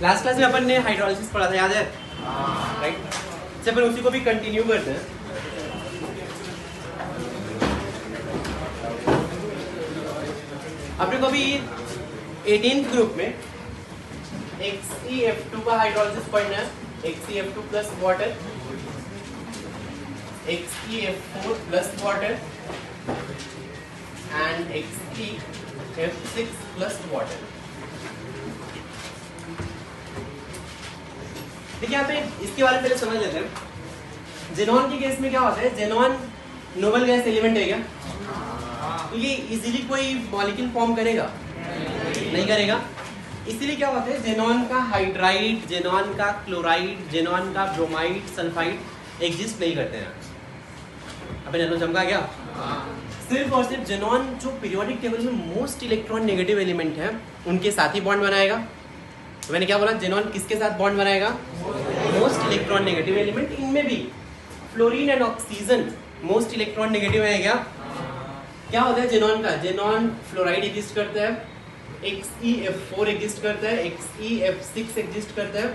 Last class में अपन ने hydrolysis पढ़ा था, याद है? राइट। चलिए अपन उसी को भी कंटिन्यू करते हैं। अपने को भी 18th ग्रुप में XeF2 का हाइड्रोलिसिस पढ़ना है। XeF2 plus water, XeF4 plus water and XeF6 plus water. देखिए यहाँ पे इसके बारे में पहले समझ लेते हैं। जेनॉन के केस में क्या होता है? जेनॉन नोबल गैस एलिमेंट है क्या? तो ये इजीली कोई मॉलिक्यूल फॉर्म करेगा? नहीं करेगा। इसीलिए क्या होता है, जेनॉन का हाइड्राइड, जेनॉन का क्लोराइड, जेनॉन का ब्रोमाइड, सल्फाइड एग्जिस्ट नहीं करते हैं। अबे नैनो चमका क्या? सिर्फ और सिर्फ जेनॉन जो पीरियोडिक टेबल में मोस्ट इलेक्ट्रॉन नेगेटिव एलिमेंट है उनके साथ ही बॉन्ड बनाएगा। तो मैंने क्या बोला, जेनॉन किसके साथ बॉन्ड बनाएगा? Most electron negative element. इनमें भी fluorine and oxygen most electron negative है क्या? क्या होता है जेनॉन का? जेनॉन फ्लोराइड एग्जिस्ट करता है, XeF4 एग्जिस्ट करता है, XeF6 एग्जिस्ट करता है,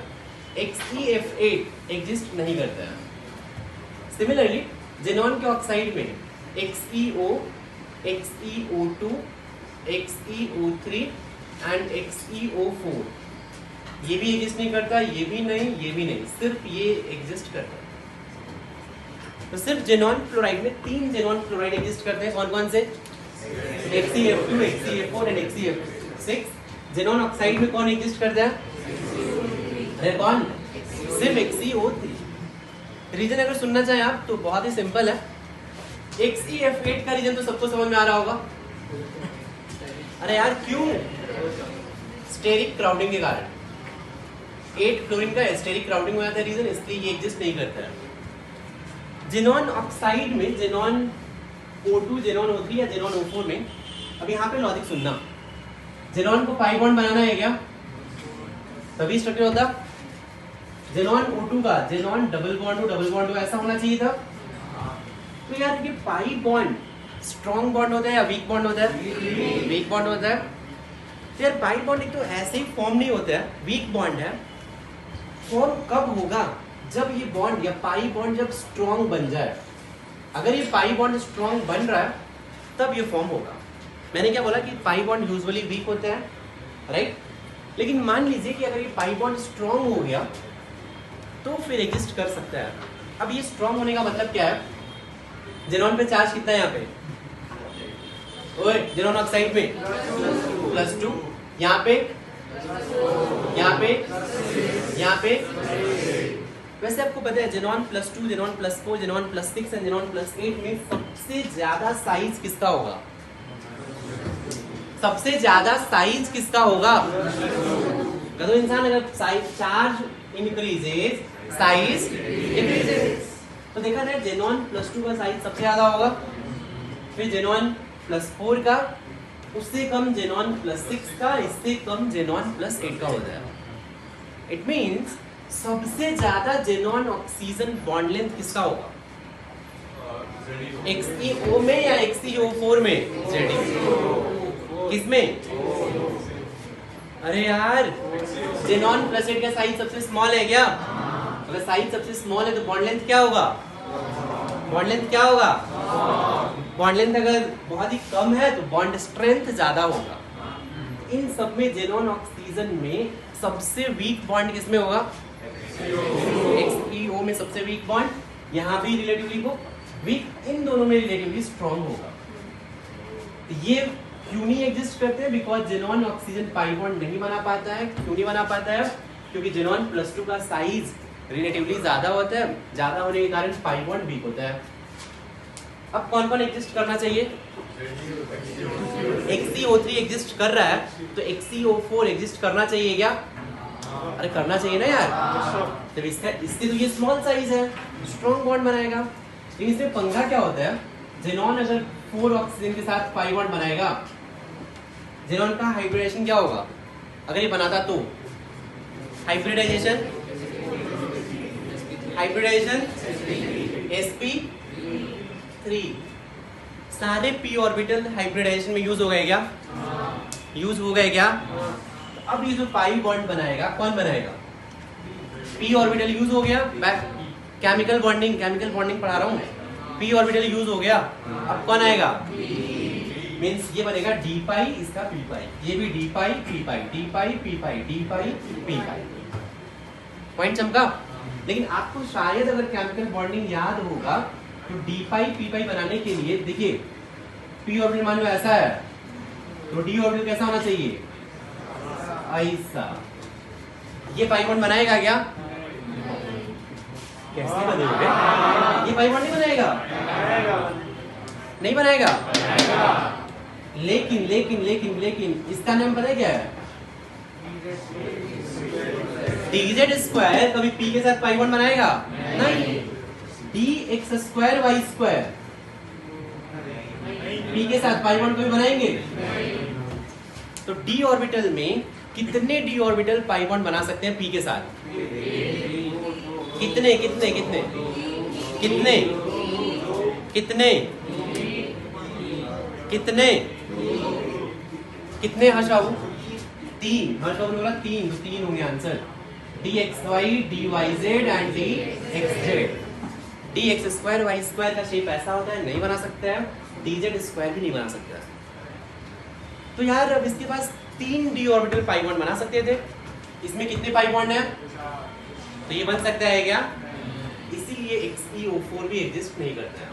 XeF8 एग्जिस्ट नहीं करता है। सिमिलरली जेनॉन के ऑक्साइड में XeO, XeO2, XeO3 and XeO4 ये भी एग्जिस्ट नहीं करता, ये भी नहीं, सिर्फ ये एग्जिस्ट करता है। तो सिर्फ जेनॉन फ्लोराइड में 3 जेनॉन फ्लोराइड एग्जिस्ट करते हैं। कौन कौन से? XeF2, XeF4 and XeF6। Xenon oxide में कौन एग्जिस्ट करता है? अरे कौन? सिर्फ XeO3। रीजन अगर सुनना चाहें आप तो बहुत ही सिंपल है। XeF8 का रीजन तो सबको समझ में आ रहा होगा। अरे यार क्यों? स्टेरिक क्राउडिंग के कारण 8 फ्लोरीन का स्टेरिक क्राउडिंग हो जाता है रीजन, इसलिए ये एग्जिस्ट नहीं करता है। जेनॉन ऑक्साइड में जेनॉन O2, जेनॉन O3 या जेनॉन O4 में, अब यहाँ पे लॉजिक सुनना, जेनॉन को पाई बॉन्ड बनाना है क्या? तभी स्ट्रक्चर होता। जेनॉन O2 का जेनॉन डबल बॉन्ड हो ऐसा होना चाहिए था। तो यार ये पाई बॉन्ड स्ट्रॉन्ग बॉन्ड होता है या वीक बॉन्ड होता है? वीक बॉन्ड होता है। तो यार पाई बॉन्ड एक तो ऐसे ही फॉर्म नहीं होता है, वीक बॉन्ड है। फॉर्म कब होगा? जब ये बॉन्ड या पाई बॉन्ड जब स्ट्रॉन्ग बन जाए। अगर ये पाई बॉन्ड स्ट्रॉन्ग बन रहा है तब ये फॉर्म होगा। मैंने क्या बोला कि पाई बॉन्ड यूजुअली वीक होते हैं, राइट? लेकिन मान लीजिए कि अगर ये पाई बॉन्ड स्ट्रॉन्ग हो गया तो फिर एग्जिस्ट कर सकता है। अब ये स्ट्रॉन्ग होने का मतलब क्या है? जेनॉन पे चार्ज कितना है यहाँ पे? ओए जेनॉन ऑक्साइड में +2, यहाँ पे, यहाँ पे, यहाँ पे। वैसे आपको पता है xenon +2, xenon +4, xenon +6 and xenon +8 में सबसे ज्यादा साइज किसका होगा? सबसे ज्यादा साइज किसका होगा? तो इंसान अगर चार्ज इंक्रीजेस साइज डिक्रीजेस। तो देखा जाए जेनॉन +2 का साइज सबसे ज्यादा होगा, फिर जेनॉन +4 का, उससे कम जेनॉन +6 का, इससे कम जेनॉन +8 का होता है। इट मींस सबसे ज्यादा जेनॉन ऑक्सीजन बॉन्ड लेंथ किसका होगा? XeO में या XeO4 में? किसमें? अरे यार जेनॉन +8 का साइज सबसे स्मॉल है क्या? अगर साइज सबसे स्मॉल है तो बॉन्ड लेंथ क्या होगा? बॉन्ड लेंथ क्या होगा? बॉन्ड लेंथ अगर बहुत ही कम है तो बॉन्ड स्ट्रेंथ ज्यादा होगा। इन सब में जेनॉन ऑक्सीजन में सबसे वीक बॉन्ड किसमें होगा? XeO में सबसे वीक बॉन्ड, यहाँ भी रिलेटिवली वो वीक, इन दोनों में रिलेटिवली स्ट्रॉन्ग होगा। ये क्यों नहीं एग्जिस्ट करते हैं? Because xenon oxygen pi bond नहीं बना पाता है। क्यों नहीं बना पाता है? क्योंकि जेनॉन +2 का साइज रिलेटिवली ज्यादा होता है, ज्यादा होने के कारण पाई बॉन्ड वीक होता है। अब कौन कौन एग्जिस्ट करना चाहिए? XeO3 एग्जिस्ट कर रहा है तो XeO4 एग्जिस्ट करना चाहिए क्या? अरे करना चाहिए ना यार। तो इसके तो ये स्मॉल साइज है, स्ट्रॉन्ग बॉन्ड बनाएगा। लेकिन इसमें पंगा क्या होता है? जेनॉन अगर 4 ऑक्सीजन के साथ पाई बॉन्ड बनाएगा, जेनॉन का हाइब्रिडेशन क्या होगा? अगर ये बनाता तो हाइब्रिडाइजेशन sp3 सारे p ऑर्बिटल हाइब्रिडाइजेशन में यूज हो गए क्या? यूज हो गए क्या? अब ये जो पाई बॉन्ड बनाएगा कौन बनाएगा? पी ऑर्बिटल यूज हो गया, मैं केमिकल बॉन्डिंग पढ़ा रहा हूँ। पी ऑर्बिटल यूज हो गया, अब कौन आएगा? मीन्स ये बनेगा डी पाई, इसका पी पाई, ये भी डी पाई पी पाई, डी पाई पी पाई, डी पाई पी पाई। पॉइंट चमका? लेकिन आपको शायद अगर केमिकल बॉन्डिंग याद होगा तो डी पाई पी पाई बनाने के लिए देखिए पी ऑर्बिटल मान लो ऐसा है तो डी ऑर्बिटल कैसा होना चाहिए? ऐसा। ये पाई बॉन्ड बनाएगा क्या? कैसे बनेगा? ये पाई बॉन्ड नहीं बनाएगा? नहीं बनाएगा। लेकिन लेकिन लेकिन लेकिन इसका नाम पता है क्या है? dz स्क्वायर कभी p के साथ पाई बॉन्ड बनाएगा? नहीं। dx square y square p के साथ पाई बॉन्ड कभी बनाएंगे? तो d ऑर्बिटल में कितने d ऑर्बिटल पाई बॉन्ड बना सकते हैं p के साथ? कितने कितने कितने कितने कितने कितने कितने? हर्ष बाबू 3। हर्ष बाबू ने बोला 3, तो 3 होंगे answer. dxy dyz and dxz। dx square y square का शेप ऐसा होता है, नहीं बना सकते हैं। dz स्क्वायर भी नहीं बना सकते। तो यार अब इसके पास 3 d ऑर्बिटल पाई बॉन्ड बना सकते थे। इसमें कितने पाई बॉन्ड है? तो ये बन सकता है क्या? इसीलिए XeO4 भी एग्जिस्ट नहीं करता है।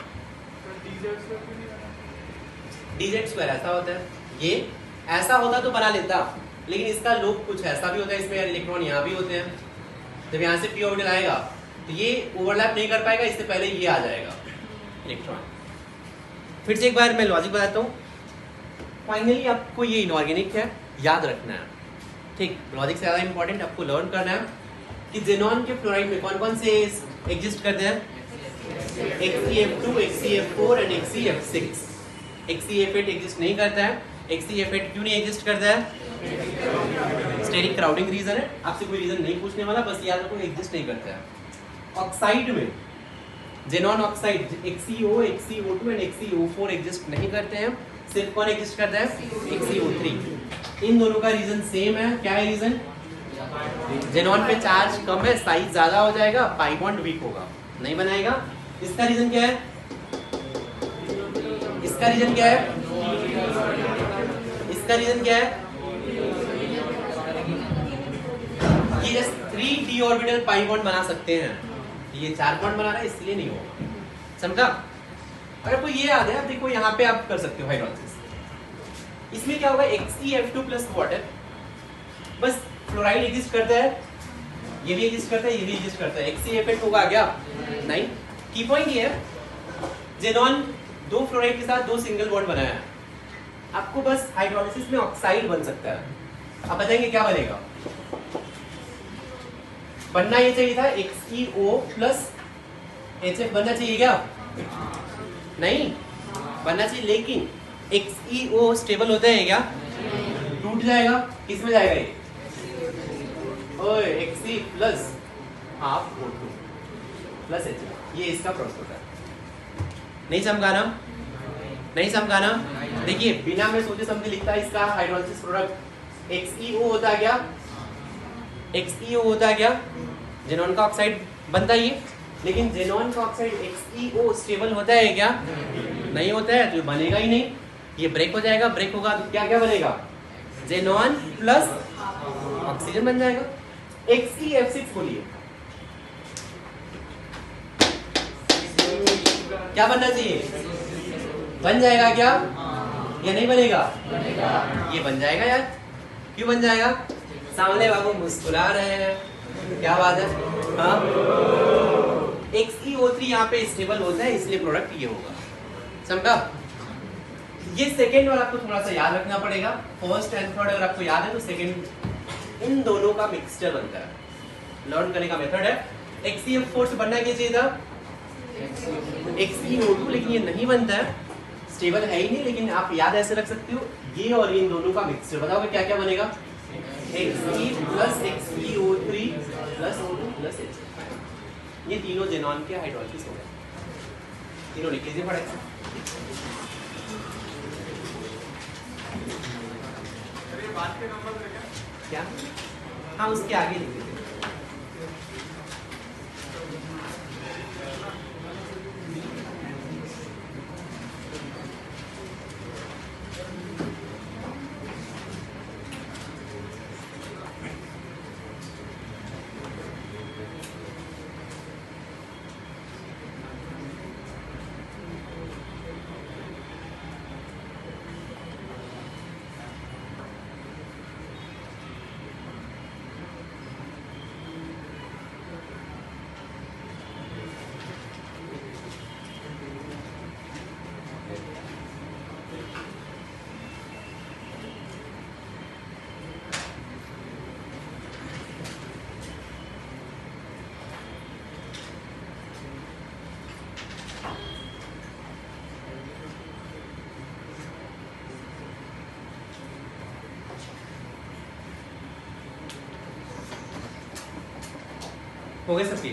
dz स्क्वायर ऐसा होता है, ये ऐसा होता तो बना लेता, लेकिन इसका लोग कुछ ऐसा भी होता है, इसमें इलेक्ट्रॉन यहाँ भी होते हैं। जब यहाँ से p ऑर्बिटल आएगा तो ये ओवरलैप नहीं कर पाएगा, इससे पहले ये आ जाएगा इलेक्ट्रॉन। फिर से एक बार मैं लॉजिक बताता हूँ। फाइनली आपको ये इनऑर्गेनिक है, याद रखना है, ठीक। लॉजिक से ज़्यादा इंपॉर्टेंट आपको लर्न करना है कि जेनॉन के फ्लोराइड में कौन कौन से एग्जिस्ट करते हैं? XeF2, XeF4 and XeF6। XeF8 exist नहीं करता है। XeF8 क्यों नहीं एग्जिस्ट करता है? स्टेरिक क्राउडिंग रीजन है। आपसे कोई रीजन नहीं पूछने वाला, बस याद रखो एग्जिस्ट नहीं करता है। ऑक्साइड में xenon oxide XeO, XeO2 and XeO4 exist नहीं करते हैं। सिर्फ कौन एग्जिस्ट करता है? XeO3। इन दोनों का रीजन सेम है। क्या है रीजन? जेनॉन पे चार्ज कम है, साइज ज्यादा हो जाएगा, पाई बॉन्ड वीक होगा, नहीं बनाएगा। इसका रीजन क्या है? इसका रीजन क्या है? इसका रीजन क्या है? ये 3d ऑर्बिटल पाई बॉन्ड बना सकते हैं, ये 4 बॉन्ड बना रहा है, इसलिए नहीं होगा। समझा? अगर कोई ये याद है, आप देखो यहाँ पे आप कर सकते हो हाइड्रोलिसिस। इसमें क्या होगा? XeF2 प्लस वाटर, बस फ्लोराइड एग्जिस्ट करता है, ये भी एग्जिस्ट करता है, ये भी एग्जिस्ट करता है। XeF8 होगा क्या? नहीं। की पॉइंट ये है, जेनॉन 2 फ्लोराइड के साथ 2 सिंगल बॉन्ड बनाया है। आपको बस हाइड्रोलिसिस में ऑक्साइड बन सकता है। आप बताएंगे क्या बनेगा? बनना ये चाहिए था XeO प्लस HF बनना चाहिए क्या? नहीं बनना चाहिए, लेकिन XeO स्टेबल होता है क्या? टूट जाएगा। किस में जाएगा ये? ओए Xe plus half O2 plus HF, ये इसका प्रोडक्ट होता है। नहीं समझाना? नहीं समझाना? देखिए बिना मैं सोचे समझे लिखता है इसका हाइड्रोलिसिस प्रोडक्ट XeO होता है क्या? XeO होता है क्या? जेनॉन का ऑक्साइड बनता है ये, लेकिन जेनॉन का ऑक्साइड XeO स्टेबल होता है क्या? नहीं होता है, तो बनेगा ही नहीं। ये ब्रेक हो जाएगा, ब्रेक होगा तो क्या क्या बनेगा? जेनॉन प्लस ऑक्सीजन बन जाएगा। XeF6 बोलिए क्या बनना चाहिए? बन जाएगा क्या या नहीं बनेगा? ये बन जाएगा यार। क्यों बन जाएगा? सामने बाबू मुस्कुरा रहे हैं, क्या बात है? हाँ, XeO3 यहाँ पे स्टेबल होता है, इसलिए प्रोडक्ट ये होगा। समझा? ये सेकेंड वाला आपको थोड़ा सा याद रखना पड़ेगा। फर्स्ट एंड थर्ड अगर आपको याद है तो सेकेंड इन दोनों का मिक्सचर बनता है। लर्न करने का मेथड है। XeF4 से बनना क्या चाहिए था? XeO2, लेकिन ये नहीं बनता है, स्टेबल है ही नहीं, लेकिन आप याद ऐसे रख सकते हो, ये और इन दोनों का मिक्सचर। बताओगे क्या क्या बनेगा? Xe plus XeO3 plus O2 plus HF। ये तीनों जेनॉन के हाइड्रोलिसिस हो गए। तीनों लिख लीजिए पढ़े। क्या? हाँ उसके आगे लिख देते। हो गए सबके?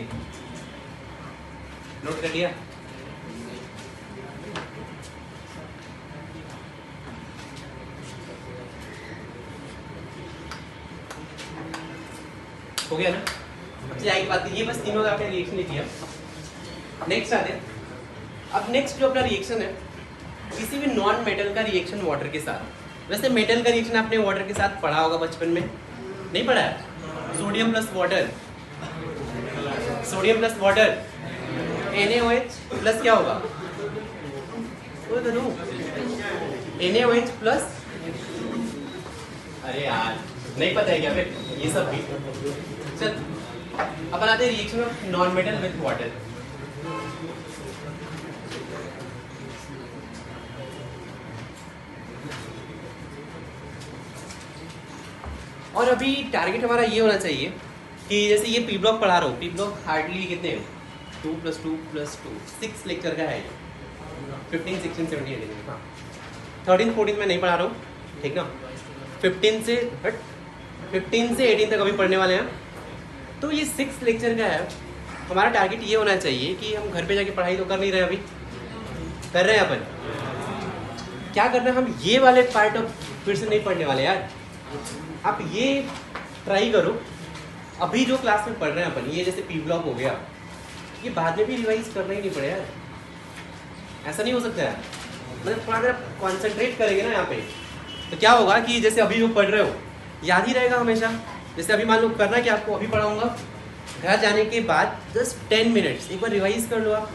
नोट कर लिया? हो गया ना? चलिए एक बात, ये बस तीनों का आपने रिएक्शन नहीं किया। नेक्स्ट आते हैं। अब नेक्स्ट जो अपना रिएक्शन है, किसी भी नॉन मेटल का रिएक्शन वाटर के साथ। वैसे मेटल का रिएक्शन आपने वाटर के साथ पढ़ा होगा बचपन में, नहीं पढ़ा है? Sodium plus water, sodium plus water, NaOH plus क्या होगा? NaOH प्लस, अरे यार नहीं पता है क्या फिर ये सब भी? चल अपन आते हैं reaction of non metal with water. और अभी टारगेट हमारा ये होना चाहिए कि जैसे ये पी ब्लॉक पढ़ा रहा हूँ, पी ब्लॉक हार्डली कितने 2 + 2 + 2 6 लेक्चर का है, 15, 16, 17, 18। हाँ 13, 14 में नहीं पढ़ा रहा हूँ, ठीक ना? 15 से 18 तक अभी पढ़ने वाले हैं। तो ये 6 लेक्चर का है। हमारा टारगेट ये होना चाहिए कि हम घर पे जाके पढ़ाई तो कर नहीं रहे, अभी कर रहे हैं अपन। क्या करना है, हम ये वाले पार्ट फिर से नहीं पढ़ने वाले यार। आप ये ट्राई करो, अभी जो क्लास में पढ़ रहे हैं अपन, ये जैसे पी ब्लॉक हो गया, ये बाद में भी रिवाइज करना ही नहीं पड़े यार, ऐसा नहीं हो सकता है। मतलब थोड़ा अगर कॉन्सेंट्रेट करेंगे ना यहाँ पे, तो क्या होगा कि जैसे अभी जो पढ़ रहे हो याद ही रहेगा हमेशा। जैसे अभी मान लो करना कि आपको अभी पढ़ाऊंगा, घर जाने के बाद जस्ट 10 मिनट्स एक बार रिवाइज कर लो आप।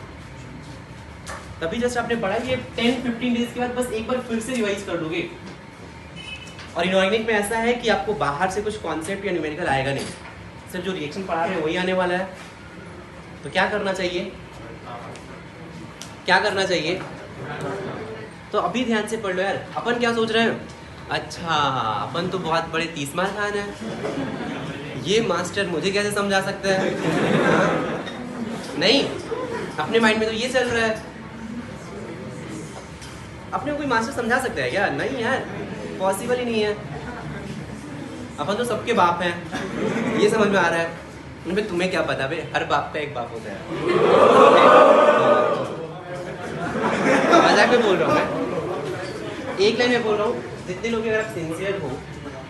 तभी जस्ट आपने पढ़ा कि 10-15 डेज के बाद बस एक बार फिर से रिवाइज कर लोगे। और इनऑर्गेनिक में ऐसा है कि आपको बाहर से कुछ कॉन्सेप्ट या न्यूमेरिकल आएगा नहीं, सिर्फ जो रिएक्शन पढ़ा रहे हैं वही आने वाला है। तो क्या करना चाहिए, क्या करना चाहिए? तो अभी ध्यान से पढ़ लो यार। अपन क्या सोच रहे हैं, अच्छा अपन तो बहुत बड़े 30 मार खान है, ये मास्टर मुझे कैसे समझा सकता है? नहीं, अपने माइंड में तो ये चल रहा है, अपने कोई मास्टर समझा सकता है क्या? नहीं यार, पॉसिबल ही नहीं है। अपन तो सबके बाप हैं, ये समझ में आ रहा है। उनमें तुम्हें क्या पता बे, हर बाप का एक बाप होता है। मजाक में बोल रहा हूँ मैं, एक लाइन में बोल रहा हूँ। जितने लोग अगर आप सिंसियर हो,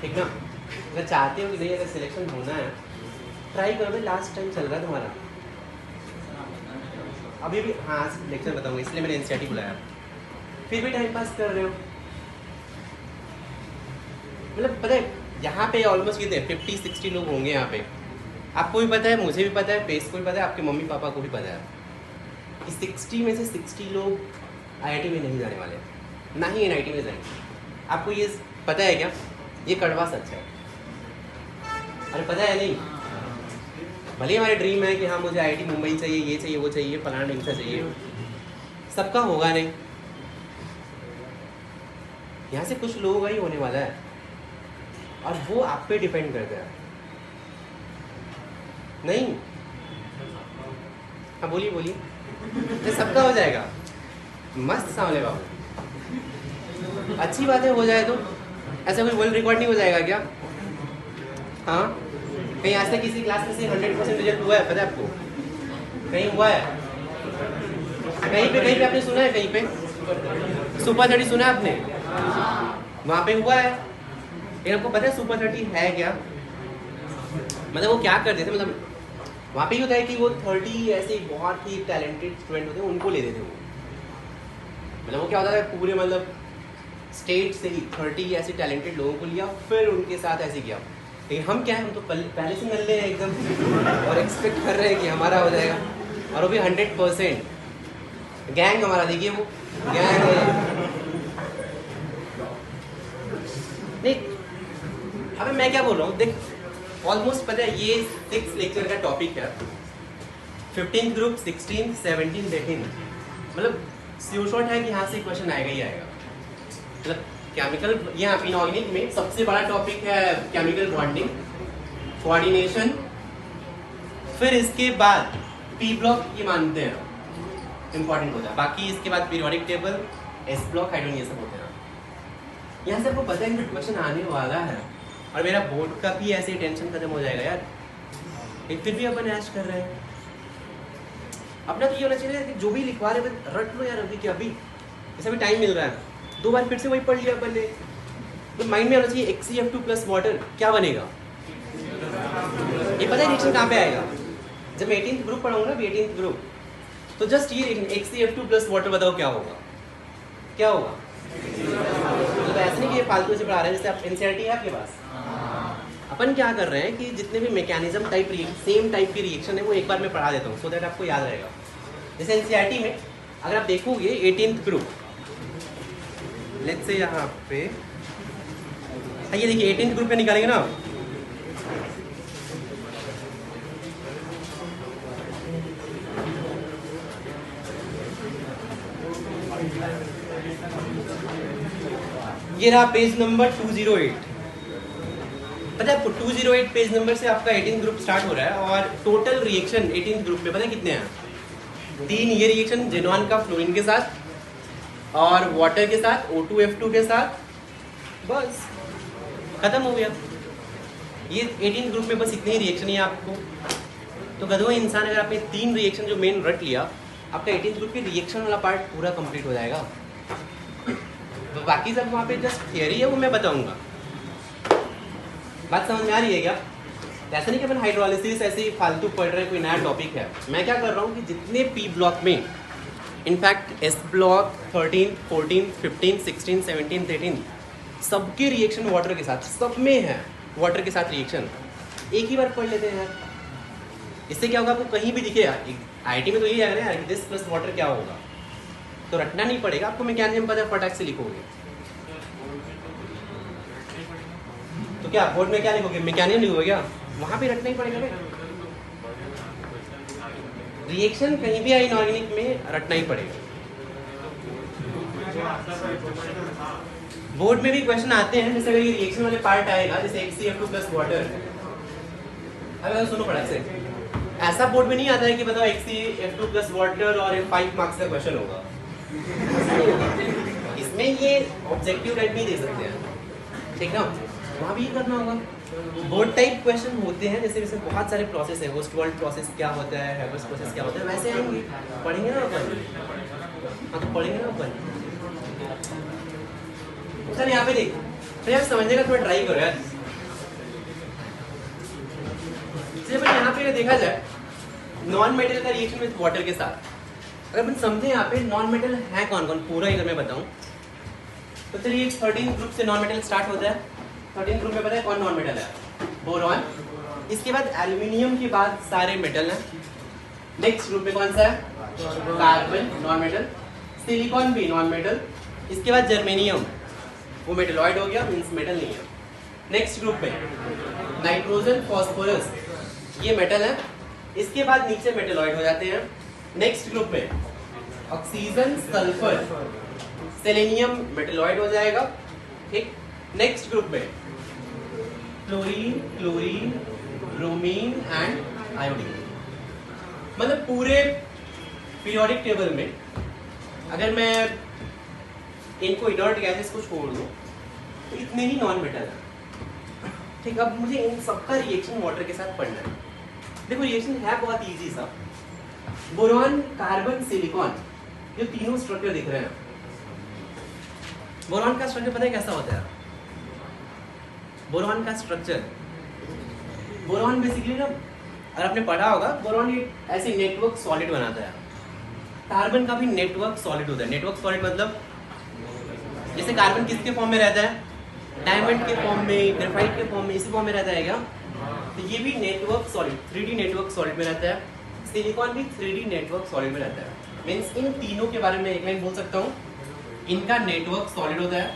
ठीक ना, अगर चाहते हो कि नहीं अगर सिलेक्शन होना है, ट्राई करो। लास्ट टाइम चल रहा है तुम्हारा, अभी भी हाँ लेक्चर बताऊंगा, इसलिए मैंने NCERT बुलाया। फिर भी टाइम पास कर रहे हो, मतलब पता है यहाँ पे ऑलमोस्ट कितने 50-60 लोग होंगे यहाँ पे। आपको भी पता है, मुझे भी पता है, पेस को भी पता है, आपके मम्मी पापा को भी पता है कि 60 में से 60 लोग IIT में नहीं जाने वाले, ना ही NIT में जाएंगे। आपको ये पता है क्या? ये कड़वा सच है। अरे पता है नहीं, भले हमारे ड्रीम है कि हाँ मुझे IIT मुंबई चाहिए, ये चाहिए, वो चाहिए, फलाना ढिमसा चाहिए, सबका होगा नहीं। यहाँ से कुछ लोगों का ही होने वाला है, और वो आप पे डिपेंड करता है। नहीं, हाँ बोलिए बोलिए, ये सबका हो जाएगा। मस्त सांवले बाबू, अच्छी बात है, हो जाए तो। ऐसा कोई वर्ल्ड रिकॉर्ड नहीं हो जाएगा क्या? हाँ कहीं ऐसे किसी क्लास में से 100% रिजल्ट हुआ है, पता है आपको? कहीं हुआ है? कहीं पे आपने सुना है? कहीं पे सुपर 30 सुना है आपने? वहाँ पे हुआ है, लेकिन आपको पता है सुपर 30 है क्या? मतलब वो क्या करते थे, मतलब वहाँ पे ही होता है कि वो 30 ऐसे बहुत ही टैलेंटेड स्टूडेंट होते हैं, उनको ले देते वो। मतलब वो क्या होता है, पूरे मतलब स्टेट से ही 30 ऐसे टैलेंटेड लोगों को लिया, फिर उनके साथ ऐसे किया। लेकिन हम क्या है, हम तो पहले से नल्ले हैं एकदम और एक्सपेक्ट कर रहे हैं कि हमारा हो जाएगा, और वो भी 100%। गैंग हमारा देखिए, वो गैंग है। नहीं अबे मैं क्या बोल रहा हूँ, देख ऑलमोस्ट पता है ये 6 लेक्चर का टॉपिक है। 15th ग्रुप, 16, 17, 18, मतलब श्योर शॉट है कि यहाँ से क्वेश्चन आएगा ही आएगा। मतलब केमिकल या इनऑर्गेनिक में सबसे बड़ा टॉपिक है केमिकल बॉन्डिंग, कोऑर्डिनेशन, फिर इसके बाद पी ब्लॉक ये मानते हैं इंपॉर्टेंट होता है, बाकी इसके बाद periodic table, S block, hydrogen, ये सब होते हैं। यहाँ से आपको पता है कि क्वेश्चन आने वाला है, और मेरा बोर्ड का भी ऐसे टेंशन खत्म हो जाएगा यार। फिर भी अपन ऐश कर रहे हैं। अपना तो ये होना चाहिए कि जो भी लिखवा रहे हैं रट लो यार, अभी क्या अभी जैसे भी टाइम मिल रहा है 2 बार फिर से वही पढ़ लिया अपन ने। तो माइंड में होना चाहिए HCF2 प्लस वाटर क्या बनेगा, ये पता है रिएक्शन कहाँ पे आएगा। जब मैं 18th ग्रुप पढ़ाऊंगा ना, 18th ग्रुप, तो जस्ट ये HCF2 प्लस वाटर बताओ क्या होगा, क्या होगा। मतलब ऐसे नहीं कि ये फालतू से पढ़ा रहे हैं, जैसे आप NCERT है आपके पास। अपन क्या कर रहे हैं कि जितने भी मैकेनिज्म टाइप सेम टाइप की रिएक्शन है वो एक बार मैं पढ़ा देता हूँ, सो दैट आपको याद रहेगा। जैसे NCERT में अगर आप देखोगे 18th ग्रुप, लेट्स से यहाँ पे ये देखिए 18th ग्रुप पे निकालेंगे ना, ये रहा पेज नंबर 208। पता है आपको 208 पेज नंबर से आपका 18th ग्रुप स्टार्ट हो रहा है, और टोटल रिएक्शन 18th ग्रुप में पता है कितने हैं? 3 ये रिएक्शन जेनॉन का फ्लोरीन के साथ और वाटर के साथ, O2F2 के साथ, बस खत्म हो गया। ये 18th ग्रुप में बस इतनी ही रिएक्शन है आपको। तो गधो इंसान, अगर आपने 3 रिएक्शन जो मेन रट लिया, आपका 18th ग्रुप की रिएक्शन वाला पार्ट पूरा कंप्लीट हो जाएगा। तो बाकी सब वहाँ पे जस्ट थियरी है, वो मैं बताऊंगा। बात समझ में आ रही है क्या? ऐसा नहीं कि अपन हाइड्रोलिसिस ऐसे ही फालतू पढ़ रहे हैं, कोई नया टॉपिक है। मैं क्या कर रहा हूँ कि जितने पी ब्लॉक में, इनफैक्ट एस ब्लॉक 13, 14, 15, 16, 17, 18 सबके रिएक्शन वाटर के साथ, सब में है वाटर के साथ रिएक्शन, एक ही बार पढ़ लेते हैं यार। इससे क्या होगा, आपको कहीं भी दिखे IIT में तो यही आएगा यार, दिस प्लस वाटर क्या होगा, तो रटना नहीं पड़ेगा आपको, मैकेनिज्म पता है, फटाक से लिखोगे। तो क्या बोर्ड में क्या लिखोगे, मैकेनिज्म लिखोगे क्या, वहां पे रटना ही पड़ेगा भाई। रिएक्शन कहीं भी है इनऑर्गेनिक में रटना ही पड़ेगा। बोर्ड में भी क्वेश्चन आते हैं, जैसे अगर ये रिएक्शन वाले पार्ट आएगा, जैसे HCF2 प्लस वाटर, अब सुनो पड़ा से, ऐसा बोर्ड में नहीं आता है कि बताओ HCF2 प्लस वाटर और 5 मार्क्स का क्वेश्चन होगा। इसमें ये ऑब्जेक्टिव टाइप नहीं दे सकते हैं, ठीक ना, वहाँ भी करना होगा। बोर्ड टाइप क्वेश्चन होते हैं, जैसे जैसे बहुत सारे प्रोसेस है, होस्ट-वाल्ट प्रोसेस क्या होता है, हैवर्स प्रोसेस क्या होता है, वैसे आएंगे, पढ़ेंगे ना अपन। हाँ तो पढ़ेंगे ना अपन। सर यहाँ पे देख, तो यार समझने का थोड़ा ट्राई करो यार। जैसे भाई यहाँ पे देखा जाए नॉन मेटल का रिएक्शन विद वाटर के साथ, अगर अपन समझे यहाँ पे नॉन मेटल है कौन कौन, पूरा अगर मैं बताऊँ तो चलिए 13 ग्रुप से नॉन मेटल स्टार्ट होता है। 13 ग्रुप में पता है कौन नॉन मेटल है, बोरॉन। इसके बाद एल्यूमिनियम के बाद सारे मेटल हैं। नेक्स्ट ग्रुप में कौन सा है, कार्बन नॉन मेटल, सिलिकॉन भी नॉन मेटल। इसके बाद जर्मेनियम, वो मेटलॉइड हो गया, मींस मेटल नहीं है। नेक्स्ट ग्रुप में नाइट्रोजन, फॉस्फोरस, ये मेटल है। इसके बाद नीचे मेटलॉइड हो जाते हैं। नेक्स्ट ग्रुप में ऑक्सीजन, सल्फर, सेलेनियम मेटलॉइड हो जाएगा, ठीक। नेक्स्ट ग्रुप में fluorine, chlorine, bromine and iodine. मतलब पूरे पीरियोडिक टेबल में अगर मैं इनको इनर्ट गैसेस को छोड़ दूं तो इतने ही नॉन मेटल है, ठीक। अब मुझे इन सबका रिएक्शन वाटर के साथ पढ़ना है। देखो रिएक्शन है बहुत इजी सा, बोरॉन, कार्बन, सिलिकॉन, ये तीनों स्ट्रक्चर दिख रहे हैं। बोरॉन का स्ट्रक्चर पता है कैसा होता है, बोरॉन का स्ट्रक्चर, बोरॉन बेसिकली ना अगर आपने पढ़ा होगा, बोरॉन ये ऐसे नेटवर्क सॉलिड बनाता है। कार्बन का भी नेटवर्क सॉलिड होता है। नेटवर्क सॉलिड मतलब जैसे कार्बन किसके फॉर्म में रहता है, डायमंड के फॉर्म में, ग्रेफाइट के फॉर्म में, इसी फॉर्म में रहता है क्या? तो ये भी network solid, 3D network solid में रहता है। सिलिकॉन भी 3D नेटवर्क सॉलिड में रहता है। मीन्स इन तीनों के बारे में एक लाइन बोल सकता हूँ, इनका नेटवर्क सॉलिड होता है।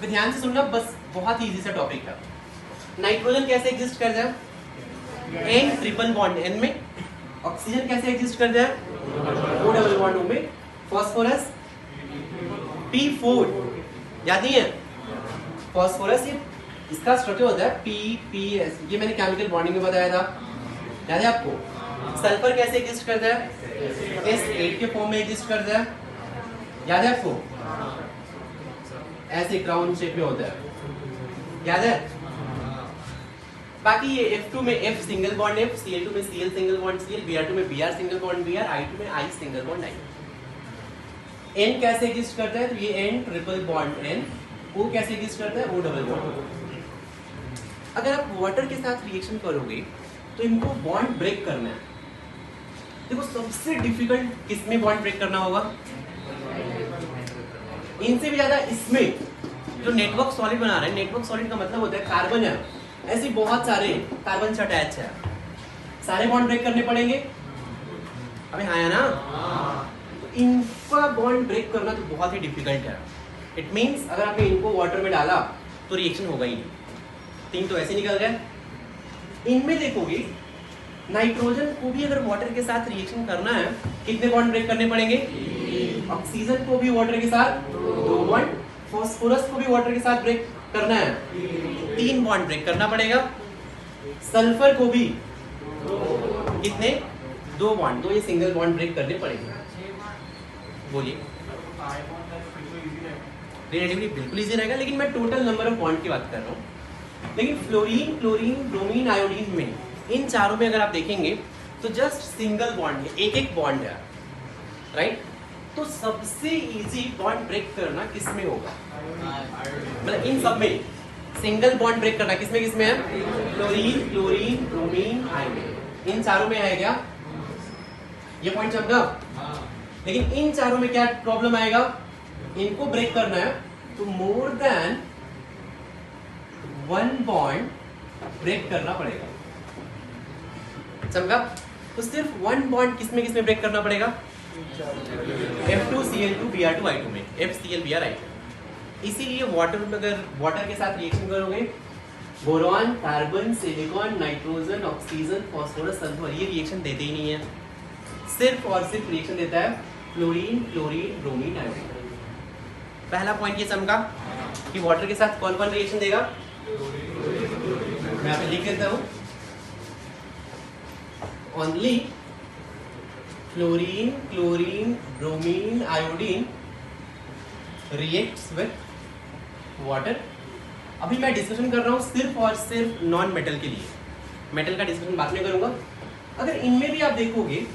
तो ध्यान से सुनना, बस बहुत ही इजी सा टॉपिक है। नाइट्रोजन कैसे एग्जिस्ट करता है? N ट्रिपल बॉन्ड N में। ऑक्सीजन कैसे एग्जिस्ट करता है? O डबल बॉन्ड O में। फास्फोरस P4, याद नहीं है? फास्फोरस ये इसका स्ट्रक्चर होता है PPS, ये मैंने केमिकल बॉन्डिंग में बताया था, याद है आपको? सल्फर कैसे एग्जिस्ट करता है? S8 के फॉर्म में एग्जिस्ट करता है, याद है आपको? ऐसे क्राउन शेप में होता है, याद है? बाकी ये F2 में F single bond F, Cl2 में Cl single bond Cl, Br2 में Br single bond Br, I2 में I single bond I। N कैसे एग्जिस्ट करता है? तो ये N triple bond N। O कैसे एग्जिस्ट करता है? O double bond. अगर आप वाटर के साथ रिएक्शन करोगे तो इनको बॉन्ड ब्रेक करना है। देखो सबसे डिफिकल्ट किसमें बॉन्ड ब्रेक करना होगा? इनसे भी ज्यादा इसमें। जो नेटवर्क सॉलिड बना रहे हैं, नेटवर्क सॉलिड का मतलब होता है कार्बन है, ऐसे बहुत सारे कार्बन से अटैच है, सारे बॉन्ड ब्रेक करने पड़ेंगे। अबे हाँ है ना? तो इनका बॉन्ड ब्रेक करना तो बहुत ही डिफिकल्ट है। इट मींस अगर आपने इनको वाटर में डाला तो रिएक्शन होगा ही नहीं। तीन तो ऐसे निकल गए। इनमें देखोगे नाइट्रोजन को भी अगर वाटर के साथ रिएक्शन करना है, कितने बॉन्ड ब्रेक करने पड़ेंगे? ऑक्सीजन को भी वाटर के साथ 2 बॉन्ड, फास्फोरस को भी वाटर के साथ ब्रेक करना है, 3 बॉन्ड ब्रेक करना पड़ेगा। सल्फर को भी कितने? 2 बॉन्ड, तो ये सिंगल बॉन्ड ब्रेक करने पड़ेंगे। बोलिए। रिलेटिवली बिल्कुल इजी रहेगा, लेकिन मैं टोटल नंबर ऑफ बॉन्ड की बात कर रहा हूँ। लेकिन फ्लोरीन, क्लोरीन, ब्रोमीन, आयोडीन में, इन चारों में अगर आप देखेंगे तो जस्ट सिंगल बॉन्ड है, एक बॉन्ड है, राइट? तो सबसे इजी बॉन्ड ब्रेक करना किसमें होगा? मतलब इन सब में सिंगल बॉन्ड ब्रेक करना किसमें किसमें है? क्लोरीन, क्लोरीन, ब्रोमीन, आयोडीन, इन चारों में है क्या? ये पॉइंट समझा? लेकिन इन चारों में क्या प्रॉब्लम आएगा? इनको ब्रेक करना है तो मोर देन 1 बॉन्ड ब्रेक करना पड़ेगा, समझा? तो सिर्फ 1 बॉन्ड किसमें किसमें ब्रेक करना पड़ेगा? F2Cl2 Br2 I2 में, FCl Br I2। इसीलिए वाटर में अगर वाटर के साथ रिएक्शन करोगे, boron, carbon, silicon, nitrogen, oxygen, phosphorus, sulphur, ये रिएक्शन देते ही नहीं है। सिर्फ और सिर्फ रिएक्शन देता है क्लोरीन, क्लोरीन, ब्रोमीन, आयोडीन। पहला पॉइंट ये समझा कि वाटर के साथ कौन कौन रिएक्शन देगा? मैं यहाँ पे लिख देता हूँ, only fluorine, chlorine, bromine, iodine reacts with water. अभी मैं डिस्कशन कर रहा हूँ सिर्फ और सिर्फ नॉन मेटल के लिए, मेटल का डिस्कशन बाद में करूंगा। अगर इनमें भी आप देखोगे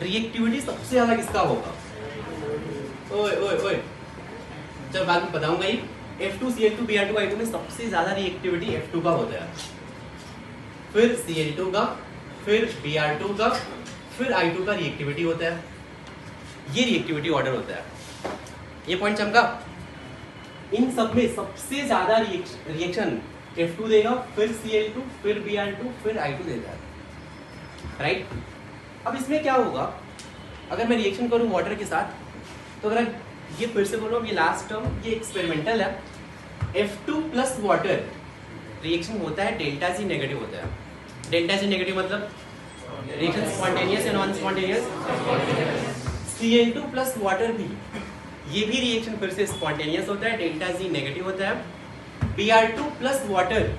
रिएक्टिविटी सबसे ज्यादा किसका होगा? ओए ओए ओए, चल बाद में बताऊंगा। ये F2Cl2 Br2 I2 में सबसे ज्यादा रिएक्टिविटी F2 का होता है, फिर Cl2 का, फिर Br2 का, फिर I2 का रिएक्टिविटी होता है। ये रिएक्टिविटी ऑर्डर होता है। ये पॉइंट चमका? इन सब में सबसे ज्यादा रिएक्शन F2 देगा, फिर Cl2, फिर Br2, फिर I2 देता है, राइट? अब इसमें क्या होगा अगर मैं रिएक्शन करूं वाटर के साथ? तो अगर ये फिर से बोलो, ये लास्ट टर्म ये एक्सपेरिमेंटल है। F2 प्लस वाटर रिएक्शन होता है डेल्टा जी नेगेटिव होता है। डेल्टा जी नेगेटिव मतलब रिएक्शन स्पॉन्टेनियस या non spontaneous. Cl2 plus water भी, ये भी रिएक्शन फिर से स्पॉन्टेनियस होता है, डेल्टा जी नेगेटिव होता है। Br2 plus water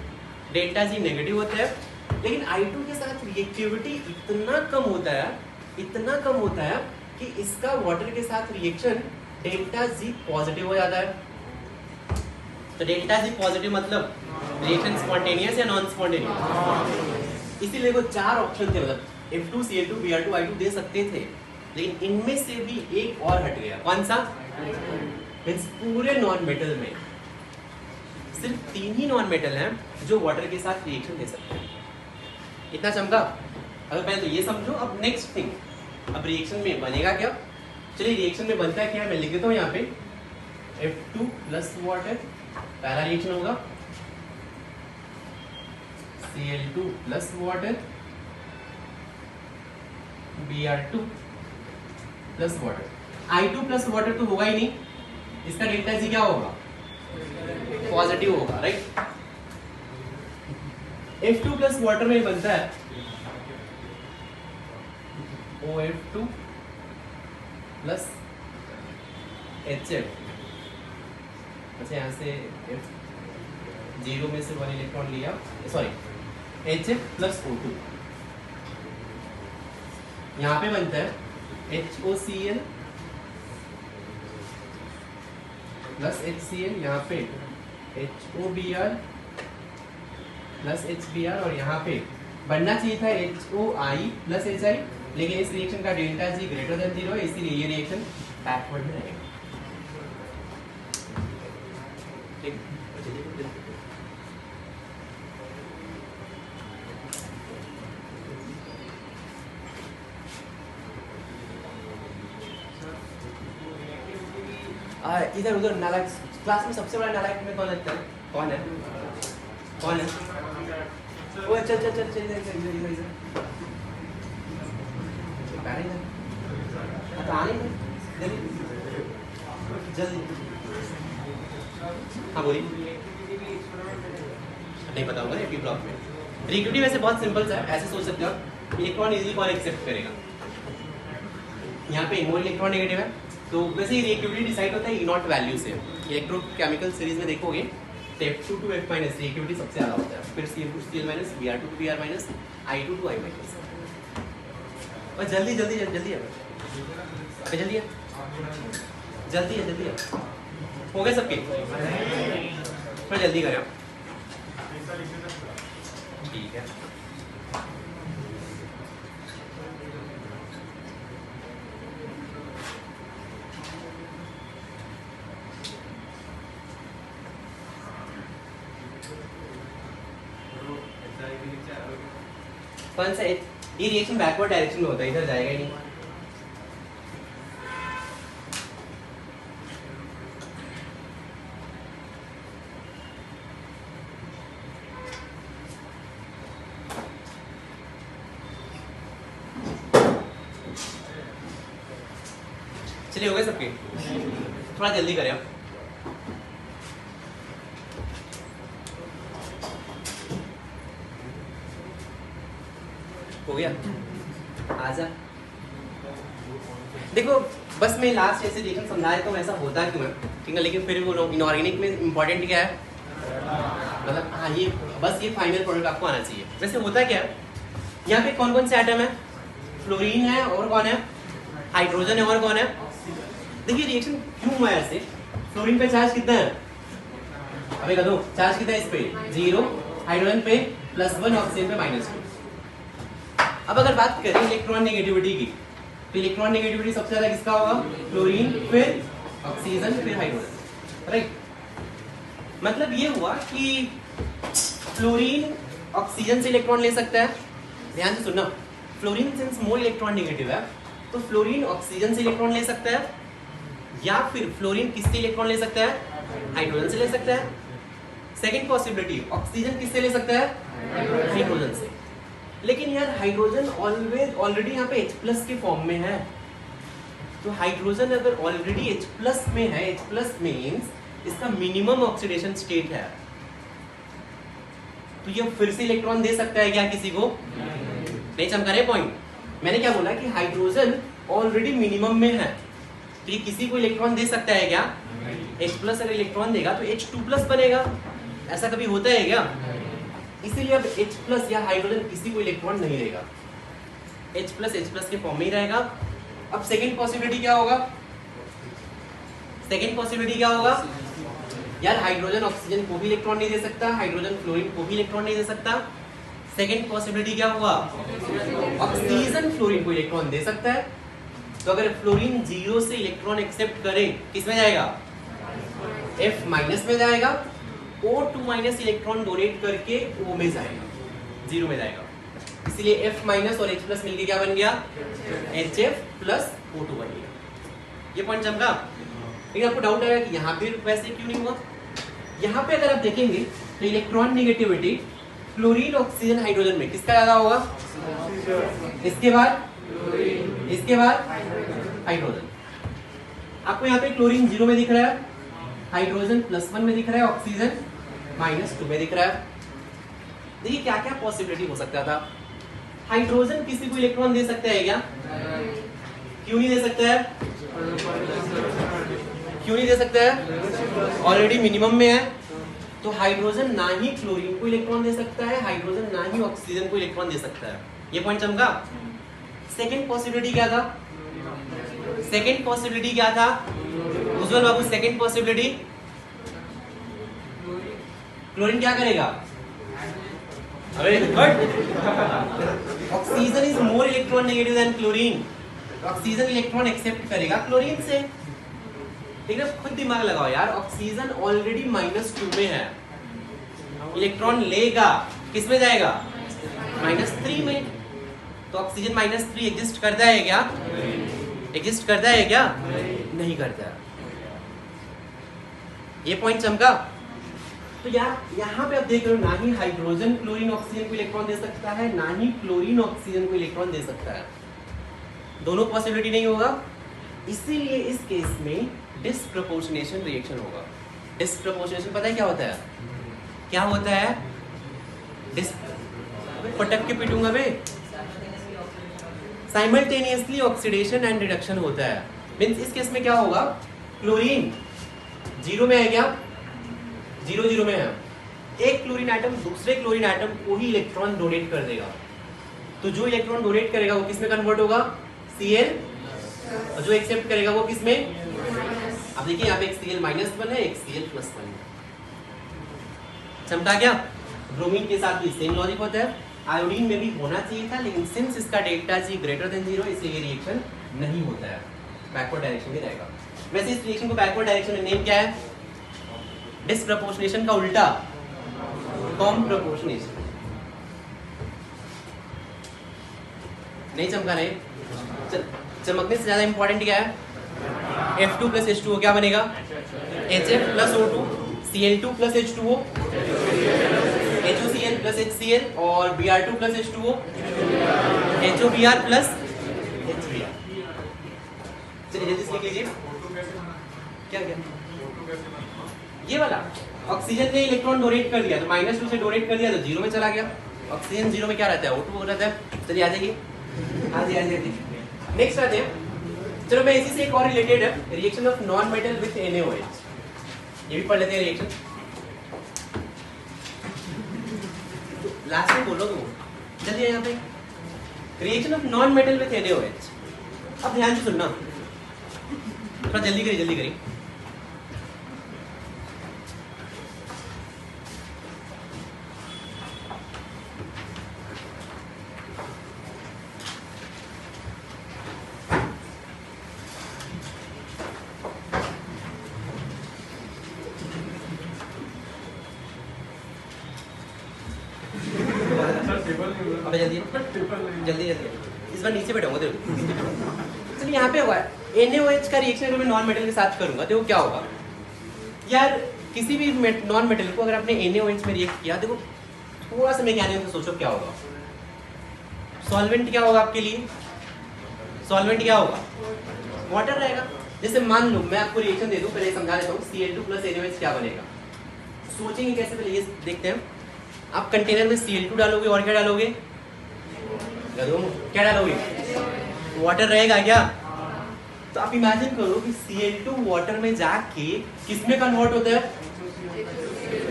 delta G negative होता है, लेकिन I2 के साथ रिएक्टिविटी इतना कम होता है, इतना कम होता है कि इसका वाटर के साथ रिएक्शन डेल्टा जी पॉजिटिव हो जाता है। तो डेल्टा जी पॉजिटिव मतलब रिएक्शन स्पॉन्टेनियस या नॉन स्पॉन्टेनियस। इसीलिए वो 4 ऑप्शन थे, मतलब F2Cl2 Br2 I2 दे सकते थे, लेकिन इनमें से भी एक और हट गया। कौन सा? मींस पूरे नॉन मेटल में सिर्फ 3 ही नॉन मेटल हैं जो वाटर के साथ रिएक्शन दे सकते हैं। इतना चमका? अगर पहले तो ये समझो। अब नेक्स्ट थिंग, अब रिएक्शन में बनेगा क्या? चलिए रिएक्शन में बनता है क्या, मैं लिख देता हूँ यहाँ पे F2 प्लस वाटर, पहला रिएक्शन होगा Cl2 plus water Br2 plus water. I2 plus water तो होगा ही नहीं, इसका डेल्टा जी क्या होगा? पॉजिटिव होगा, राइट। F2 प्लस वाटर में बनता है OF2 प्लस HF। अच्छा यहाँ से F0 में से 1 इलेक्ट्रॉन लिया, सॉरी HF प्लस O2। यहाँ पे बनता है HOCl प्लस HCl, यहाँ पे HOBr प्लस HBr, और यहाँ पे बनना चाहिए था HOI प्लस HI, लेकिन इस रिएक्शन का डेल्टा जी ग्रेटर देन 0 है, इसीलिए ये रिएक्शन बैकवर्ड में रहेगा। ठीक, इधर उधर नालायक, क्लास में सबसे बड़ा नालायक में कौन लगता है? कौन है? कौन है? ओ चल चल चल चल इधर इधर पैर इधर तो आने जल्दी। हाँ बोलिए। नहीं पता होगा एपी ब्लॉक में रिएक्टिविटी वैसे बहुत सिंपल सा है, ऐसे सोच सकते हो इलेक्ट्रॉन इजीली कौन एक्सेप्ट करेगा। यहाँ पे मोल इलेक्ट्रॉन नेगेटिव है, तो वैसे रिएक्टिविटी डिसाइड होता है ई नॉट वैल्यू से। इलेक्ट्रोकेमिकल सीरीज में देखोगे तो F2 to F minus reactivity सबसे ज़्यादा होता है, फिर Cl2 to Cl minus, Br2 to Br minus, I2 to I minus. और जल्दी जल्दी जल्दी है, जल्दी है जल्दी है जल्दी है, हो गए सबके? थोड़ा जल्दी करें, ठीक है। कौन सा? ये रिएक्शन बैकवर्ड डायरेक्शन में होता है, इधर जाएगा ही नहीं। चलिए हो गए सबके? थोड़ा जल्दी करें। हो गया? आजा देखो, बस मैं लास्ट ऐसे रिएक्शन समझा देता हूँ ऐसा होता क्यों है, ठीक है, लेकिन फिर वो इनऑर्गेनिक में इंपॉर्टेंट क्या है, मतलब हाँ ये बस ये फाइनल प्रोडक्ट आपको आना चाहिए। वैसे होता क्या है, यहाँ पे कौन कौन से एटम है? फ्लोरीन है, और कौन है? हाइड्रोजन है, और कौन है? देखिए रिएक्शन क्यों हुआ है ऐसे। फ्लोरीन पे चार्ज कितना है? अबे कदो चार्ज कितना है इस पे? 0, हाइड्रोजन पे +1, ऑक्सीजन पे -2। अब अगर बात करें इलेक्ट्रॉन नेगेटिविटी की, तो इलेक्ट्रॉन नेगेटिविटी सबसे ज्यादा किसका होगा? फ्लोरीन, फिर ऑक्सीजन, फिर हाइड्रोजन, राइट। मतलब ये हुआ कि फ्लोरीन ऑक्सीजन से इलेक्ट्रॉन ले सकता है। ध्यान से सुनना, फ्लोरीन सिंस मोल इलेक्ट्रॉन नेगेटिव है, तो फ्लोरीन ऑक्सीजन से इलेक्ट्रॉन ले सकता है, या फिर फ्लोरीन किससे इलेक्ट्रॉन ले सकता है? हाइड्रोजन से ले सकता है। सेकेंड पॉसिबिलिटी, ऑक्सीजन किससे ले सकता है? हाइड्रोजन से। लेकिन यार हाइड्रोजन ऑलरेडी यहाँ पे H+ के फॉर्म में है, तो हाइड्रोजन अगर ऑलरेडी H+ में है, H+ मींस इसका मिनिमम ऑक्सीडेशन स्टेट है, तो ये फिर से इलेक्ट्रॉन दे सकता है क्या किसी को? नहीं चमका रहे पॉइंट। मैंने क्या बोला कि हाइड्रोजन ऑलरेडी मिनिमम में है, तो ये किसी को इलेक्ट्रॉन दे सकता है क्या? H+ अगर इलेक्ट्रॉन देगा तो H2+ बनेगा, ऐसा कभी होता है क्या? इसीलिए अब H+ या हाइड्रोजन किसी को इलेक्ट्रॉन नहीं देगा, H+ के फॉर्म में ही रहेगा। अब सेकेंड पॉसिबिलिटी क्या होगा? सेकेंड पॉसिबिलिटी क्या होगा? यार हाइड्रोजन ऑक्सीजन को भी इलेक्ट्रॉन नहीं दे सकता, हाइड्रोजन फ्लोरीन को भी इलेक्ट्रॉन नहीं दे सकता। सेकेंड पॉसिबिलिटी क्या हुआ? ऑक्सीजन फ्लोरीन को इलेक्ट्रॉन दे सकता है। तो अगर फ्लोरीन 0 से इलेक्ट्रॉन एक्सेप्ट करे, किस में जाएगा? F- में जाएगा। O2 माइनस इलेक्ट्रॉन डोनेट करके O में जाएगा, 0 में जाएगा, इसलिए F माइनस और H प्लस मिलके क्या बन गया, HF प्लस O2 बन गया। ये पॉइंट समझा? लेकिन आपको डाउट आएगा कि यहाँ पे वैसे क्यों नहीं हुआ? यहाँ पे अगर आप देखेंगे तो electron negativity chlorine oxygen hydrogen में किसका ज्यादा होगा? इसके बाद हाइड्रोजन। आपको यहाँ पे क्लोरीन 0 में दिख रहा है, हाइड्रोजन +1 में दिख रहा है, ऑक्सीजन -2 में दिख रहा है। देखिए क्या क्या पॉसिबिलिटी हो सकता था। हाइड्रोजन किसी को इलेक्ट्रॉन दे सकता है क्या? क्यों नहीं दे सकता है? क्यों नहीं दे सकता है? ऑलरेडी मिनिमम में है, तो हाइड्रोजन ना ही क्लोरीन को इलेक्ट्रॉन दे सकता है, हाइड्रोजन ना ही ऑक्सीजन को इलेक्ट्रॉन दे सकता है। ये पॉइंट समझा? सेकंड पॉसिबिलिटी क्या था? सेकंड पॉसिबिलिटी क्या था उज्जवल बाबू? सेकंड पॉसिबिलिटी, क्लोरीन क्या करेगा? अरे oxygen is more electron negative than chlorine. Oxygen electron accept करेगा क्लोरीन से। लेकिन खुद दिमाग लगाओ यार, ऑक्सीजन ऑलरेडी -2 में है, इलेक्ट्रॉन लेगा, किस में जाएगा? -3 में। तो ऑक्सीजन -3 एग्जिस्ट करता है क्या? एग्जिस्ट करता है क्या? नहीं करता। ये पॉइंट चमका? तो यार यहाँ पे आप देख रहे हो, ना ही हाइड्रोजन क्लोरीन ऑक्सीजन को इलेक्ट्रॉन दे सकता है, ना ही क्लोरीन ऑक्सीजन को इलेक्ट्रॉन दे सकता है। दोनों पॉसिबिलिटी नहीं होगा, इसीलिए इस केस में डिस्प्रपोर्शनेशन रिएक्शन होगा। डिस्प्रपोर्शनेशन पता है क्या होता है? क्या होता है? पटक के पीटूंगा बे। साइमल्टेनियसली ऑक्सीडेशन एंड रिडक्शन होता है। मींस इस केस में क्या होगा? क्लोरीन 0 में है क्या? 0 में है। एक क्लोरीन एटम दूसरे क्लोरीन एटम को ही इलेक्ट्रॉन डोनेट कर देगा, तो जो इलेक्ट्रॉन डोनेट करेगा वो किस में कन्वर्ट होगा? Cl। और जो एक्सेप्ट करेगा वो किस में? अब देखिए यहाँ पे एक Cl -1 है, एक Cl +1 है। समझा क्या? ब्रोमीन के साथ भी सेम लॉजिक होता है। आयोडीन में भी होना चाहिए था, लेकिन सिंस इसका डेल्टा G ग्रेटर देन 0, इसलिए ये रिएक्शन नहीं होता है, बैकवर्ड डायरेक्शन में रहेगा। वैसे इस रिएक्शन को बैकवर्ड डायरेक्शन में नेम क्या है? डिस्प्रपोर्शनेशन का उल्टा कॉम्प्रपोर्शनेशन। नहीं चमका नहीं? चमकने से ज्यादा इंपॉर्टेंट क्या है? F2 + H2O क्या बनेगा? HF + O2, Cl2 + H2O, HOCl + HCl और Br2 + H2O, HOBr + HBr। चलिए जल्दी से लिख लीजिए। क्या क्या? ये वाला ऑक्सीजन ने इलेक्ट्रॉन डोनेट कर दिया, तो -2 से डोनेट कर दिया तो 0 में चला गया। ऑक्सीजन 0 में क्या रहता है? O2 रहता है। चलिए आ जाइए, आ जाइए। नेक्स्ट आते हैं। चलो मैं इसी से एक और रिलेटेड है, reaction of non metal with NaOH। ये भी पढ़ लेते हैं रिएक्शन। लास्ट में बोलो तुम जल्दी यहाँ पे। Reaction of non metal with NaOH। अब ध्यान से सुनना, थोड़ा जल्दी करिए। जल्दी इस बार नीचे बैठाऊंगा। चलिए यहाँ पे हुआ है NaOH का रिएक्शन अगर मैं नॉन मेटल के साथ करूंगा तो क्या होगा यार? किसी भी नॉन मेटल को अगर आपने NaOH में रिएक्ट किया, देखो थोड़ा सा मैं कहने में सोचो क्या होगा। सॉल्वेंट क्या होगा आपके लिए? सॉल्वेंट क्या होगा? वाटर रहेगा। जैसे मान लो मैं आपको रिएक्शन दे दूं, पहले समझा देता हूँ। Cl2 + NaOH क्या बनेगा? सोचेंगे कैसे, पहले ये देखते हैं। आप कंटेनर में Cl2 डालोगे और क्या डालोगे? क्या डालोगे? वाटर रहेगा क्या? तो आप इमेजिन करो कि Cl2 वाटर में जाके किसमें कन्वर्ट होता है?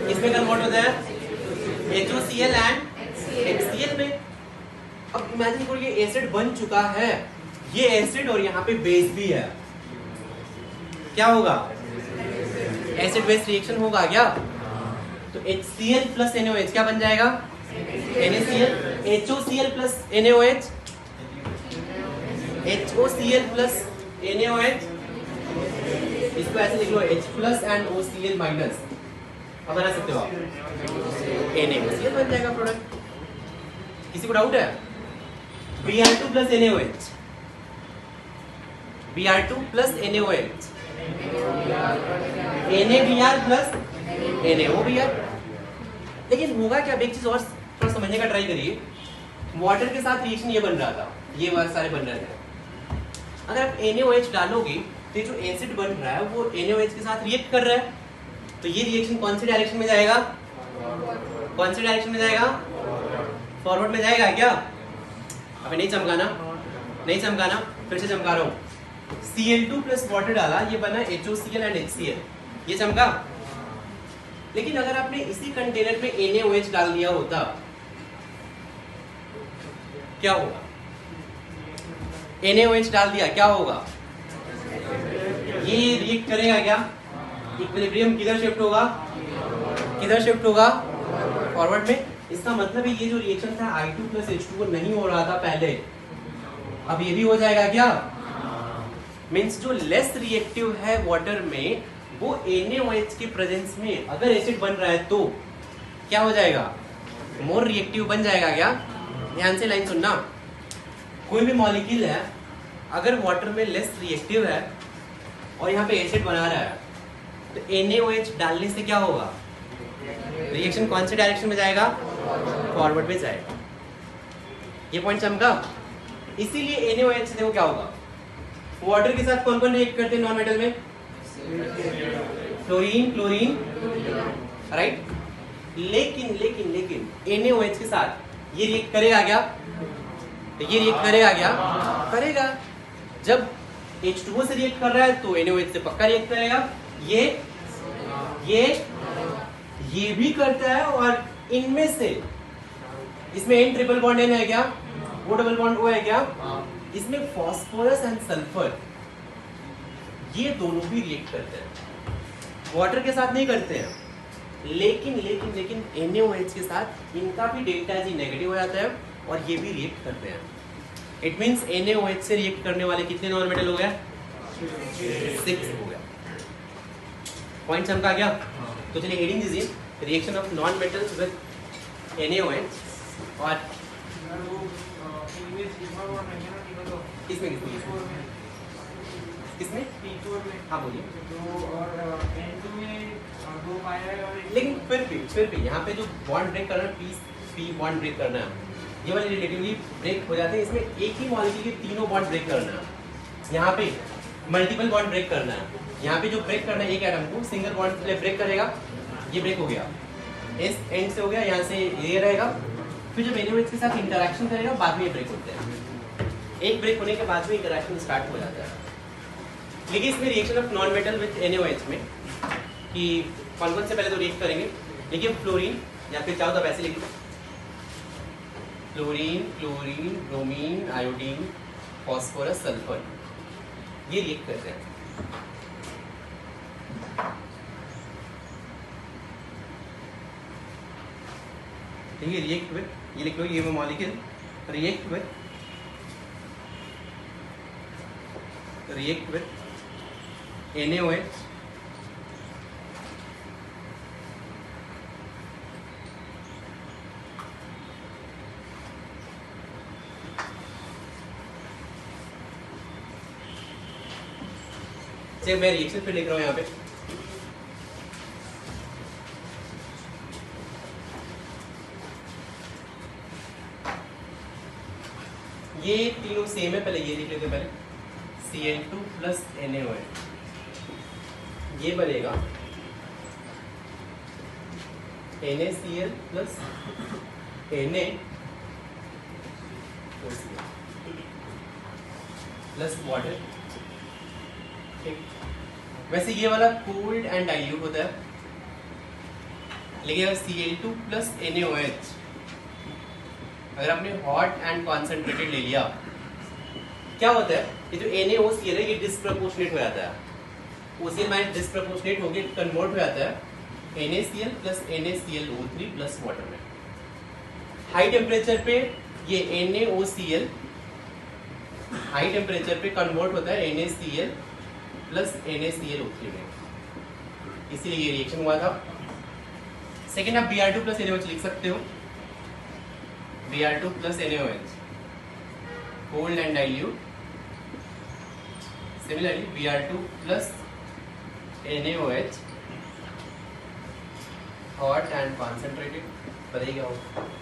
किसमें कन्वर्ट होता है? HOCl एंड HCl में। अब इमेजिन करो ये एसिड बन चुका है, ये एसिड और यहाँ पे बेस भी है, क्या होगा? एसिड बेस रिएक्शन होगा क्या? तो HCl + NaOH क्या बन जाएगा? NaCl। HOCl + NaOH, HOCl + NaOH, इसको ऐसे लिख लो H+ एंड OCl-। अब बना सकते हो आप, NaOCl बन जाएगा प्रोडक्ट। किसी को डाउट है? Br2 plus NaOH, Br2 plus NaOH, NaBr plus NaOBr। लेकिन होगा क्या, एक चीज और थोड़ा समझने का ट्राई करिए। वाटर के साथ रिएक्शन ये बन रहा था, ये सारे बन रहे थे। अगर आप NaOH डालोगे तो ये जो एसिड बन रहा है वो NaOH के साथ रिएक्ट कर रहा है, तो ये रिएक्शन कौन सी डायरेक्शन में जाएगा? कौन सी डायरेक्शन में जाएगा? फॉरवर्ड में जाएगा क्या? अबे नहीं चमकाना, नहीं चमकाना, फिर से चमका रहा हूँ। Cl2 प्लस वाटर डाला, ये बना HOCl एंड HCl, ये चमका। लेकिन अगर आपने इसी कंटेनर पे NaOH डाल दिया होता, क्या होगा? NaOH डाल दिया, क्या होगा? ये रिएक्ट करेगा क्या? इक्विलिब्रियम किधर शिफ्ट होगा? किधर शिफ्ट होगा? फॉरवर्ड में। इसका मतलब है ये जो रिएक्शन था I2 प्लस H2 नहीं हो रहा था पहले, अब ये भी हो जाएगा क्या? मीन्स जो लेस रिएक्टिव है वाटर में वो NaOH के प्रेजेंस में अगर एसिड बन रहा है तो क्या हो जाएगा? मोर रिएक्टिव बन जाएगा क्या? ध्यान से लाइन सुनना। कोई भी मॉलिक्यूल है अगर वाटर में लेस रिएक्टिव है और यहाँ पे एसिड बना रहा है तो NaOH डालने से क्या होगा? रिएक्शन कौन से डायरेक्शन में जाएगा? फॉरवर्ड में जाएगा। ये पॉइंट समझा? इसीलिए NaOH से देखो क्या होगा। वाटर के साथ कौन कौन रिएक्ट करते हैं नॉन मेटल में? Fluorine, chlorine, right. लेकिन लेकिन लेकिन NaOH के साथ ये रिएक्ट करेगा क्या? तो ये रिएक्ट करेगा क्या? करेगा। जब H2O से रिएक्ट कर रहा है तो NaOH से पक्का रिएक्ट करेगा। ये भी करता है और इनमें से इसमें N ट्रिपल बॉन्ड N है क्या? O डबल बॉन्ड O है क्या? इसमें फास्फोरस एंड सल्फर ये दोनों भी रिएक्ट करते हैं। वाटर के साथ नहीं करते हैं, लेकिन लेकिन लेकिन NaOH के साथ इनका भी डेल्टा G नेगेटिव हो जाता है और ये भी रिएक्ट करते हैं। इट मींस NaOH से रिएक्ट करने वाले कितने नॉन मेटल हो गए? 6 हो गया। पॉइंट समझा गया? तो चलिए हेडिंग दीजिए, reaction of non metals with NaOH। और किसमें किसमें हाँ बोलिए। लेकिन फिर भी यहाँ पे जो बॉन्ड ब्रेक करना है, पी बॉन्ड ब्रेक करना है, ये वाले रिलेटिवली ब्रेक हो जाते हैं। इसमें एक ही मॉलिक्यूल के तीनों बॉन्ड ब्रेक करना है। यहाँ पे मल्टीपल बॉन्ड ब्रेक करना है। यहाँ पे जो ब्रेक करना है एक एटम को सिंगल बॉन्ड से ब्रेक करेगा, ये ब्रेक हो गया, इस एंड से हो गया, यहाँ से ये रहेगा। फिर जब NaOH के साथ इंटरेक्शन करेगा बाद में ये ब्रेक होते हैं। एक ब्रेक होने के बाद में इंटरेक्शन स्टार्ट हो जाता है। लेकिन इसमें reaction of non metal with NaOH में कि कौन कौन से पहले तो रिएक्ट करेंगे, लेकिन फ्लोरीन या फिर चाहो तो वैसे लिख लो, fluorine, chlorine, bromine, iodine, phosphorus, sulphur, ये रिएक्ट करते हैं। ये रिएक्ट विद, ये लिख लो, ये वो मॉलिक्यूल रिएक्ट विद NaOH मैं रिएक्शन फिर लिख रहा हूं यहाँ पे। ये तीनों सेम है, पहले ये लिख लेते हैं। पहले Cl2 प्लस NaOH, ये बनेगा NaCl plus NaOCl plus water. ठीक, वैसे ये वाला कोल्ड एंड डाइल्यूट होता है, लेकिन अगर Cl2 प्लस NaOH अगर आपने हॉट एंड कॉन्सेंट्रेटेड ले लिया, क्या होता है? ये जो NaOCl है ये डिस्प्रपोर्शनेट हो जाता है। OCl माइनस डिस्प्रपोर्शनेट होके कन्वर्ट हो जाता है NaCl plus NaClO3 plus water में। हाई टेम्परेचर पे ये NaOCl हाई टेम्परेचर पे कन्वर्ट होता है NaCl प्लस NaClO3 में, इसीलिए ये रिएक्शन हुआ था। सेकेंड आप Br2 प्लस NaOH लिख सकते हो, Br2 plus NaOH cold and dilute, similarly Br2 plus NaOH hot and concentrated, बताइए क्या होगा।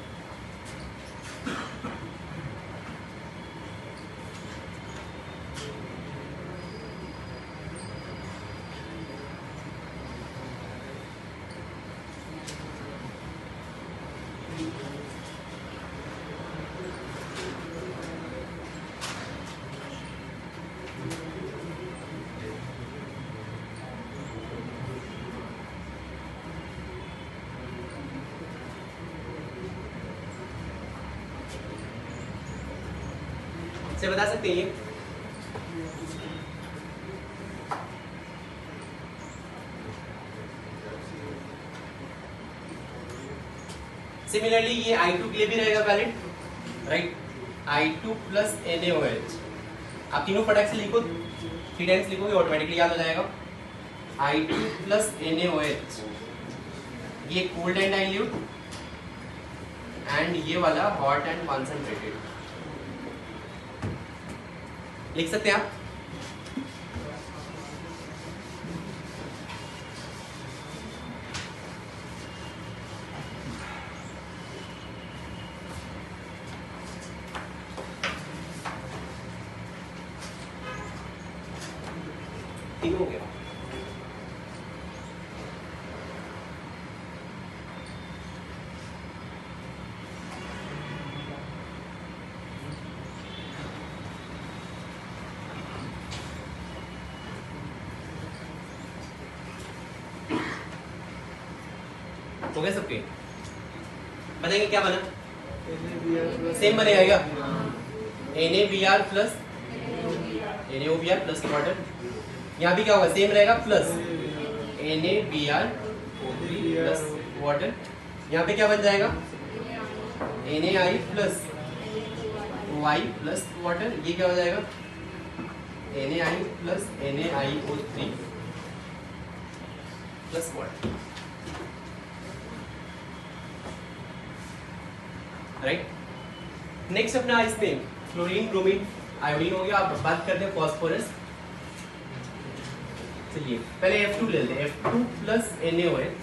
से बता सकते हैं ये सिमिलरली ये I2 के लिए भी रहेगा valid, right. I2 plus NaOH आप तीनों फटाक से लिखो, 3 टाइम्स लिखोगे ऑटोमेटिकली याद हो जाएगा। I2 प्लस NaOH ये कोल्ड एंड डाइल्यूट एंड ये वाला हॉट एंड कॉन्सेंट्रेटेड, लिख सकते हैं आप। ठीक हो गया। हो गया सबके, बताएंगे क्या बना, सेम बनेगा क्या, NaBr plus NaOBr plus water, यहाँ भी क्या होगा सेम रहेगा, प्लस NaBr प्लस वाटर, यहाँ पे क्या बन जाएगा NaI plus Y plus water, ये क्या हो जाएगा NaI plus NaIO3 plus water, right. Next अपना इसमें फ्लोरीन, ब्रोमीन, आयोडीन हो गया। आप बात करते हैं फॉस्फोरस। चलिए पहले F2 ले लेते हैं, F2 प्लस NaOH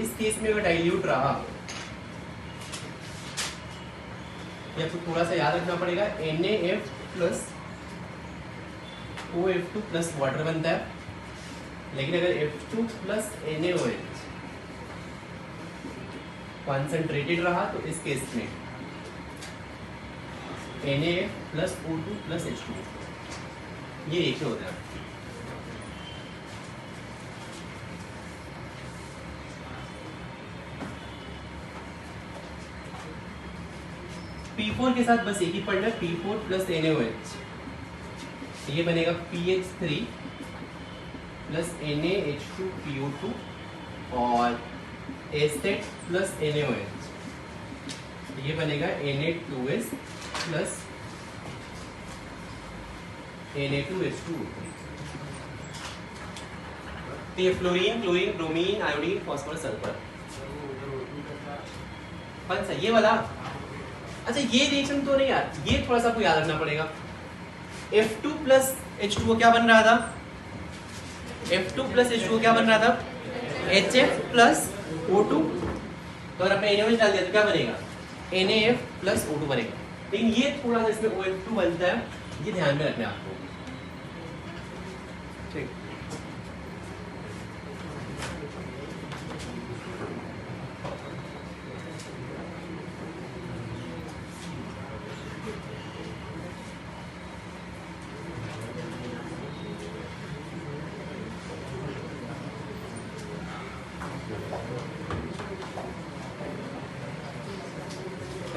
इस केस में अगर डाइल्यूट रहा, ये आपको थोड़ा सा याद रखना पड़ेगा, NaF plus OF2 plus water बनता है, लेकिन अगर F2 प्लस NaOH कॉन्सेंट्रेटेड रहा तो इस केस में NaF plus O2 plus H2, ये एक ही होता है। P4 के साथ बस एक ही पढ़ना, P4 प्लस NaOH, ये बनेगा PH3 प्लस NaH2PO2 और एस्टेट प्लस NaOH, ये बनेगा Na2S प्लस Na2H2। तो ये fluorine, chlorine, bromine, iodine, phosphorus, sulphur, कौन सा ये वाला। अच्छा ये रिएक्शन तो नहीं यार, ये थोड़ा सा आपको याद रखना पड़ेगा। F2 प्लस H2O क्या बन रहा था, F2 प्लस H2O क्या बन रहा था, HF प्लस O2, तो अगर आपने NaOH डाल दिया तो क्या बनेगा NaF प्लस O2 बनेगा, लेकिन ये थोड़ा सा इसमें OF2 बनता है, ये ध्यान में रखना है आपको, ठीक।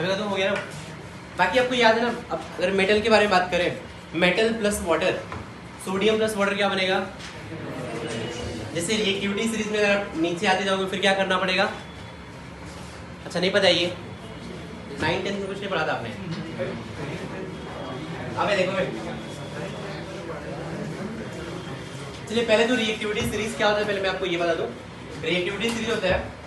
तो हो गया ना। बाकी आपको याद है ना, अब अगर मेटल के बारे में बात करें, metal plus water, sodium plus water क्या बनेगा, जैसे रिएक्टिविटी सीरीज में अगर आप नीचे आते जाओगे फिर क्या करना पड़ेगा, अच्छा नहीं पता ये 9-10 में कुछ नहीं पढ़ा था आपने, अबे देखो चलिए पहले तो रिएक्टिविटी सीरीज क्या होता है पहले मैं आपको ये बता दूं। रिएक्टिविटी सीरीज होता है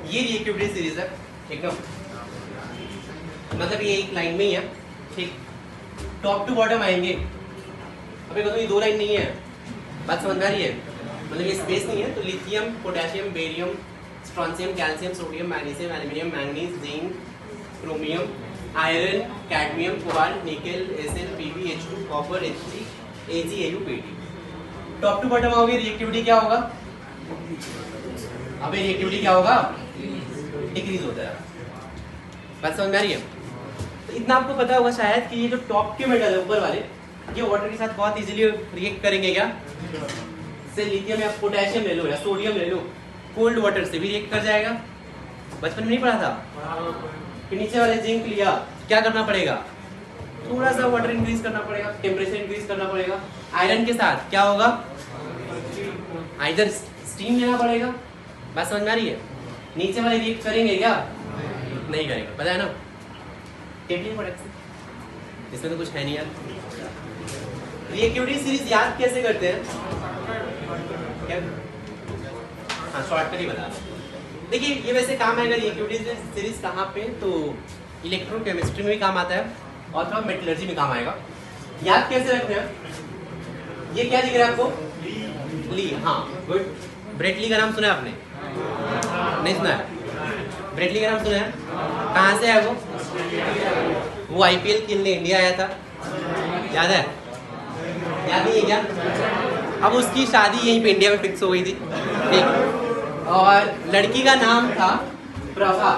ये रिएक्टिविटी सीरीज है, ठीक है, मतलब ये एक लाइन में ही है, ठीक, टॉप टू बॉटम आएंगे। अबे तो ये दो लाइन नहीं है, बात समझ आ रही है, मतलब ये स्पेस नहीं है। तो lithium, potassium, barium, strontium, calcium, sodium, magnesium, aluminium, manganese, zinc, chromium, iron, cadmium, cobalt, nickel, SL, PB, H2, copper, Hg, Ag, Au, Pd। Top to bottom आओगे, रिएक्टिविटी क्या होगा? अबे रिएक्टिविटी क्या होगा? डिक्रीज होता है। बात समझ में आ रही है? तो इतना आपको पता होगा शायद कि ये जो टॉप के मेटल है ऊपर वाले, ये वाटर के साथ बहुत इजीली रिएक्ट करेंगे क्या? से लिथियम या पोटेशियम ले लो या सोडियम ले लो, कोल्ड वाटर से भी रिएक्ट कर जाएगा। बचपन में नहीं पढ़ा था? फिर नीचे वाले जिंक लिया, क्या करना पड़ेगा? थोड़ा सा वाटर इंक्रीज करना पड़ेगा, टेम्परेचर इंक्रीज करना पड़ेगा। आयरन के साथ क्या होगा? आइदर स्टीम लेना पड़ेगा। बात समझ में आ रही है? नीचे वाले रिएक्ट करेंगे क्या? नहीं करेंगे, पता है ना? टेम्परेचर प्रोडक्ट इसमें तो कुछ है नहीं यार। रिएक्टिविटी सीरीज याद कैसे करते हैं? क्या? हाँ, शॉर्टकट ही बता दो। देखिए ये वैसे काम आएगा रिएक्टिविटी सीरीज कहाँ पे? तो इलेक्ट्रोकेमिस्ट्री में भी काम आता है और थोड़ा मेटलर्जी में काम आएगा। याद कैसे रखते हैं? ये क्या दिख रहा है आपको? ली, हाँ गुड। ब्रेटली का नाम सुना है आपने? नहीं सुना है? ब्रेटली का नाम सुना है? कहाँ से है वो आईपीएल खेलने इंडिया आया था, याद है? याद नहीं है क्या? अब उसकी शादी यहीं पे इंडिया में फिक्स हो गई थी, ठीक, और लड़की का नाम था प्रभा,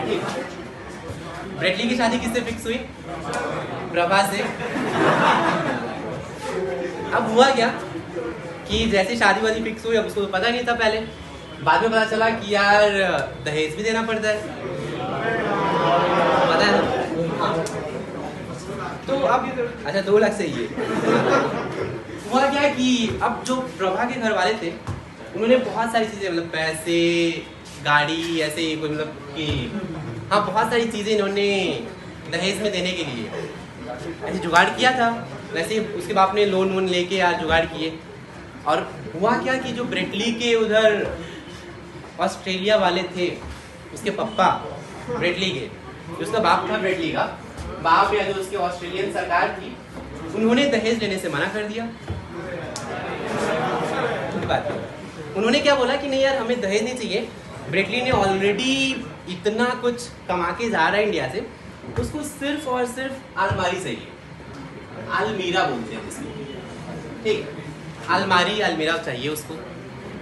ठीक। ब्रेटली की शादी किससे फिक्स हुई? प्रभा से। अब हुआ क्या कि जैसे शादी वादी फिक्स हुई, अब उसको पता नहीं था पहले, बाद में पता चला कि यार दहेज भी देना पड़ता है, पता है ना? हाँ। तो अब अच्छा 2 लाख सही है। हुआ क्या कि अब जो प्रभा के घर वाले थे उन्होंने बहुत सारी चीजें, मतलब पैसे, गाड़ी, ऐसे कोई मतलब कि हाँ बहुत सारी चीजें इन्होंने दहेज में देने के लिए ऐसे जुगाड़ किया था। वैसे उसके बाप ने लोन वोन लेके यार जुगाड़ किए। और हुआ क्या कि जो ब्रेटली के उधर ऑस्ट्रेलिया वाले थे, उसके पप्पा ब्रेटली के, उसका बाप था ब्रेटली का बाप या जो उसकी ऑस्ट्रेलियन सरकार थी, उन्होंने दहेज लेने से मना कर दिया। उन्होंने क्या बोला कि नहीं यार हमें दहेज नहीं चाहिए। ब्रेटली ने ऑलरेडी इतना कुछ कमा के जा रहा है इंडिया से, उसको सिर्फ और सिर्फ अलमारी चाहिए, अलमीरा बोलते हैं इसको, ठीक, अलमारी अलमीरा चाहिए उसको।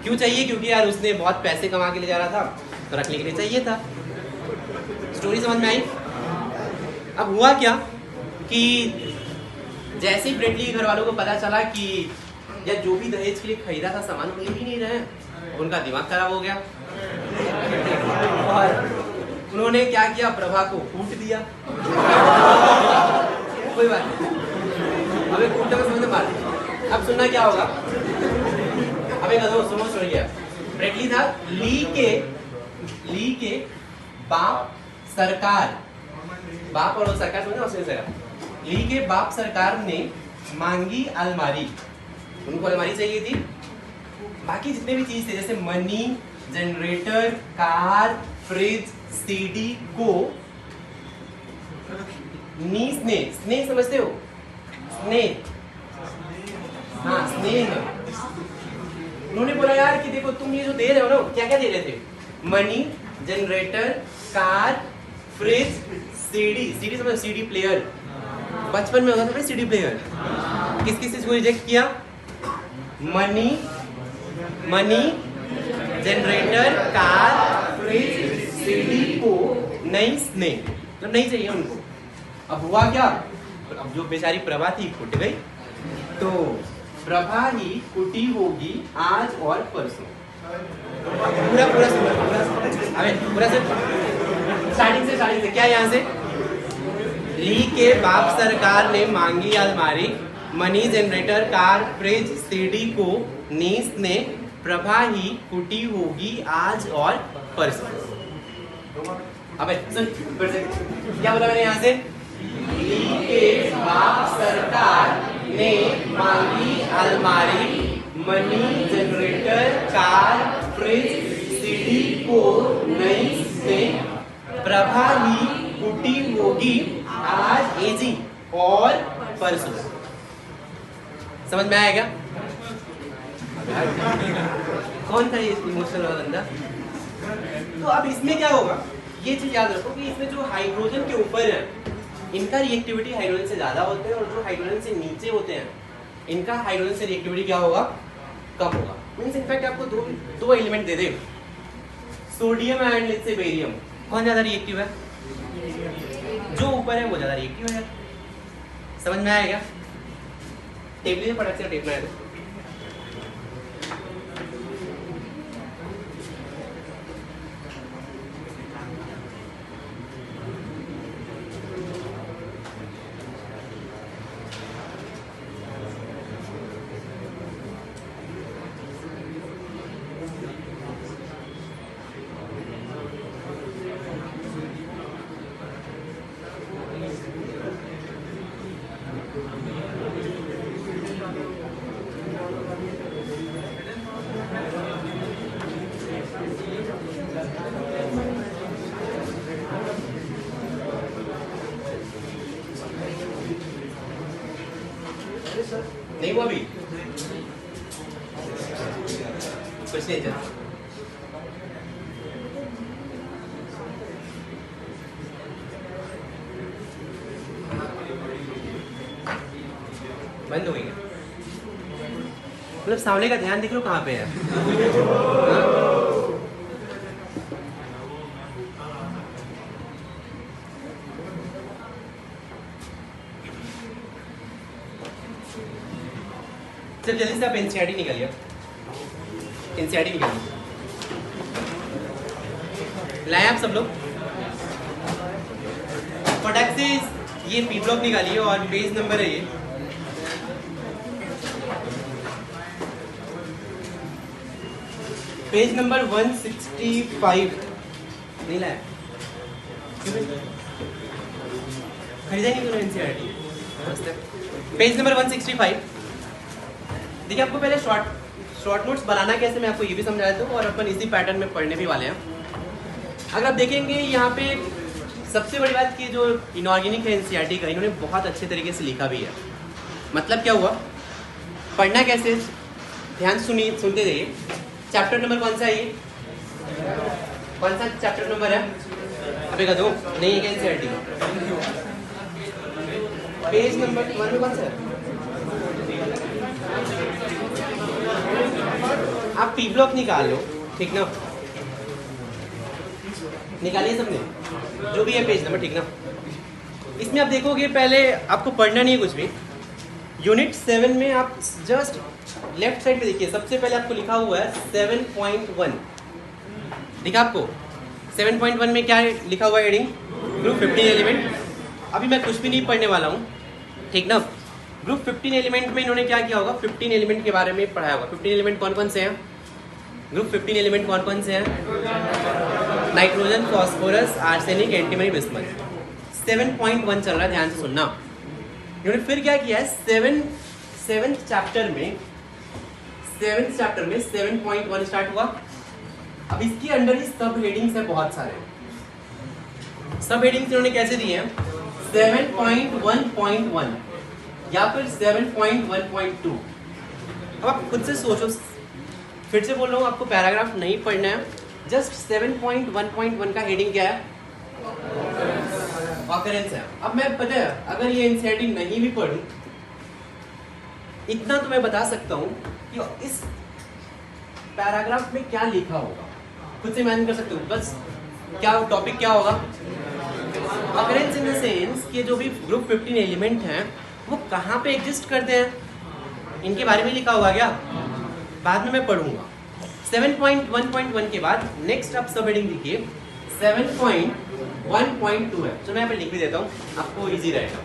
क्यों चाहिए? क्योंकि यार उसने बहुत पैसे कमा के ले जा रहा था, तो रखने के लिए चाहिए था। स्टोरी समझ में आई? अब हुआ क्या कि जैसे ही ब्रेटली के घर वालों को पता चला कि यार जो भी दहेज के लिए खरीदा था सामान वो ले ही नहीं रहे, उनका दिमाग खराब हो गया और उन्होंने क्या किया, प्रभा को कूट दिया। कोई बात नहीं, अबे कूटने में समझ मार। अब सुनना क्या होगा, अबे सुनो सुनिए। ब्रेटली था ली के बाप सरकार, बाप और सरकार समझे, ऑस्ट्रेलिया सरकार, ली के बाप सरकार ने मांगी अलमारी, उनको अलमारी चाहिए थी। बाकी जितने भी चीज थे जैसे money, generator, car, fridge, CD को स्नेह समझते हो? स्नेह, हाँ स्नेह। उन्होंने बोला यार कि देखो तुम ये जो दे रहे हो ना, क्या क्या दे रहे थे? Money, generator, car, fridge, CD समझो, सीडी प्लेयर, बचपन में होता था सीडी प्लेयर। किस किस चीज को रिजेक्ट किया? Money, generator, car, fridge, CD को नहीं, स्नेह, मतलब नहीं चाहिए उनको। अब हुआ क्या, अब जो बेचारी प्रभा थी फुट गई, तो प्रभा ही कुटी होगी आज और परसों। पूरा पूरा सुनो, अबे पूरा सुन, स्टार्टिंग से क्या यहाँ से? ली के बाप सरकार ने मांगी अलमारी, money generator, car, fridge, CD को नीस ने, प्रभा ही कुटी होगी आज और परसों। अबे सुन फिर से, क्या बोला मैंने यहाँ से? ली के बाप सरकार ने मांगी अलमारी, money generator, car, fridge, CD को नीस ने, प्रभा ही कुटी होगी आज एजी और परसों। समझ में आएगा? कौन था ये इमोशनल वाला बंदा? तो अब इसमें क्या होगा, ये चीज याद रखो कि इसमें जो हाइड्रोजन के ऊपर है इनका रिएक्टिविटी हाइड्रोजन से ज्यादा होते हैं, और जो हाइड्रोजन से नीचे होते हैं इनका हाइड्रोजन से रिएक्टिविटी क्या होगा? कम होगा। मींस इनफैक्ट आपको दो element they they, sodium and let's say barium, कौन ज्यादा रिएक्टिव है? जो ऊपर है वो ज्यादा रिएक्टिव है। समझ में आएगा? टेप लीजिए, फटाक से टेप में आए तो। नहीं हुआ अभी कुछ नहीं चल। बंद हो गई, मतलब सामने का ध्यान देख लो कहाँ पे है। जल्दी से आप एनसीईआरटी निकालिए, एनसीईआरटी निकालिए, लाए आप सब लोग फटाक से ये पी ब्लॉक निकालिए और पेज नंबर है ये पेज नंबर 165 नहीं लाया, खरीदा नहीं करो एनसीईआरटी। Page number 165। देखिए आपको पहले शॉर्ट नोट्स बनाना कैसे मैं आपको ये भी समझा देता हूँ, और अपन इसी पैटर्न में पढ़ने भी वाले हैं। अगर आप देखेंगे यहाँ पे सबसे बड़ी बात कि जो इनऑर्गेनिक है एनसीईआरटी का, इन्होंने बहुत अच्छे तरीके से लिखा भी है। मतलब क्या हुआ, पढ़ना कैसे, ध्यान सुनते जाइए। चैप्टर नंबर कौन सा है ये? कौन सा चैप्टर नंबर है? अबे का दो नहीं है क्या एनसीईआरटी? पेज नंबर 1 में कौन सा है? आप पी ब्लॉक निकाल लो, ठीक ना? निकालिए सबने, जो भी है पेज नंबर, ठीक ना? इसमें आप देखोगे पहले आपको पढ़ना नहीं है कुछ भी। यूनिट 7 में आप जस्ट लेफ्ट साइड पे देखिए, सबसे पहले आपको लिखा हुआ है 7.1। दिखा आपको 7.1 में क्या लिखा हुआ है? Heading group 15 element. अभी मैं कुछ भी नहीं पढ़ने वाला हूँ, ठीक ना? ग्रुप 15 एलिमेंट में इन्होंने क्या किया होगा? 15 एलिमेंट के बारे में पढ़ाया होगा। 15 एलिमेंट कौन कौन से हैं? ग्रुप 15 एलिमेंट कौन कौन से हैं? Nitrogen, phosphorus, arsenic, antimony, bismuth. 7.1 चल रहा है, ध्यान से सुनना। इन्होंने फिर क्या किया है? सेवेंथ चैप्टर में 7.1 स्टार्ट हुआ। अब इसके अंडर ही सब हेडिंग्स है बहुत सारे। सब हेडिंग्स इन्होंने कैसे दिए हैं? 7.1.1 या फिर 7.1.2। अब आप खुद से सोचो, फिर से बोल रहा हूँ, आपको पैराग्राफ नहीं पढ़ना है, जस्ट 7.1.1 का हेडिंग क्या है? ऑकरेंस है। अब मैं पता है अगर ये एनसीईआरटी नहीं भी पढ़ूं, इतना तो मैं बता सकता हूँ कि इस पैराग्राफ में क्या लिखा होगा, खुद से इमेजिन कर सकते हो। बस क्या टॉपिक क्या होगा? ऑकरेंस इन द सेंस कि जो भी ग्रुप 15 एलिमेंट हैं वो कहाँ पे एग्जिस्ट करते हैं, इनके बारे में लिखा होगा क्या? बाद में मैं पढ़ूंगा। 7.1.1 के बाद नेक्स्ट आप सब हेडिंग लिखिए 7.1.2 है। तो मैं यहाँ पे लिख भी देता हूँ, आपको इजी रहेगा।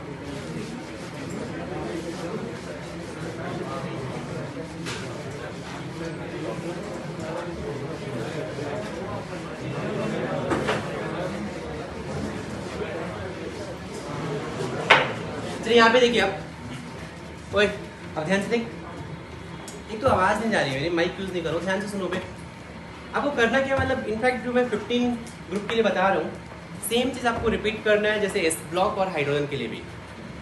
चलिए यहाँ पे देखिए आप, ओए अब ध्यान से देख, एक तो आवाज नहीं जा रही है मेरी, माइक यूज नहीं करो, ध्यान से सुनो पे। आपको करना क्या, मतलब इनफैक्ट जो मैं 15 ग्रुप के लिए बता रहा हूँ सेम चीज आपको रिपीट करना है, जैसे एस ब्लॉक और हाइड्रोजन के लिए भी,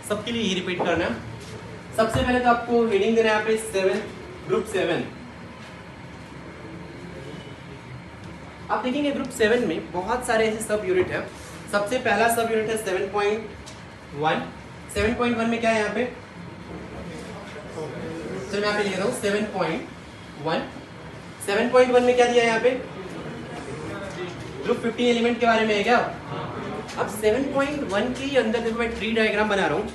सबके लिए ही रिपीट करना है। सबसे पहले तो आपको हेडिंग देना है यहाँ पे 7, ग्रुप 7। आप देखेंगे ग्रुप 7 में बहुत सारे ऐसे सब यूनिट है। सबसे पहला सब यूनिट है 7.1। 7.1 में क्या है यहाँ पे, तो मैं यहाँ पे लिख रहा हूँ 7.1। 7.1 में क्या दिया है यहाँ पे, ग्रुप 15 एलिमेंट के बारे में है क्या। अब 7.1 के अंदर देखो मैं ट्री डायग्राम बना रहा हूँ।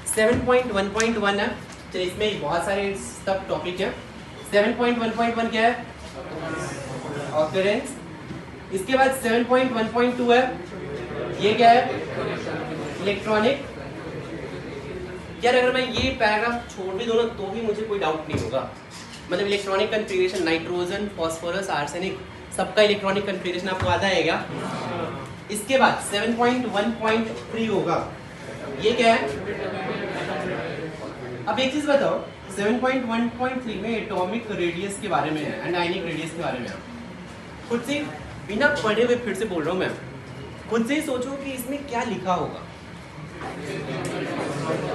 7.1.1 है, चलिए इसमें बहुत सारे सब टॉपिक है। 7.1.1 क्या है, ऑकरेंस। इसके बाद 7.1.2 है, ये क्या है, इलेक्ट्रॉनिक। यार अगर मैं ये पैराग्राफ छोड़ भी दूं ना तो भी मुझे कोई डाउट नहीं होगा, मतलब electronic configuration, nitrogen, phosphorus, arsenic, सबका इलेक्ट्रॉनिक कन्फिगरेशन आपको आता है क्या। इसके बाद 7.1.3 होगा, ये क्या है। अब एक चीज बताओ, 7.1.3 में एटॉमिक रेडियस के बारे में है, एंड आयनिक रेडियस के बारे में है। खुद से बिना पढ़े हुए फिर से बोल रहा हूँ मैं, खुद से ही सोचो कि इसमें क्या लिखा होगा।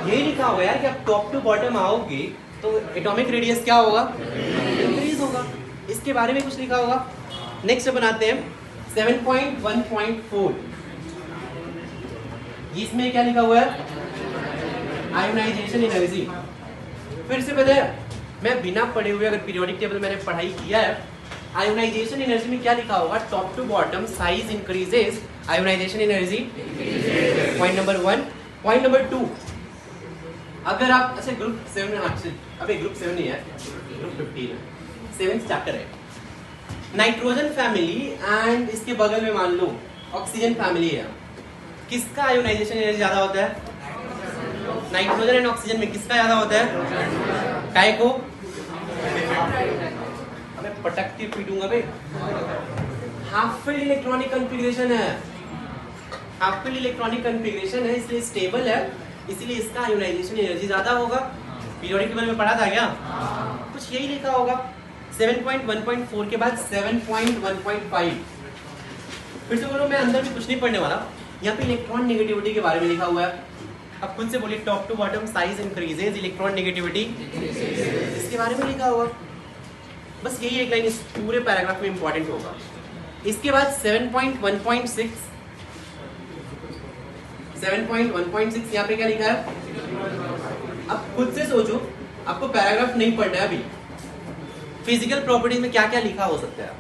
यही लिखा होगा यार कि आप टॉप टू बॉटम आओगे तो एटॉमिक रेडियस क्या होगा, इंक्रीज होगा। इसके बारे में कुछ लिखा होगा। नेक्स्ट बनाते हैं 7.1.4। इसमें क्या लिखा हुआ है, आयोनाइजेशन एनर्जी। फिर से पता है, मैं बिना पढ़े हुए अगर पीरियोडिक टेबल मैंने पढ़ाई किया है, आयोनाइजेशन एनर्जी में क्या लिखा होगा, top to bottom size increases, ionization energy. Point number 1। Point number 2, अगर आप अच्छा ग्रुप 7 अबे ग्रुप 7 नहीं है, ग्रुप 15 है, 7th चैप्टर है। नाइट्रोजन फैमिली एंड इसके बगल में मान लो ऑक्सीजन फैमिली है, किसका आयोनाइजेशन एनर्जी ज्यादा होता है, नाइट्रोजन एंड ऑक्सीजन में किसका ज्यादा होता है, काय को। अबे पटक के पीटूंगा बे, हाफ फिल्ड इलेक्ट्रॉनिक कॉन्फ़िगरेशन है, हाफ फिल्ड इलेक्ट्रॉनिक कॉन्फ़िगरेशन है, इसलिए स्टेबल है, इसीलिए इसका आयोनाइजेशन एनर्जी ज्यादा होगा। पीरियोडिक टेबल में पढ़ा था क्या, कुछ यही लिखा होगा। 7.1.4 के बाद 7.1.5। फिर से बोलो, मैं अंदर भी कुछ नहीं पढ़ने वाला, यहाँ पे इलेक्ट्रॉन नेगेटिविटी के बारे में लिखा हुआ है। अब खुद से बोलिए, top to bottom size increases, electron negativity, इसके बारे में लिखा होगा। बस यही एक लाइन इस पूरे पैराग्राफ में इंपॉर्टेंट होगा। इसके बाद 7.1.6 यहाँ पे क्या लिखा है। अब खुद से सोचो, आपको पैराग्राफ नहीं पढ़ना है अभी, फिजिकल प्रॉपर्टीज में क्या क्या लिखा हो सकता है,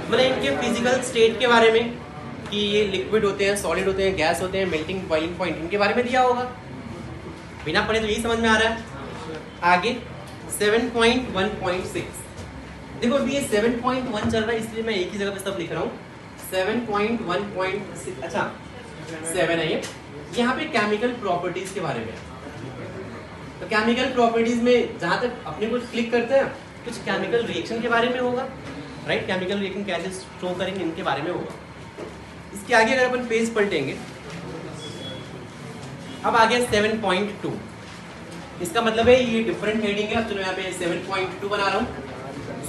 मतलब इनके फिजिकल स्टेट के बारे में, कि ये लिक्विड होते हैं, सॉलिड होते हैं, गैस होते हैं, मेल्टिंग बॉइलिंग पॉइंट, इनके बारे में दिया होगा। बिना पढ़े तो यही समझ में आ रहा है। आगे 7.1.6, देखो अभी ये 7.1 चल रहा है, इसलिए मैं एक ही जगह पे सब लिख रहा हूँ। 7.1.6, अच्छा 7 है ये। यहाँ पे केमिकल प्रॉपर्टीज के बारे में, तो केमिकल प्रॉपर्टीज में जहां तक अपने को क्लिक करते हैं, कुछ केमिकल रिएक्शन के बारे में होगा, राइट। केमिकल रिएक्शन कैसे शो करेंगे, इनके बारे में होगा। इसके आगे अगर अपन पेज पलटेंगे, अब आ गया 7.2। इसका मतलब है ये डिफरेंट हेडिंग है। अब चलो यहाँ पे 7.2 बना रहा हूँ।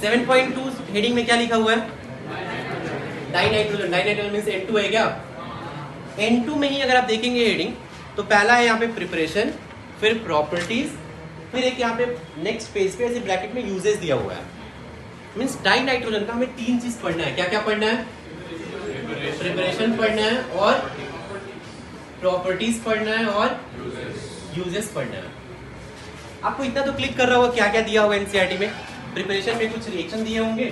7.2 हेडिंग में क्या लिखा हुआ है, डाइनाइट्रोजन। डाइनाइट्रोजन मींस N2 है क्या। N2 में ही अगर आप देखेंगे हेडिंग, तो पहला है यहाँ पे प्रिपरेशन, फिर प्रॉपर्टीज, फिर एक यहाँ पे नेक्स्ट पेज पे ऐसे ब्रैकेट में यूजेस दिया हुआ है। मींस डाइनाइट्रोजन का हमें 3 चीज पढ़ना है। क्या क्या पढ़ना है, प्रिपरेशन पढ़ना है, और प्रॉपर्टीज पढ़ना है, और यूजेस पढ़ना है। आपको इतना तो क्लिक कर रहा होगा क्या क्या दिया होगा एनसीईआरटी में। प्रिपरेशन में कुछ रिएक्शन दिए होंगे,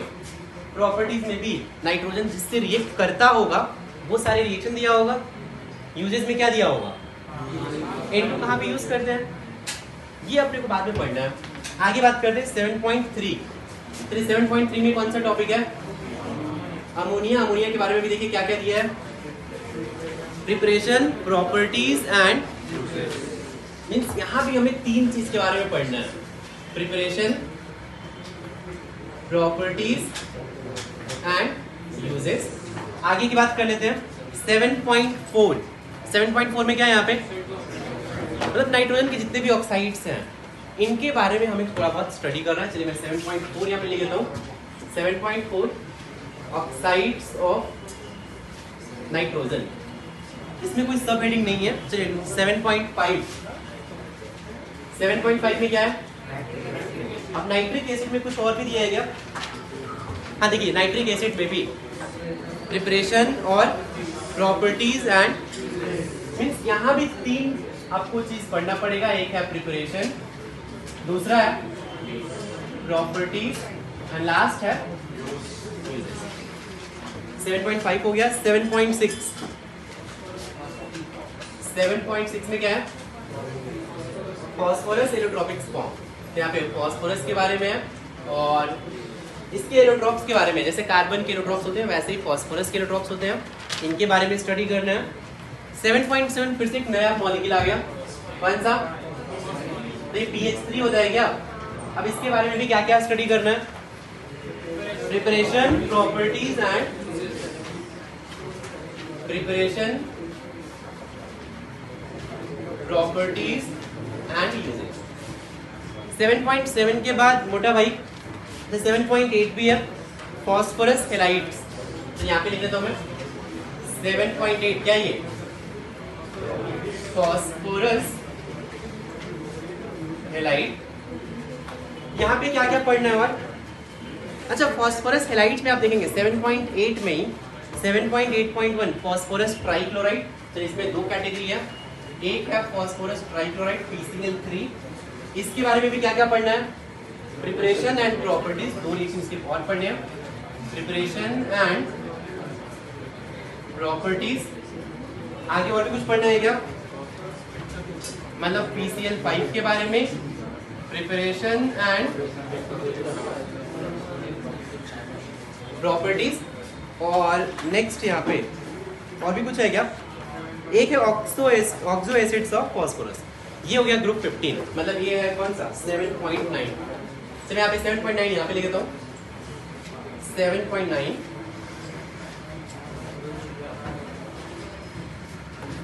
प्रॉपर्टीज में भी नाइट्रोजन जिससे रिएक्ट करता होगा वो सारे रिएक्शन दिया होगा, यूजेस में क्या दिया होगा, N2 कहाँ पे यूज करते हैं, ये अपने को बाद में पढ़ना है। आगे बात करते हैं 7.3। फिर 7.3 में कौन सा टॉपिक है? अमोनिया। अमोनिया के बारे में भी देखिए क्या क्या दिया है, प्रिपरेशन, प्रॉपर्टीज एंड मीन्स यहाँ भी हमें तीन चीज के बारे में पढ़ना है, प्रिपरेशन, प्रॉपर्टीज एंड यूजेस। आगे की बात कर लेते हैं 7.4। 7.4 में क्या है यहाँ पे, मतलब नाइट्रोजन के जितने भी ऑक्साइड्स हैं इनके बारे में हमें थोड़ा बहुत स्टडी करना है। चलिए मैं 7.4 यहाँ पे लिख देता हूँ। 7.4 ऑक्साइड्स ऑफ नाइट्रोजन, इसमें कोई सब हेडिंग नहीं है। चलिए 7.5। 7.5 में क्या है, अब नाइट्रिक एसिड में कुछ और भी दिया है क्या? हाँ देखिए, नाइट्रिक एसिड में भी प्रिपरेशन और प्रॉपर्टीज एंड मीन्स यहाँ भी तीन आपको चीज पढ़ना पड़ेगा। एक है प्रिपरेशन, दूसरा है प्रॉपर्टीज एंड लास्ट है 7.5 हो गया। 7.6। 7.6 में क्या है, फॉस्फोरस एलोट्रॉपिक फॉर्म। यहाँ पे फॉस्फोरस के बारे में है और इसके एलोट्रॉप्स के बारे में, जैसे कार्बन के एलोट्रॉप्स होते हैं वैसे ही फॉस्फोरस के एलोट्रॉप्स होते हैं, इनके बारे में स्टडी करना है। 7.7 फिर से एक नया मॉलिक्यूल आ गया, कौन सा? तो ये PH3 होता है क्या? अब इसके बारे में भी क्या क्या स्टडी करना है, प्रिपरेशन, प्रॉपर्टीज एंड यूजेस। 7.7 के बाद मोटा भाई 7.8 भी है, फॉस्फोरस हेलाइड्स। तो यहाँ पे लिख देता हूँ मैं 7.8 क्या ये, फॉस्फोरस हेलाइड। यहाँ पे क्या क्या पढ़ना है और अच्छा, फॉस्फोरस हेलाइड्स में आप देखेंगे 7.8 में ही 7.8.1 फॉस्फोरस ट्राइक्लोराइड। तो इसमें दो कैटेगरी है, एक है फॉस्फोरस ट्राइक्लोराइड PCl3, इसके बारे में भी क्या क्या पढ़ना है, प्रिपरेशन एंड प्रॉपर्टीज। दो रिएक्शन इसके और पढ़ने हैं, प्रिपरेशन एंड प्रॉपर्टीज। आगे और भी कुछ पढ़ना है क्या, मतलब PCl5 के बारे में, प्रिपरेशन एंड प्रॉपर्टीज। और नेक्स्ट यहाँ पे और भी कुछ है क्या, एक है ऑक्सो एसिड्स ऑफ फॉस्फोरस। ये हो गया ग्रुप 15, मतलब ये है कौन सा 7.9। चलिए यहाँ पे 7.9 यहाँ पे लिख देता हूँ 7.9।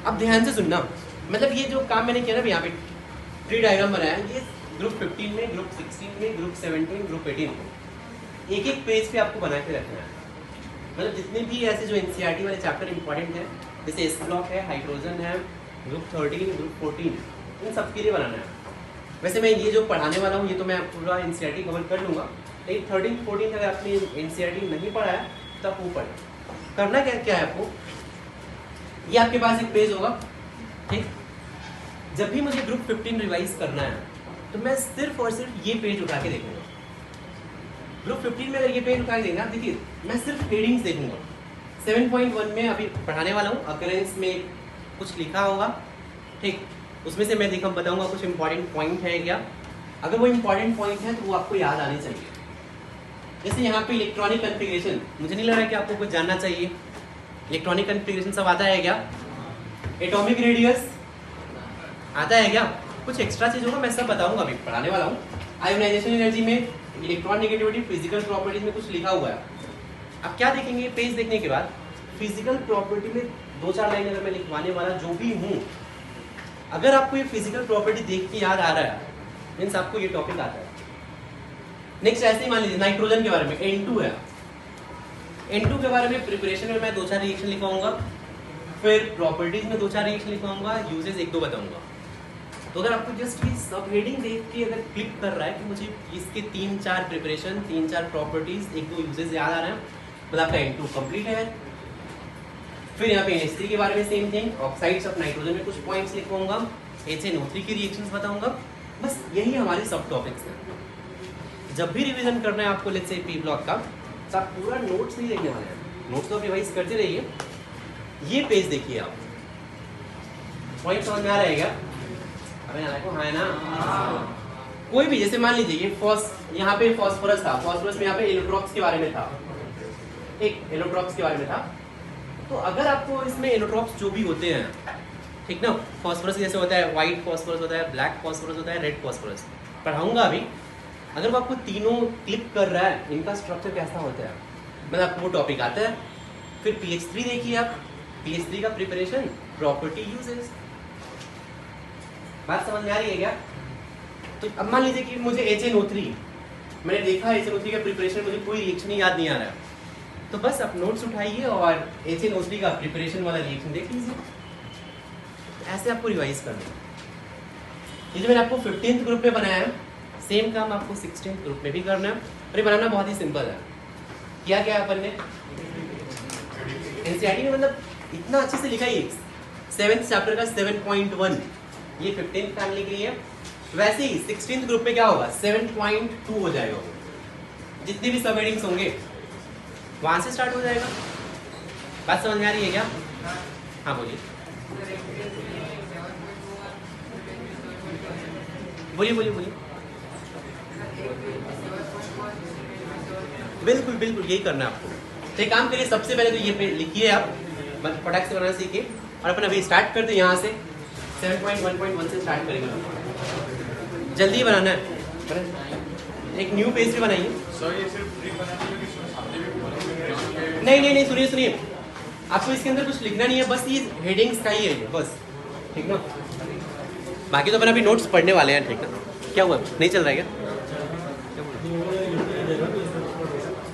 अब ध्यान से सुनना, मतलब ये जो काम मैंने किया ना यहाँ पे ट्री डायग्राम बनाया, ये ग्रुप 15 में, ग्रुप 16 में, ग्रुप 17, ग्रुप 18 में एक एक पेज पे आपको बना के रखना है। मतलब जितने भी ऐसे जो NCERT वाले चैप्टर इंपॉर्टेंट है, जैसे एस ब्लॉक है, हाइड्रोजन है, ग्रुप 13, ग्रुप 14, इन सब के लिए बनाना है। वैसे मैं ये जो पढ़ाने वाला हूँ ये तो मैं पूरा NCERT कवर कर लूँगा, लेकिन 13, 14 अगर आपने NCERT नहीं पढ़ा है तो आप वो पढ़ें। करना क्या क्या है आपको, ये आपके पास एक पेज होगा, ठीक। जब भी मुझे ग्रुप 15 रिवाइज करना है तो मैं सिर्फ और सिर्फ ये पेज उठा के देखूंगा। ग्रुप 15 में अगर ये पेज उठा के देखना, देखिए मैं सिर्फ हेडिंग्स देखूंगा। 7.1 में अभी पढ़ाने वाला हूँ, अकरेंस में कुछ लिखा होगा, ठीक, उसमें से मैं देखा बताऊंगा कुछ इंपॉर्टेंट पॉइंट है क्या। अगर वो इंपॉर्टेंट पॉइंट है तो वो आपको याद आने चाहिए। जैसे यहाँ पे इलेक्ट्रॉनिक कन्फिग्रेशन, मुझे नहीं लग रहा है कि आपको कुछ जानना चाहिए। इलेक्ट्रॉनिक कन्फिग्रेशन सब आता है क्या, एटॉमिक रेडियस आता है क्या, कुछ एक्स्ट्रा चीज होगा मैं सब बताऊंगा, अभी पढ़ाने वाला हूँ। आयोनाइजेशन एनर्जी में, इलेक्ट्रॉन नेगेटिविटी, फिजिकल प्रॉपर्टीज में कुछ लिखा हुआ है। अब क्या देखेंगे पेज देखने के बाद, फिजिकल प्रॉपर्टी में 2-4 लाइन अगर मैं लिखवाने वाला जो भी हूँ, अगर आपको ये फिजिकल प्रॉपर्टी देख के याद आ रहा है मीन्स आपको ये टॉपिक आता है। नेक्स्ट ऐसे ही मान लीजिए नाइट्रोजन के बारे में, N2 है, N2 के बारे में प्रिपरेशन में मैं 2-4 रिएक्शन लिखवाऊंगा, फिर प्रॉपर्टीज में 2-4 रिएक्शन लिखवाऊंगा, यूजेस 1-2 बताऊंगा। तो अगर आपको जस्ट ये सब हेडिंग देख के अगर क्लिक कर रहा है कि मुझे इसके 3-4 प्रिपरेशन, 3-4 प्रॉपर्टीज, 1-2 यूजेस याद आ रहे हैं, मतलब आपका N2 कंप्लीट है। फिर यहाँ पे NH3 के बारे में same thing, oxides of nitrogen में कुछ पॉइंट्स लिखवाऊंगा, HNO3 की रिएक्शंस बताऊंगा। बस यही हमारे सब टॉपिक्स हैं। जब भी रिवीजन करना है आपको लेट्स से पी ब्लॉक का, तो आप पूरा नोट्स नहीं देखने वाले हैं, नोट्स तो आप रिवाइज करते रहिए। ये पेज देखिए आप, पॉइंट समझ में आ रहेगा? अबे ना देखो, हाँ ना, कोई भी, जैसे मान लीजिए ये यहाँ पे फॉस्फोरस था, फॉस्फोरस में यहाँ पे एलोट्रॉप्स के बारे में था, एक एलोट्रॉप्स के बारे में था। तो अगर आपको इसमें एलोट्रॉप्स जो भी होते हैं, ठीक ना, फॉस्फोरस जैसे होता है, व्हाइट फॉस्फोरस होता है, ब्लैक फॉस्फोरस होता है, रेड फॉस्फोरस, पढ़ाऊंगा अभी। अगर वो आपको तीनों क्लिक कर रहा है, इनका स्ट्रक्चर कैसा होता है, मतलब आपको वो टॉपिक आता है। फिर PH3 देखिए आप, PH3 का प्रिपरेशन, प्रॉपर्टी, यूजेस। बात समझ में आ रही है क्या? तो अब मान लीजिए कि मुझे HNO3, मैंने देखा HNO3 का प्रिपरेशन, मुझे कोई रिएक्शन याद नहीं आ रहा है, तो बस आप नोट्स उठाइए और HNO3 का प्रिपरेशन वाला रिएक्शन देख लीजिए। ऐसे आपको रिवाइज करना है। ये जो मैंने आपको 15th ग्रुप में बनाया है, सेम काम आपको 16th ग्रुप में भी करना है। और ये बनाना बहुत ही सिंपल है। क्या क्या अपन ने एनसीईआरटी में मतलब इतना अच्छे से लिखा ही, 7th चैप्टर का 7.1 ये 15th फैमिली के लिए। वैसे ही 16th ग्रुप में क्या होगा, 7.2 हो जाएगा। जितने भी सब हेडिंग्स होंगे वहां से स्टार्ट हो जाएगा। बात समझ में आ रही है क्या? हाँ बोलिए बोलिए बोलिए बोलिए। बिल्कुल बिल्कुल यही करना है आपको। तो एक काम करिए, सबसे पहले तो ये लिखिए आप, फटाक से बनाना सीखिए। और अपन अभी स्टार्ट करते हैं यहाँ से 7.1.1 से स्टार्ट करेंगे। जल्दी बनाना है, एक न्यू पेज भी बनाइए। नहीं नहीं नहीं, सुनिए सुनिए, आपको इसके अंदर कुछ लिखना नहीं है, बस ये हेडिंग्स का ही है ये बस, ठीक ना। बाकी तो अपन अभी नोट्स पढ़ने वाले हैं, ठीक ना। क्या हुआ, नहीं चल रहा है क्या?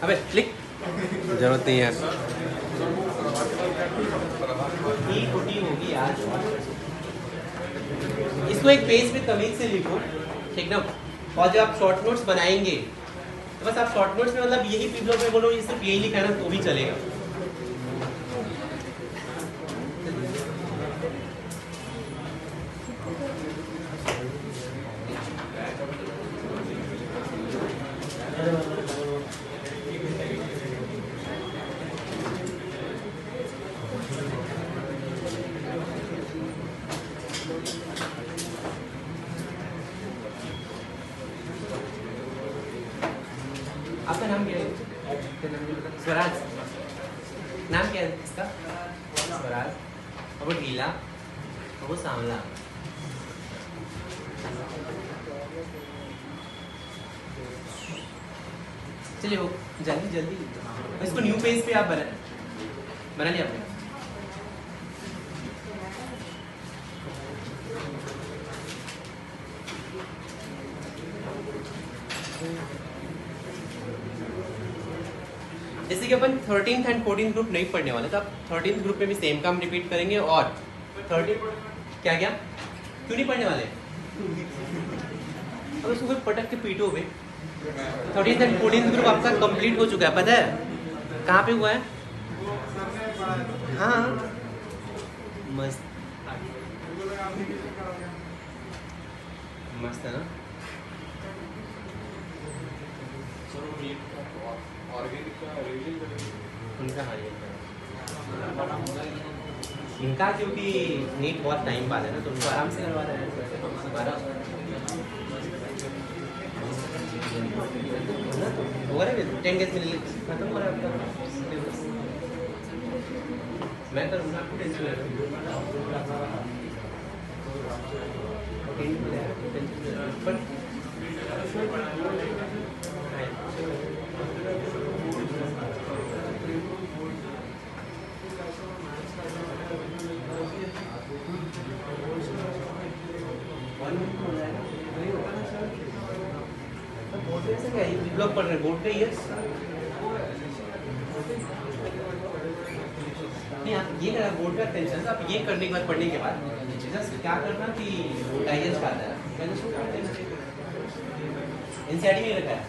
अबे क्लिक, जरूरत नहीं है। होगी आज, इसको एक पेज पे तमीज से लिखो, ठीक ना। और जब आप शॉर्ट नोट्स बनाएंगे तो बस आप शॉर्ट नोट्स में मतलब यही पीपलों में बोलो, ये सिर्फ यही लिखा है ना, तो भी चलेगा। आपका नाम क्या है? स्वराज। नाम क्या है इसका? स्वराज। और वो ढीला और वो सांवला। चलिए वो जल्दी जल्दी इसको न्यू पेज पे आप बना लिया आपने? जैसे कि अपन 13th एंड 14th ग्रुप नहीं पढ़ने वाले, तो आप 13th ग्रुप में भी सेम काम रिपीट करेंगे। और 13 क्या क्या क्यों नहीं पढ़ने वाले? अब उसको फिर पटक के पीटो बे। 13th एंड 14th ग्रुप आपका कंप्लीट हो चुका है, पता है कहाँ पे हुआ है? हाँ मस्त मस्त है ना। इनका क्योंकि नीट बहुत टाइम बाद है ना, तो उनको आराम से करवा रहे हैं। होगा ना 10 डेज में खत्म हो रहा है आपका सिलेबस। मैं करूँगा, आपको टेंशन ब्लॉक पढ़ रहे बोर्ड पे ही है। नहीं आप ये करा, बोर्ड का टेंशन, आप ये करने के बाद, पढ़ने के बाद जस्ट क्या करना कि डाइजेस्ट का आता है एनसीईआरटी में रखा है।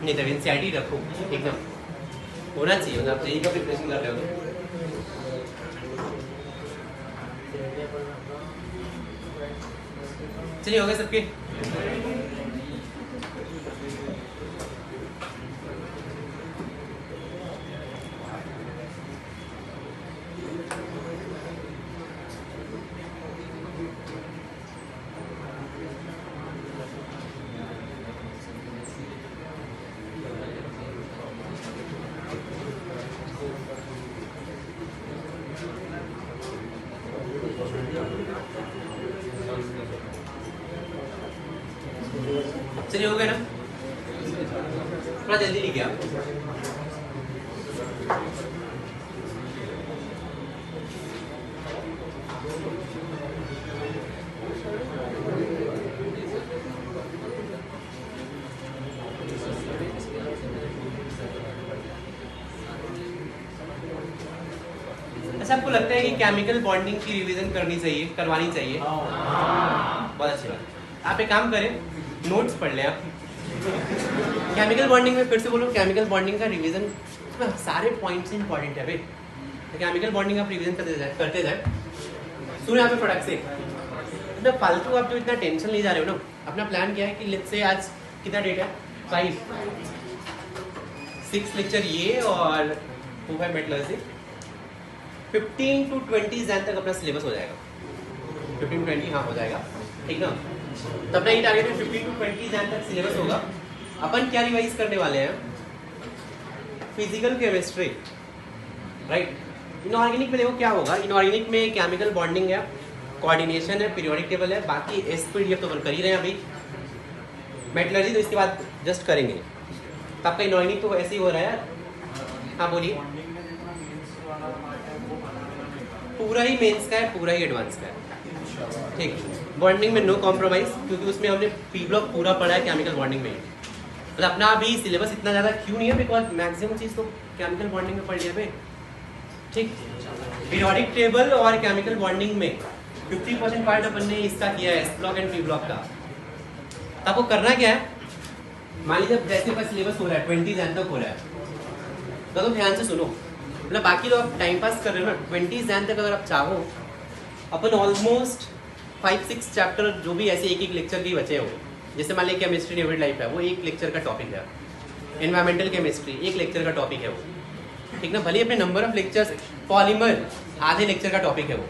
नहीं तब एनसीईआरटी रखो, एकदम होना चाहिए, मतलब आप जेईई का प्रिपरेशन कर रहे हो तो। चलिए हो गए सबके? चलिए हो गया ना, थोड़ा जल्दी लिखिए आप। अच्छा, आपको लगता है कि केमिकल बॉन्डिंग की रिवीजन करवानी चाहिए? बहुत अच्छी बात। आप एक काम करें, नोट्स पढ़ लें आप। केमिकल बॉन्डिंग में फिर से बोलो, केमिकल बॉन्डिंग का रिवीजन इसमें सारे पॉइंट्स इंपॉर्टेंट है भाई। तो केमिकल बॉन्डिंग आप रिवीजन करते जाए। सुनो यहाँ पे प्रोडक्ट से इतना फालतू आप जो इतना टेंशन ले जा रहे हो ना, अपना प्लान क्या है कि लेट्स से आज कितना डेट है, 5 6 लेक्चर ये और 4-5 मेटलर्जी, 15 to 20 जैन तक अपना सिलेबस हो जाएगा। 15 to 20 हाँ हो जाएगा, ठीक ना। तो अपना ये टारगेट है 15 to 20 जैन तक सिलेबस होगा। अपन क्या रिवाइज करने वाले हैं, फिजिकल केमिस्ट्री, राइट। इनऑर्गेनिक में देखो क्या होगा, इनऑर्गेनिक में केमिकल बॉन्डिंग है, कोऑर्डिनेशन है, पीरियोडिक टेबल है, बाकी एसपीडीएफ तो अपन कर ही रहे हैं अभी। मेटलर्जी तो इसके बाद जस्ट करेंगे। तो आपका इनऑर्गेनिक तो ऐसे ही हो रहा है यार। हाँ बोलिए। पूरा ही मेंस का है, पूरा ही एडवांस का है, ठीक। बॉन्डिंग में नो कॉम्प्रोमाइज, क्योंकि उसमें हमने पी ब्लॉक पूरा पढ़ा है केमिकल बॉन्डिंग में। मतलब अपना अभी सिलेबस इतना ज़्यादा क्यों नहीं है, बिकॉज मैक्सिमम चीज़ तो केमिकल बॉन्डिंग में पढ़ लिया पे, ठीक। पीरियोडिक टेबल और केमिकल बॉन्डिंग में 50% पार्ट अपन ने इसका किया है, S block and P block का। तो आपको करना क्या है, मान लीजिए जैसे पर सिलेबस हो रहा है 20 जैन तक हो रहा है, तो ध्यान से सुनो। मतलब बाकी तो आप टाइम पास कर रहे हो ना, 20 जैन तक अगर आप चाहो, अपन ऑलमोस्ट 5-6 चैप्टर जो भी ऐसे एक लेक्चर के बचे हो, जैसे मान लीजिए केमिस्ट्री इन एवरीडे लाइफ है, वो एक लेक्चर का टॉपिक है। एनवायरमेंटल केमिस्ट्री एक लेक्चर का टॉपिक है वो, ठीक ना। भले अपने नंबर ऑफ लेक्चर्स, पॉलीमर आधे लेक्चर का टॉपिक है वो,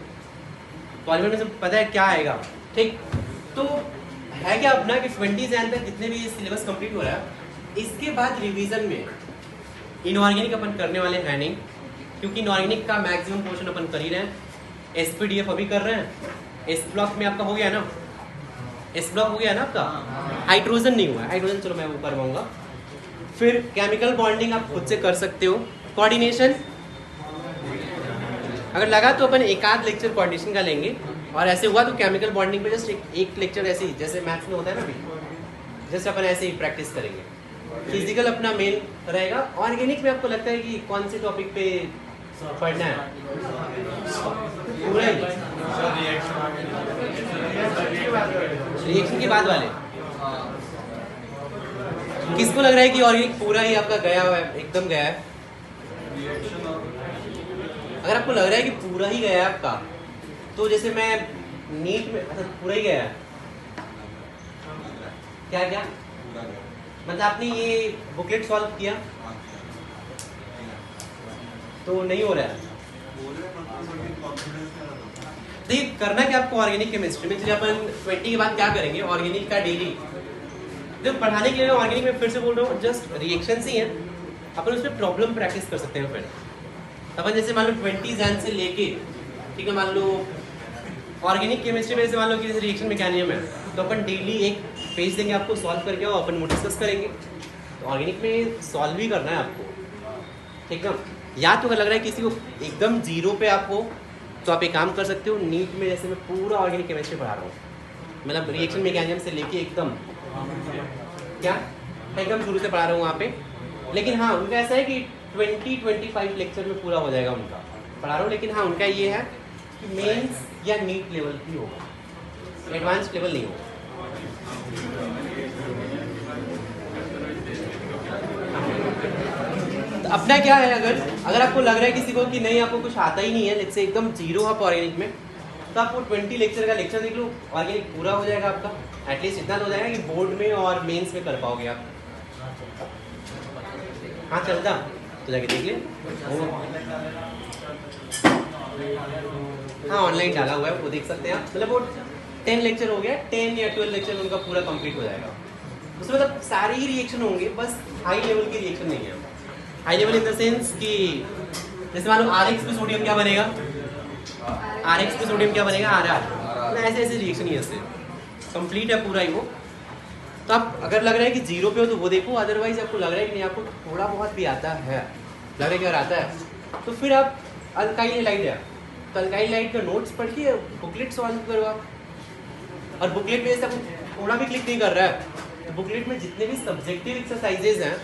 पॉलीमर में से पता है क्या आएगा, ठीक। तो है क्या अपना कि 20 जैन तक जितने भी सिलेबस कंप्लीट हो रहा है, इसके बाद रिवीजन में इनऑर्गेनिक अपन करने वाले हैं नहीं, क्योंकि इनऑर्गेनिक का मैक्सिमम पोर्शन अपन कर ही रहे हैं। एसपीडीएफ अभी कर रहे हैं, एस ब्लॉक में आपका हो गया ना, एस ब्लॉक हो गया ना आपका, हाइड्रोजन नहीं हुआ है, हाइड्रोजन चलो मैं वो करवाऊंगा। फिर केमिकल बॉन्डिंग आप खुद से कर सकते हो, कोऑर्डिनेशन अगर लगा तो अपन एक आध लेक्चर कोऑर्डिनेशन का लेंगे, और ऐसे हुआ तो केमिकल बॉन्डिंग पे जस्ट एक लेक्चर ऐसे ही, जैसे मैथ्स में होता है ना अभी, जस्ट अपन ऐसे ही प्रैक्टिस करेंगे। फिजिकल अपना मेन रहेगा। ऑर्गेनिक में आपको लगता है कि कौन से टॉपिक पे पढ़ना है, पूरा ही रिएक्शन के बाद वाले, किसको लग रहा है कि ऑर्गेनिक पूरा ही आपका गया हुआ है, एकदम गया है? अगर आपको लग रहा है कि पूरा ही गया है आपका, तो जैसे मैं नीट में, अच्छा पूरा ही गया है, क्या क्या मतलब आपने ये बुकलेट सॉल्व किया तो नहीं हो रहा है। देखिए करना क्या आपको ऑर्गेनिक केमिस्ट्री में, चलिए अपन 20 के बाद क्या करेंगे, ऑर्गेनिक का डेली जो पढ़ाने के लिए ऑर्गेनिक में फिर से बोल रहा हूँ, जस्ट रिएक्शंस ही हैं, अपन उसमें प्रॉब्लम प्रैक्टिस कर सकते हैं। फिर अपन जैसे मान लो 20 जैन से लेके, ठीक है, मान लो ऑर्गेनिक केमिस्ट्री में जैसे मान लो कि जैसे रिएक्शन मैकेनिज्म है, तो अपन डेली एक पेज देंगे आपको, सॉल्व करके आओ, अपन वो डिस्कस करेंगे। तो ऑर्गेनिक में सॉल्व भी करना है आपको, ठीक है। या तो अगर लग रहा है किसी को एकदम जीरो पे आप हो, तो आप एक काम कर सकते हो, नीट में जैसे मैं पूरा ऑर्गेनिक केमिस्ट्री पढ़ा रहा हूँ, मतलब रिएक्शन मैकेनिज्म से लेके एकदम क्या एकदम शुरू से पढ़ा रहा हूँ वहाँ पे। लेकिन हाँ उनका ऐसा है कि 20-25 लेक्चर में पूरा हो जाएगा उनका, पढ़ा रहा हूँ। लेकिन हाँ उनका ये है कि मेंस या नीट लेवल ही होगा, एडवांस लेवल नहीं होगा। तो अपना क्या है, अगर आपको लग रहा है किसी को कि नहीं आपको कुछ आता ही नहीं है, लेट्स से एकदम जीरो आप ऑर्गेनिक में, तो आपको 20 लेक्चर का लेक्चर देख लो, ऑर्गेनिक पूरा हो जाएगा आपका। एटलीस्ट इतना तो हो जाएगा कि बोर्ड में और मेंस में कर पाओगे आप। हाँ चलता तो जाके देख ले, हाँ ऑनलाइन डाला हुआ है, वो देख सकते हैं आप। मतलब वो 10 लेक्चर हो गया, 10 या 12 लेक्चर उनका पूरा कंप्लीट हो जाएगा। उसमें मतलब सारे ही रिएक्शन होंगे, बस हाई लेवल की रिएक्शन नहीं है। High level in the sense कि जैसे मान लो RX पे सोडियम क्या बनेगा, RX पे सोडियम क्या बनेगा, RR, ऐसे ऐसे रिएक्शन ही ऐसे कंप्लीट है पूरा ही वो। तो आप अगर लग रहा है कि जीरो पे हो तो वो देखो, अदरवाइज आपको लग रहा है कि नहीं आपको थोड़ा बहुत भी आता है, लग रहा है कि अगर आता है तो फिर आप अल्काइल हैलाइड है तो अल्काइल हैलाइड का नोट्स पढ़ के बुकलेट सॉल्व करो आप। और बुकलेट में सब थोड़ा भी क्लिक नहीं कर रहा है तो बुकलेट में जितने भी सब्जेक्टिव एक्सरसाइजेज हैं,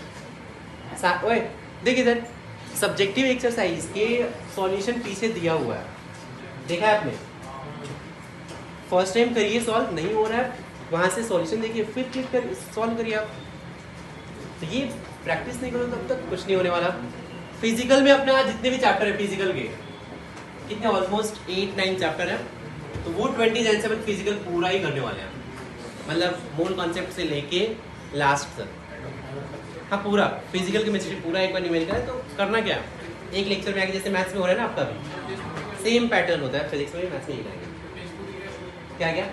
ओए देख इधर, सब्जेक्टिव एक्सरसाइज के सॉल्यूशन पीछे दिया हुआ है, देखा है आपने? फर्स्ट टाइम करिए सॉल्व, नहीं हो रहा है वहाँ से सॉल्यूशन देखिए, फिर क्लिक कर सॉल्व करिए आप। तो ये प्रैक्टिस नहीं करो तब तक कुछ नहीं होने वाला। फिजिकल में अपना जितने भी चैप्टर है फिजिकल के, कितने ऑलमोस्ट 8-9 चैप्टर है, तो वो 20 जैन से अपन फिजिकल पूरा ही करने वाले हैं, मतलब मूल कॉन्सेप्ट से लेके लास्ट तक। हाँ पूरा फिजिकल केमिस्ट्री पूरा एक बार न्यूमेरिकल है, तो करना क्या है, एक लेक्चर में आके जैसे मैथ्स में हो रहा है ना आपका भी सेम पैटर्न होता है, फिजिक्स में भी मैथ्स में ही करेंगे। क्या क्या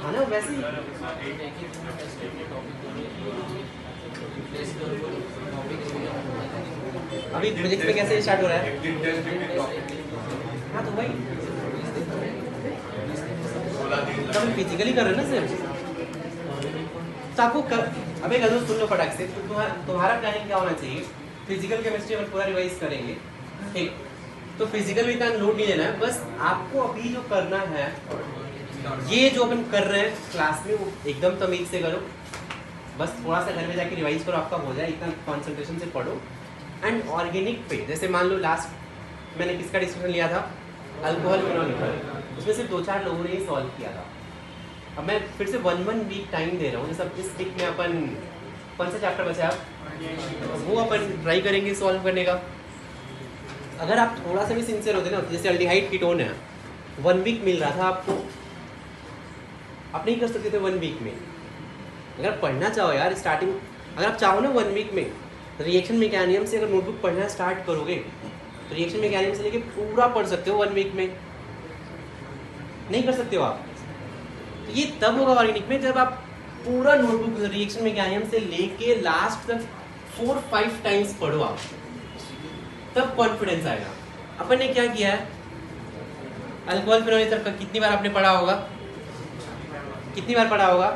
हाँ ना वैसे ही अभी फिजिक्स में कैसे स्टार्ट हो रहा है? हाँ तो वही तो हम फिजिकली कर रहे हैं ना सिर्फ, तो आपको अबे गजो सुन लो फटाक से, तो तुम्हारा प्लानिंग क्या होना चाहिए? फिजिकल केमिस्ट्री अपन पूरा रिवाइज करेंगे, ठीक? तो फिजिकल में इतना लोड नहीं लेना है, बस आपको अभी जो करना है, ये जो अपन कर रहे हैं क्लास में वो एकदम तमीज से करो, बस थोड़ा सा घर में जाके रिवाइज करो, आपका हो जाए, इतना कॉन्सेंट्रेशन से पढ़ो। एंड ऑर्गेनिक पे जैसे मान लो लास्ट मैंने किसका डिस्कशन लिया था, अल्कोहल फिनोल, उसमें सिर्फ 2-4 लोगों ने ही सॉल्व किया था। अब मैं फिर से 1 वीक टाइम दे रहा हूँ, जैसे इस वीक में अपन कौन सा चैप्टर बचा आप, वो अपन ट्राई करेंगे सॉल्व करने का। अगर आप थोड़ा सा भी सिंसियर होते ना, जैसे अल्डिहाइड कीटोन है, 1 वीक मिल रहा था आपको, आप नहीं कर सकते थे 1 वीक में। अगर पढ़ना चाहो यार स्टार्टिंग, अगर आप चाहो ना 1 वीक में रिएक्शन मैकेनिज्म से अगर नोटबुक पढ़ना स्टार्ट करोगे तो रिएक्शन मैकेनिज्म से लेके पूरा पढ़ सकते हो 1 वीक में, नहीं कर सकते हो आप। तो ये तब होगा ऑर्गेनिक में जब आप पूरा नोटबुक रिएक्शन मैकेनिज्म से लेके लास्ट तक 4-5 टाइम्स पढ़ो आप, तब कॉन्फिडेंस आएगा। अपन ने क्या किया है, अल्कोहल फिनोल का कितनी बार आपने पढ़ा होगा, कितनी बार पढ़ा होगा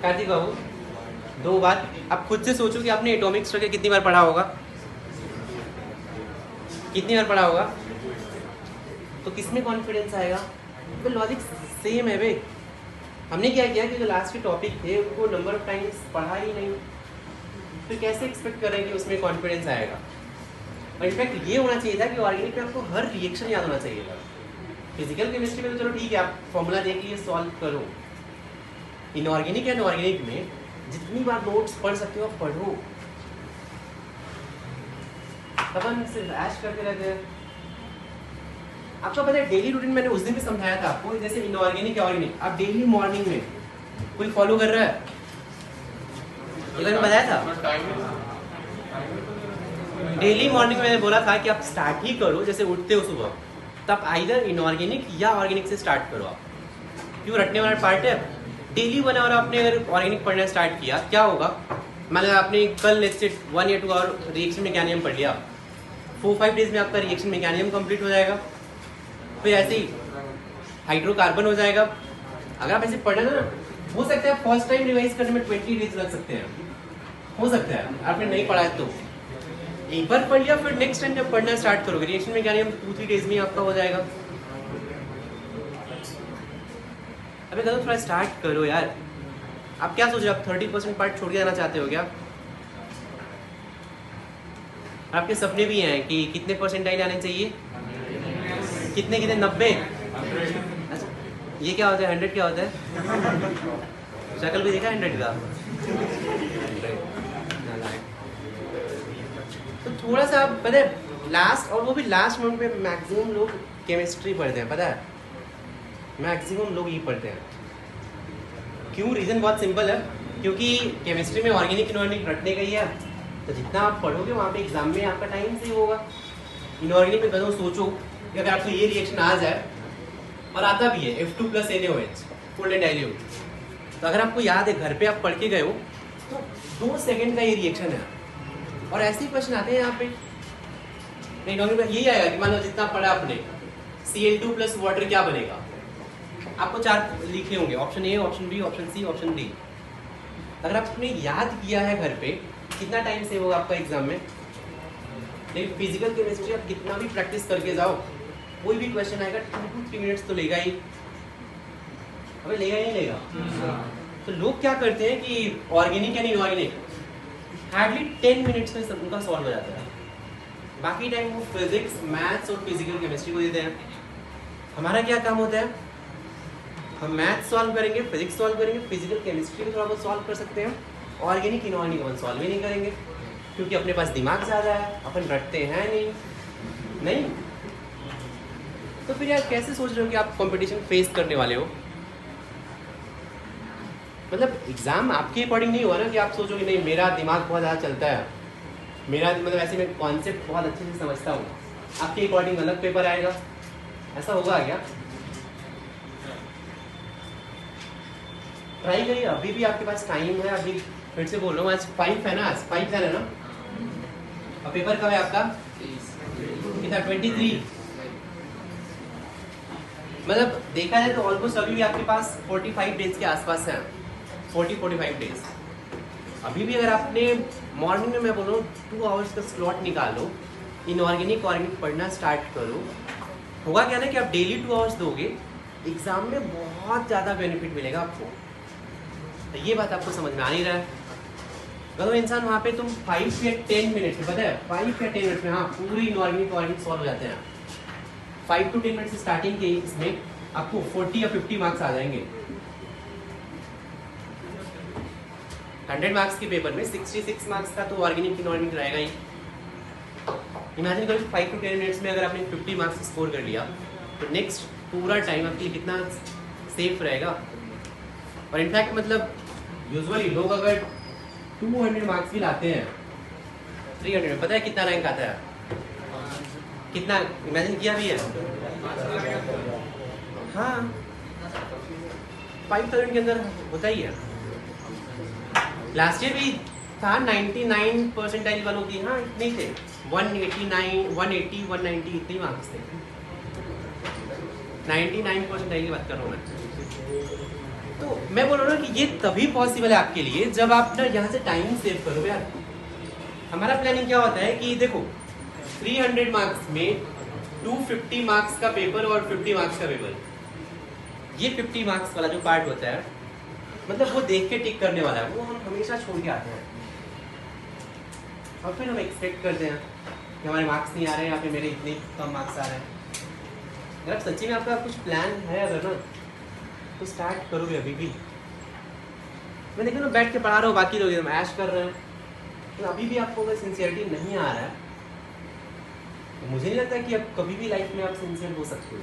कार्तिक बाबू? 2 बार। आप खुद से सोचो कि आपने एटॉमिक स्ट्रक्चर कितनी बार पढ़ा होगा, कितनी बार पढ़ा होगा, तो किसमें कॉन्फिडेंस आएगा? तो लॉजिक सेम है बे। हमने क्या किया कि जो लास्ट के टॉपिक थे उनको नंबर ऑफ टाइम्स पढ़ा ही नहीं, तो कैसे एक्सपेक्ट कर रहे हैं कि उसमें कॉन्फिडेंस आएगा? और इनफैक्ट ये होना चाहिए था कि ऑर्गेनिक में आपको हर रिएक्शन याद होना चाहिए था। फिजिकल केमिस्ट्री में तो चलो ठीक है, आप फॉर्मूला देख लिए सॉल्व करो। इनऑर्गेनिक एंड ऑर्गेनिक में जितनी बार नोट्स पढ़ सकते हो आप पढ़ो। अपन सिर्फ ऐश करते रहते हैं। आपको पता है डेली रूटीन मैंने उस दिन भी समझाया था आपको, जैसे इनऑर्गेनिक या ऑर्गेनिक, आप डेली मॉर्निंग में कोई फॉलो कर रहा है? ये मैंने बताया था डेली मॉर्निंग में मैंने बोला था कि आप स्टार्ट ही करो, जैसे उठते हो सुबह तब आइदर इनऑर्गेनिक या ऑर्गेनिक से स्टार्ट करो आप, क्यों रटने वाला पार्ट है। डेली 1 आवर आपने अगर ऑर्गेनिक पढ़ना स्टार्ट किया, क्या होगा, मतलब आपने कल लेट्स से 1 या 2 आवर रिएक्शन मैकेनिज्म पढ़ लिया, 4-5 डेज में आपका रिएक्शन मैकेनिज्म कंप्लीट हो जाएगा, फिर ऐसे ही हाइड्रोकार्बन हो जाएगा। अगर आप ऐसे पढ़े ना, हो सकता है फर्स्ट टाइम रिवाइज करने में 20 डेज लग सकते हैं, हो सकता है आपने नहीं पढ़ा है तो एक बार पढ़ लिया, फिर नेक्स्ट टाइम जब पढ़ना स्टार्ट करोगे रिएक्शन मैकेनिज्म 2-3 डेज में आपका हो जाएगा। अबे कल थोड़ा स्टार्ट करो यार। आप क्या सोच रहे हो, आप 30% पार्ट छोड़ के जाना चाहते हो क्या? आपके सपने भी हैं कि कितने परसेंटाइल आने चाहिए, कितने 90? अच्छा ये क्या होता है, 100 क्या होता है? शक्ल भी देखा 100 का? तो थोड़ा सा आप पता है लास्ट, और वो भी लास्ट मोमेंट पे मैक्सिमम लोग केमिस्ट्री पढ़ते हैं, पता है मैक्सिमम लोग ये पढ़ते हैं। क्यों? रीज़न बहुत सिंपल है, क्योंकि केमिस्ट्री में ऑर्गेनिक इनऑर्गेनिक रटने का ही है, तो जितना आप पढ़ोगे वहाँ पे एग्जाम में आपका टाइम सेव होगा। इनऑर्गेनिक में कदम सोचो कि अगर आपको ये रिएक्शन आ जाए, और आता भी है F2+NaOH फुल एंड डाइल्यूट, तो अगर आपको याद है घर पे आप पढ़ के गए हो तो 2 सेकंड का ये रिएक्शन है, और ऐसे ही क्वेश्चन आते हैं यहाँ पे। इनऑर्गेनिक में यही आएगा कि मान लो जितना पढ़ा आपने Cl2 + वाटर क्या बनेगा, आपको 4 लिखे होंगे, option A, option B, option C, option D. अगर आपने याद किया है घर पे, कितना टाइम सेव होगा आपका एग्जाम में? लेकिन फिजिकल केमिस्ट्री आप कितना भी प्रैक्टिस करके जाओ, कोई भी क्वेश्चन आएगा 2 to 3 मिनट्स तो लेगा ही। हमें लेगा ही नहीं लेगा। तो लोग क्या करते हैं कि ऑर्गेनिक या इनऑर्गेनिक हार्डली 10 मिनट्स में उनका सॉल्व हो जाता है। बाकी टाइम वो फिजिक्स, मैथ्स और फिजिकल केमिस्ट्री को देते हैं। हमारा क्या काम होता है? हम मैथ्स सॉल्व करेंगे, फिजिक्स सॉल्व करेंगे, फिजिकल केमिस्ट्री भी थोड़ा बहुत सॉल्व कर सकते हैं, ऑर्गेनिक इनऑर्गेनिक अपन सॉल्व ही नहीं करेंगे क्योंकि अपने पास दिमाग ज़्यादा है, अपन रटते हैं नहीं। तो फिर यार कैसे सोच रहे हो कि आप कंपटीशन फेस करने वाले हो? मतलब एग्जाम आपके अकॉर्डिंग नहीं हुआ ना कि आप सोचो कि नहीं मेरा दिमाग बहुत ज़्यादा चलता है, मेरा मतलब ऐसे मैं कॉन्सेप्ट बहुत अच्छे से समझता हूँ, आपके अकॉर्डिंग अलग पेपर आएगा, ऐसा होगा क्या? ट्राई करिए, अभी भी आपके पास टाइम है। अभी फिर से बोल रहा हूँ, आज 5 है ना, आज 5 है ना, और पेपर कब है आपका? कितना? 23। मतलब देखा जाए तो ऑलमोस्ट अभी भी आपके पास 45 डेज के आसपास है, 40-45 डेज। अभी भी अगर आपने मॉर्निंग में, मैं बोल रहा हूँ 2 आवर्स का स्लॉट निकालो, इनऑर्गेनिक ऑर्गेनिक पढ़ना स्टार्ट करो, होगा क्या ना कि आप डेली 2 आवर्स दोगे, एग्जाम में बहुत ज़्यादा बेनिफिट मिलेगा आपको। तो ये बात आपको समझ में आ नहीं रहा है। अगर इंसान वहाँ पे तुम 5 या 10 मिनट में, पता है 5 या 10 मिनट में हाँ पूरी इनऑर्गेनिक ऑर्गेनिक सॉल्व हो जाते हैं। 5 to 10 मिनट से स्टार्टिंग के इसमें आपको 40 या 50 मार्क्स आ जाएंगे। 100 मार्क्स के पेपर में 66 मार्क्स का तो ऑर्गेनिक इनऑर्गेनिक रहेगा ही। इमेजिन करो 5 to 10 मिनट्स में अगर आपने 50 मार्क्स स्कोर कर लिया तो नेक्स्ट पूरा टाइम आपके लिए कितना सेफ रहेगा। और इनफैक्ट मतलब यूजुअली लोग अगर 200 मार्क्स भी लाते हैं 300 में, पता है कितना रैंक आता है? कितना इमेजिन किया भी है? हाँ 5000 के अंदर होता ही है। लास्ट ईयर भी था 99 परसेंटाइल वालों की, हाँ इतने थे, 189, 180, 190 इतने मार्क्स थे। 99 परसेंटाइल की बात कर रहा हूँ मैं। तो मैं बोल रहा हूँ कि ये तभी पॉसिबल है आपके लिए जब आप ना यहाँ से टाइम सेव करो यार। हमारा प्लानिंग क्या होता है कि देखो 300 मार्क्स में 250 मार्क्स का पेपर और 50 मार्क्स का पेपर, ये 50 मार्क्स वाला जो पार्ट होता है मतलब वो देख के टिक करने वाला है, वो हम हमेशा छोड़ के आते हैं और फिर हम एक्सपेक्ट करते हैं कि हमारे मार्क्स नहीं आ रहे हैं, यहाँ पे मेरे इतने कम मार्क्स आ रहे हैं। अगर सच्ची में आपका कुछ प्लान है अगर ना तो स्टार्ट करोगे अभी भी। मैं देखो ना बैठ के पढ़ा रहा हूँ, बाकी लोग एकदम ऐश कर रहे हैं, तो अभी भी आपको अगर सिंसियरिटी नहीं आ रहा है तो मुझे नहीं लगता कि अब कभी भी लाइफ में आप सिंसियर हो सकते हो।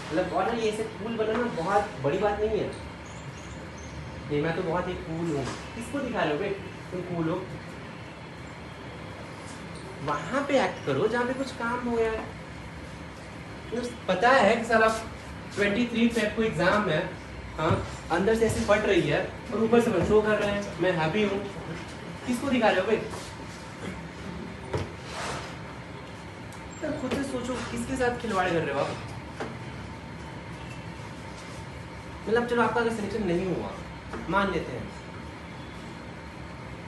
मतलब और ना ये ऐसे कूल बनना बहुत बड़ी बात नहीं है। ये मैं तो बहुत ही कूल हूँ, किसको दिखा रहे हो बे तुम कूल हो? वहां पे एक्ट करो जहाँ पे कुछ काम हो यार। तो पता है कि साला 23 फेब को एग्जाम है, हाँ अंदर से ऐसे फट रही है और ऊपर से शो कर रहे हैं मैं हैप्पी हूँ, किसको दिखा रहे हो भाई? तो खुद से सोचो किसके साथ खिलवाड़ कर रहे हो आप? मतलब चलो आपका अगर सिलेक्शन नहीं हुआ मान लेते हैं,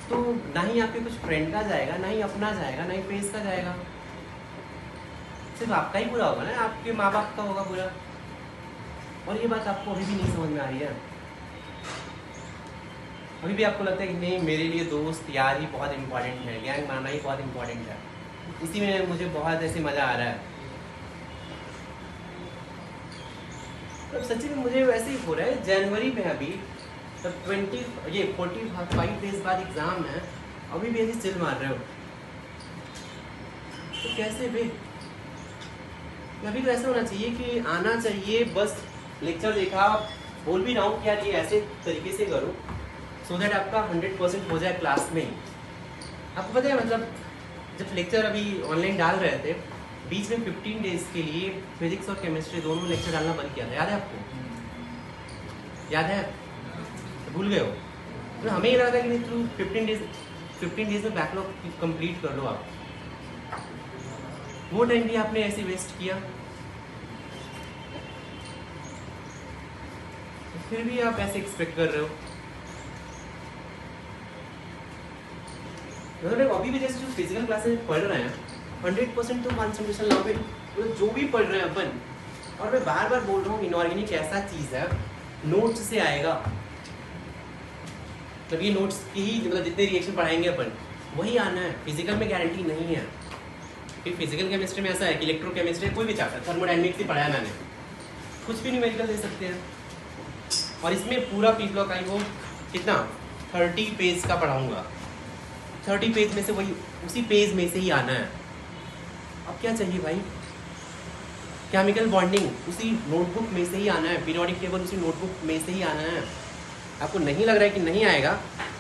तो ना ही आपके कुछ फ्रेंड का जाएगा, ना ही अपना जाएगा, ना ही फेस का जाएगा, सिर्फ आपका ही पूरा होगा ना, आपके माँ बाप का होगा पूरा। और ये बात आपको अभी भी नहीं समझ में आ रही है। अभी भी आपको लगता है कि नहीं मेरे लिए दोस्त यार ही बहुत इंपॉर्टेंट है, गैंग बनाना ही बहुत इंपॉर्टेंट है, इसी में मुझे बहुत ऐसे मज़ा आ रहा है। तो सच्ची में मुझे वैसे ही हो रहा है, जनवरी में अभी तब 45 डेज बाद एग्जाम है, अभी भी ऐसे चिल मार रहे हो, तो कैसे बे? अभी तो ऐसा होना चाहिए कि आना चाहिए, बस लेक्चर देखा, बोल भी रहा हूँ कि यार ये ऐसे तरीके से करो सो दैट आपका 100% हो जाए क्लास में ही। आपको पता है मतलब जब लेक्चर अभी ऑनलाइन डाल रहे थे, बीच में 15 डेज के लिए फिजिक्स और केमिस्ट्री दोनों लेक्चर डालना बंद किया था, याद है आपको? याद है? भूल गए हो? तो हमें ये लगा था कि नहीं थ्रू 15 डेज में बैकलॉग कंप्लीट कर लो आप। वो टाइम भी आपने ऐसे वेस्ट किया। फिर भी आप ऐसे एक्सपेक्ट कर रहे हो। मतलब अभी भी जैसे जो फिजिकल क्लासेस पढ़ रहे हैं 100% तो कंसंट्रेशन लगाओ पे, मतलब जो भी पढ़ रहे हैं अपन। और मैं बार बार बोल रहा हूँ इनऑर्गेनिक ऐसा चीज़ है नोट्स से आएगा। मतलब ये नोट्स की ही मतलब जितने रिएक्शन पढ़ाएंगे अपन वही आना है, फिजिकल में गारंटी नहीं है। फिर फिजिकल केमिस्ट्री में ऐसा है कि इलेक्ट्रोकेमिस्ट्री कोई भी चैप्टर थर्मोडायनेमिक्स ही पढ़ाया मैंने, कुछ भी न्यूमेरिकल दे सकते हैं। और इसमें पूरा पी ब्लॉक आई वो कितना 30 पेज का पढ़ाऊंगा, 30 पेज में से वही उसी पेज में से ही आना है। अब क्या चाहिए भाई, केमिकल बॉन्डिंग उसी नोटबुक में से ही आना है, पीरियोडिक टेबल उसी नोटबुक में से ही आना है। आपको नहीं लग रहा है कि नहीं आएगा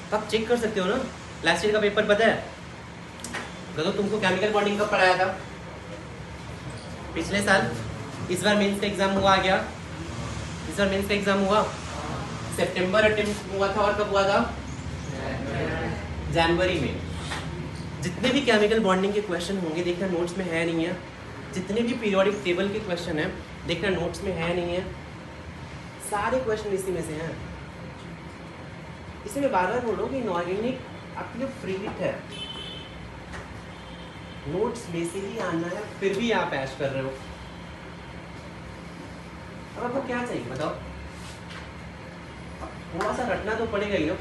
तो आप चेक कर सकते हो ना। लास्ट ईयर का पेपर पता है, तो तुमको केमिकल बॉन्डिंग कब पढ़ाया था? पिछले साल। इस बार मेंस का एग्जाम हुआ क्या? इस बार मेंस का एग्जाम हुआ सितंबर अटेम्प्ट हुआ था, और कब हुआ था? जनवरी में। जितने भी केमिकल बॉन्डिंग के क्वेश्चन होंगे देखना नोट्स में है नहीं है, जितने भी पीरियोडिक टेबल के क्वेश्चन हैं देखना नोट्स में है नहीं है, सारे क्वेश्चन इसी में से हैं। इसलिए मैं बार बार बोल रहा हूँ कि इनऑर्गेनिक आपके लिए फ्री हिट है, नोट्स में से ही आना है, फिर भी आप ऐश कर रहे हो। अब आपको क्या चाहिए बताओ? थोड़ा सा रटना तो पड़ेगा ही ना,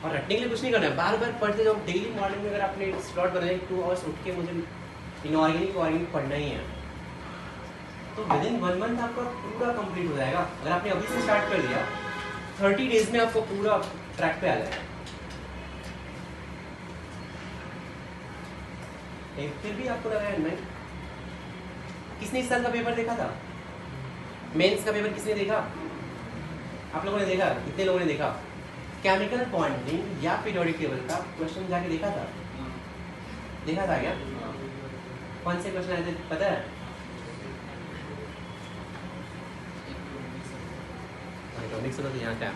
और रटने के लिए कुछ नहीं करना है, बार बार पढ़ते जाओ। डेली मॉर्निंग में अगर आपने स्लॉट बनाया 2 आवर्स उठ के मुझे इनऑर्गेनिक ऑर्गेनिक पढ़ना ही है, तो विद इन 1 मंथ आपका पूरा कंप्लीट हो जाएगा। अगर आपने अभी से स्टार्ट कर दिया 30 डेज में आपको पूरा ट्रैक पे आ जाएगा। फिर भी आपको लगा है नहीं, किसने इस साल का पेपर देखा था? मेंस का पेपर किसने देखा? आप लोगों ने देखा? कितने लोगों ने देखा? केमिकल बॉन्डिंग या पीरियोडिक टेबल का क्वेश्चन जाके देखा था? देखा था क्या? कौन से क्वेश्चन आए थे पता है? तो यहाँ क्या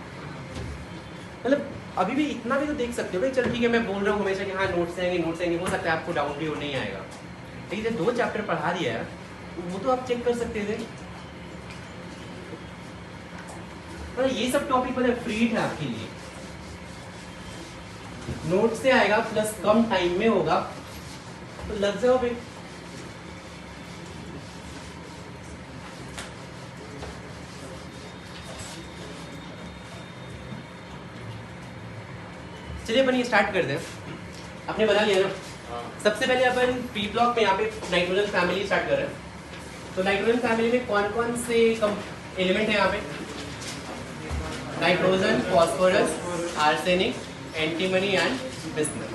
मतलब अभी भी इतना भी तो देख सकते हो भाई। चल ठीक है, मैं बोल रहा हूँ हमेशा कि हाँ नोट्स आएंगे, हो सकता है आपको डाउट भी हो नहीं आएगा, लेकिन जब 2 चैप्टर पढ़ा दिया है वो तो आप चेक कर सकते थे। मतलब ये सब टॉपिक मतलब फ्री है आपके लिए, नोट से आएगा प्लस कम टाइम में होगा, तो लग जाओ भाई। चलिए अपन ये स्टार्ट कर दें। आपने बना लिया ना? सबसे पहले अपन पी ब्लॉक में यहाँ पे नाइट्रोजन फैमिली स्टार्ट कर रहे हैं। तो नाइट्रोजन फैमिली में कौन कौन से एलिमेंट है यहाँ पे? Nitrogen, phosphorus, arsenic, antimony and bismuth.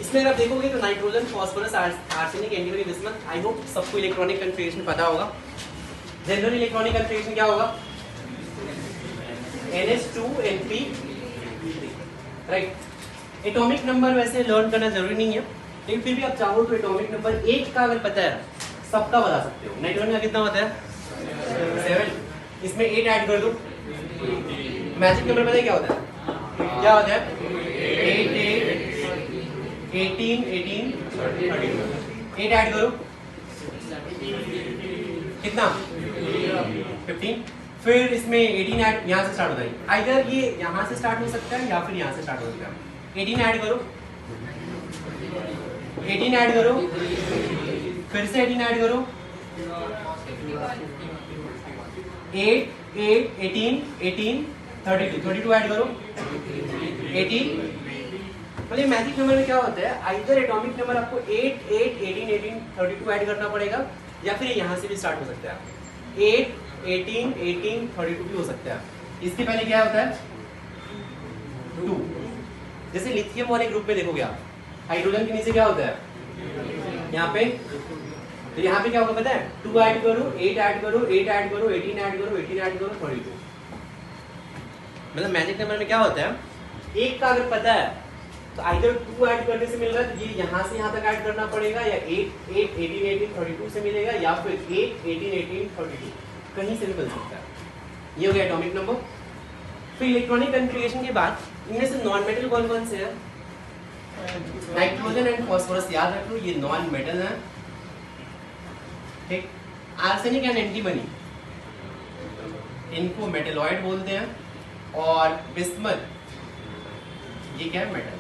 इसमें अगर आप देखोगे तो nitrogen, phosphorus, arsenic, antimony, bismuth, I hope सबको इलेक्ट्रॉनिक कन्फिगरेशन पता होगा। जनरल इलेक्ट्रॉनिक कन्फिगरेशन क्या होगा? NH2NP, right. एटॉमिक नंबर वैसे लर्न करना जरूरी नहीं है, लेकिन फिर भी आप चाहो तो एटॉमिक नंबर 1 का अगर पता है सबका बता सकते हो। नाइट्रोजन का कितना होता है? 7। इसमें 8 ऐड कर दो। मैजिक नंबर पता है क्या होता है? क्या होता है? 8 8 18 18 32। 8 ऐड करो कितना? 15। फिर इसमें 18 ऐड यहाँ से स्टार्ट होता है, आइदर ये यहाँ से स्टार्ट हो सकता है या फिर यहाँ से स्टार्ट हो सकता है। 18 ऐड करो, 18 ऐड करो, फिर से 18 ऐड करो, 8 8 18 18 32 32 ऐड करो, 18। मतलब मैजिक नंबर में क्या होता है, आइदर एटॉमिक नंबर आपको 8 8 18 18 32 ऐड करना पड़ेगा, या फिर यहाँ से भी स्टार्ट हो सकता है 8 18 18 32 भी हो सकता है। इसके पहले क्या होता है? 2। जैसे लिथियम वाले ग्रुप में देखोगे आप, हाइड्रोजन के नीचे क्या होता है? यहाँ पे, तो यहाँ पे क्या होगा पता है? 2 ऐड करो, 8 ऐड करो, 8 ऐड करो, 18 ऐड करो, 18 ऐड करो, 32। मतलब मैजिक नंबर में क्या होता है, एक का अगर पता है तो आइदर 2 ऐड करने से मिल रहा है, ये यहाँ से यहाँ तक ऐड करना पड़ेगा, या 8 8 18 18 32 से मिलेगा, या फिर 8 18 18 32 कहीं से भी मिल सकता है। ये हो गया एटॉमिक नंबर। फिर इलेक्ट्रॉनिक कन्फिगरेशन के बाद इनमें से नॉन मेटल कौन कौन से हैं? नाइट्रोजन एंड फॉस्फोरस, याद रख लो ये नॉन मेटल है, ठीक। आर्सेनिक एंड एंटीमनी, इनको मेटलॉइड बोलते हैं, और बिस्मथ ये क्या है, मेटल।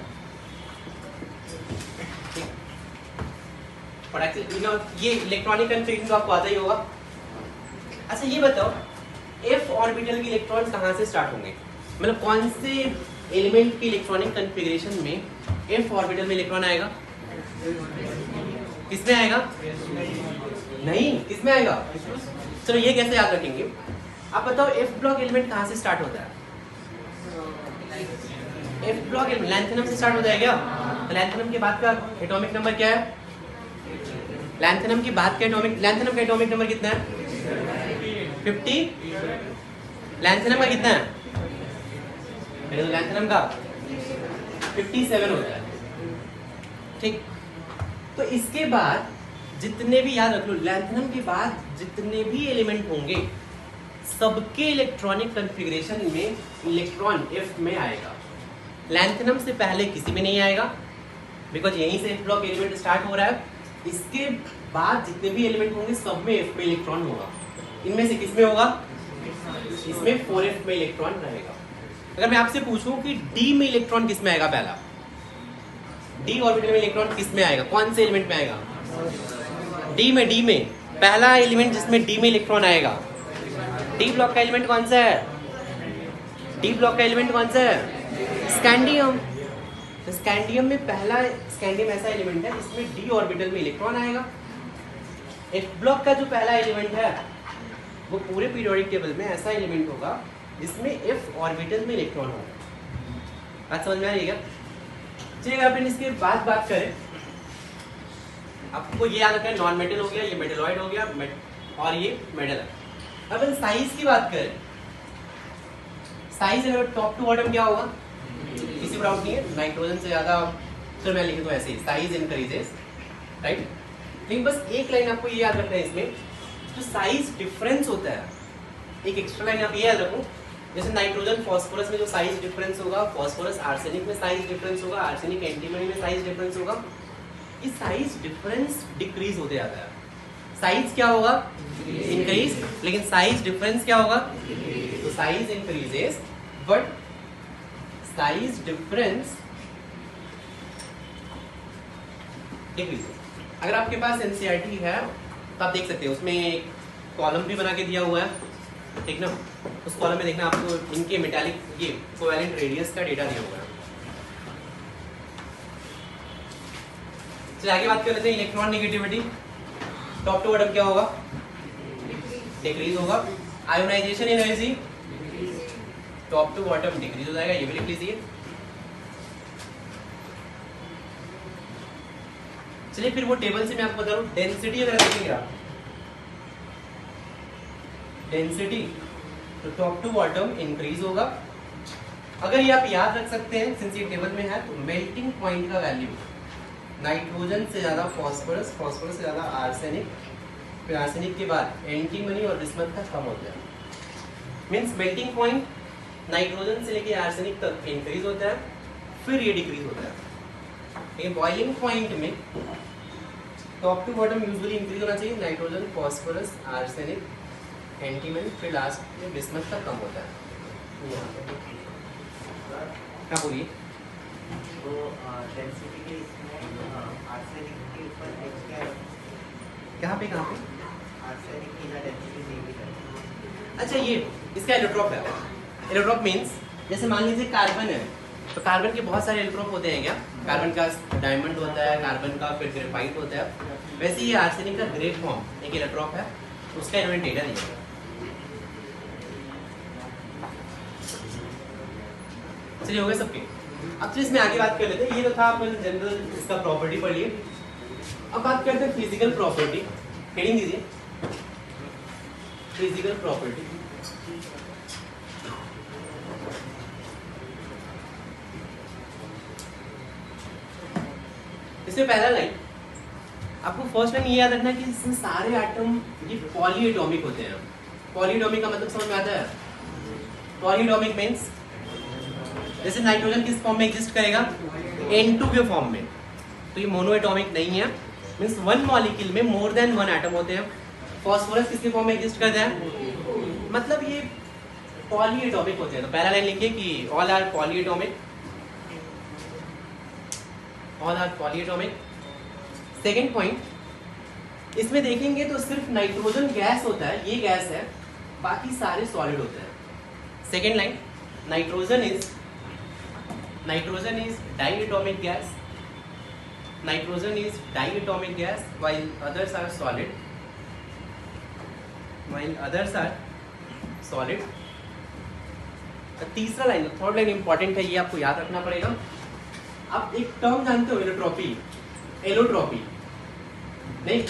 ये इलेक्ट्रॉनिक कन्फिगरेशन तो आपको आता ही होगा। अच्छा ये बताओ, एफ ऑर्बिटल के इलेक्ट्रॉन कहाँ से स्टार्ट होंगे, मतलब कौन से एलिमेंट के इलेक्ट्रॉनिक कन्फिगरेशन में एफ ऑर्बिटल में इलेक्ट्रॉन आएगा? किसमें आएगा? नहीं, किसमें आएगा? चलो ये कैसे याद रखेंगे, आप बताओ एफ ब्लॉक एलिमेंट कहाँ से स्टार्ट होता है? एफ ब्लॉक एलिमेंट लैंथेनम से स्टार्ट होता है क्या? तो लैंथेनम के बाद का एटॉमिक नंबर क्या है? लैंथेनम के बाद का लैंथेनम का एटॉमिक नंबर कितना है? 50। लैंथेनम का कितना है? लैंथेनम का 57 होता है, ठीक। तो इसके बाद जितने भी, याद रख लो, लैंथेनम के बाद जितने भी एलिमेंट होंगे सबके इलेक्ट्रॉनिक कॉन्फ़िगरेशन में इलेक्ट्रॉन एफ में आएगा। लैंथेनम से पहले किसी में नहीं आएगा, बिकॉज यहीं से एफ ब्लॉक एलिमेंट स्टार्ट हो रहा है। इसके बाद जितने भी एलिमेंट होंगे सब में एफ में इलेक्ट्रॉन होगा। इनमें से किसमें होगा? इसमें 4f में इलेक्ट्रॉन रहेगा। अगर मैं आपसे पूछूं कि डी में इलेक्ट्रॉन किस में आएगा, पहला डी ऑर्बिटल में इलेक्ट्रॉन किस में आएगा, कौन से एलिमेंट में आएगा? डी में पहला एलिमेंट जिसमें डी में इलेक्ट्रॉन आएगा, डी ब्लॉक का एलिमेंट कौन सा है? डी ब्लॉक का एलिमेंट कौन सा है? स्कैंडियम। तो स्कैंडियम में पहला, स्कैंडियम ऐसा एलिमेंट है जिसमें डी ऑर्बिटल में इलेक्ट्रॉन आएगा। एफ ब्लॉक का जो पहला एलिमेंट है वो पूरे पीरियोडिक टेबल में ऐसा एलिमेंट होगा जिसमें एफ ऑर्बिटल में इलेक्ट्रॉन होगा। बात समझ में आ रही है क्या? चलिए अपन इसके बाद बात करें, आपको ये याद रखना है, नॉन मेटल हो गया, ये मेटलॉइड हो गया, और ये मेटल है। अपन साइज की बात करें, साइज टॉप टू बॉटम क्या होगा? किसी को डाउट नहीं है? नाइट्रोजन से ज्यादा, चलो मैं लिख दूं ऐसे ही, साइज इंक्रीजेस, राइट। लेकिन बस एक लाइन आपको ये याद रखना है, इसमें जो साइज डिफरेंस होता है, एक एक्स्ट्रा लाइन आप ये याद रखो, जैसे नाइट्रोजन फास्फोरस में जो साइज डिफरेंस होगा, फास्फोरस आर्सेनिक में साइज डिफरेंस होगा, आर्सेनिक एंटीमनी में साइज डिफरेंस होगा, ये साइज डिफरेंस डिक्रीज होते जाता है। साइज क्या होगा? इंक्रीज, लेकिन साइज डिफरेंस क्या होगा? तो size increases but size difference decreases. अगर आपके पास एनसीईआरटी है तो आप देख सकते हैं, उसमें एक कॉलम भी बना के दिया हुआ है, ठीक ना। उस कॉलम में देखना आपको इनके मेटालिक, ये कोवेलेंट रेडियस का डेटा दिया हुआ है। चलिए आगे बात कर लेते हैं, electron negativity top to bottom क्या होगा? डिक्रीज होगा। Ionization energy top to bottom decrease हो जाएगा, ये भी लिख लीजिए। चलिए फिर वो टेबल से मैं आपको बता रहा हूँ, डेंसिटी अगर देखेंगे आप, डेंसिटी तो टॉप टू बॉटम इंक्रीज होगा। अगर ये आप याद रख सकते हैं, सिंस ये टेबल में है, तो मेल्टिंग पॉइंट का वैल्यू नाइट्रोजन से ज्यादा फास्फोरस, फास्फोरस से ज्यादा आर्सेनिक, फिर आर्सेनिक के बाद एंटीमनी और बिस्मथ का कम होता है। मींस मेल्टिंग पॉइंट नाइट्रोजन से लेके आर्सेनिक तक इंक्रीज होता है, फिर ये डिक्रीज होता है। लेकिन बॉइलिंग पॉइंट में top to bottom usually increase होना चाहिए, नाइट्रोजन, फास्फोरस, आर्सेनिक, एंटीमनी, फिर लास्ट में बिस्मथ का कम होता है। क्या बोलिए? तो डेंसिटी के इसमें आर्सेनिक के ऊपर क्या है? कहाँ पे आर्सेनिक की डेंसिटी देगी है। अच्छा, ये इसका एलोट्रोप है। एलोट्रोप मींस जैसे मान लीजिए कार्बन है, तो कार्बन के बहुत सारे एलोट्रोप होते हैं क्या? कार्बन का डायमंड होता है, कार्बन का फिर ग्रेफाइट होता है, वैसे ही आर्सेनिक का ग्रे फॉर्म एक एलोट्रोप है, उसका इन्होंने डेटा दिया। चलिए हो गए सबके। अब तो इसमें आगे बात कर लेते हैं, ये तो था अपन जनरल इसका प्रॉपर्टी पढ़ लिए। अब बात करते हैं फिजिकल प्रॉपर्टी। हेडिंग दीजिए, फिजिकल प्रॉपर्टी। इसमें पहला लाइन आपको फर्स्ट लाइन ये याद रखना है कि इसमें सारे एटम ये पॉलीएटॉमिक होते हैं। पॉलीएटॉमिक का मतलब समझ में आता है? पॉलीएटॉमिक मींस जैसे नाइट्रोजन किस फॉर्म में एग्जिस्ट करेगा? N2 के फॉर्म में। तो ये मोनोएटॉमिक नहीं है, मींस वन मॉलिक्यूल में मोर देन वन एटम होते हैं। फॉस्फोरस किसके फॉर्म में एग्जिस्ट करता है? मतलब ये पॉलीएटॉमिक होते हैं। तो पहला लाइन लिखिए कि all are polyatomic, all are polyatomic. Second point, इसमें देखेंगे तो सिर्फ नाइट्रोजन गैस होता है, ये गैस है, बाकी सारे सॉलिड होते हैं। Second line, nitrogen is diatomic gas, nitrogen is diatomic gas while others are solid, while others are solid। तीसरा लाइन, थर्ड लाइन इंपॉर्टेंट है, ये आपको याद रखना पड़ेगा। आप एक टर्म जानते हो एलोट्रॉपी, एलोट्रॉपी नहीं,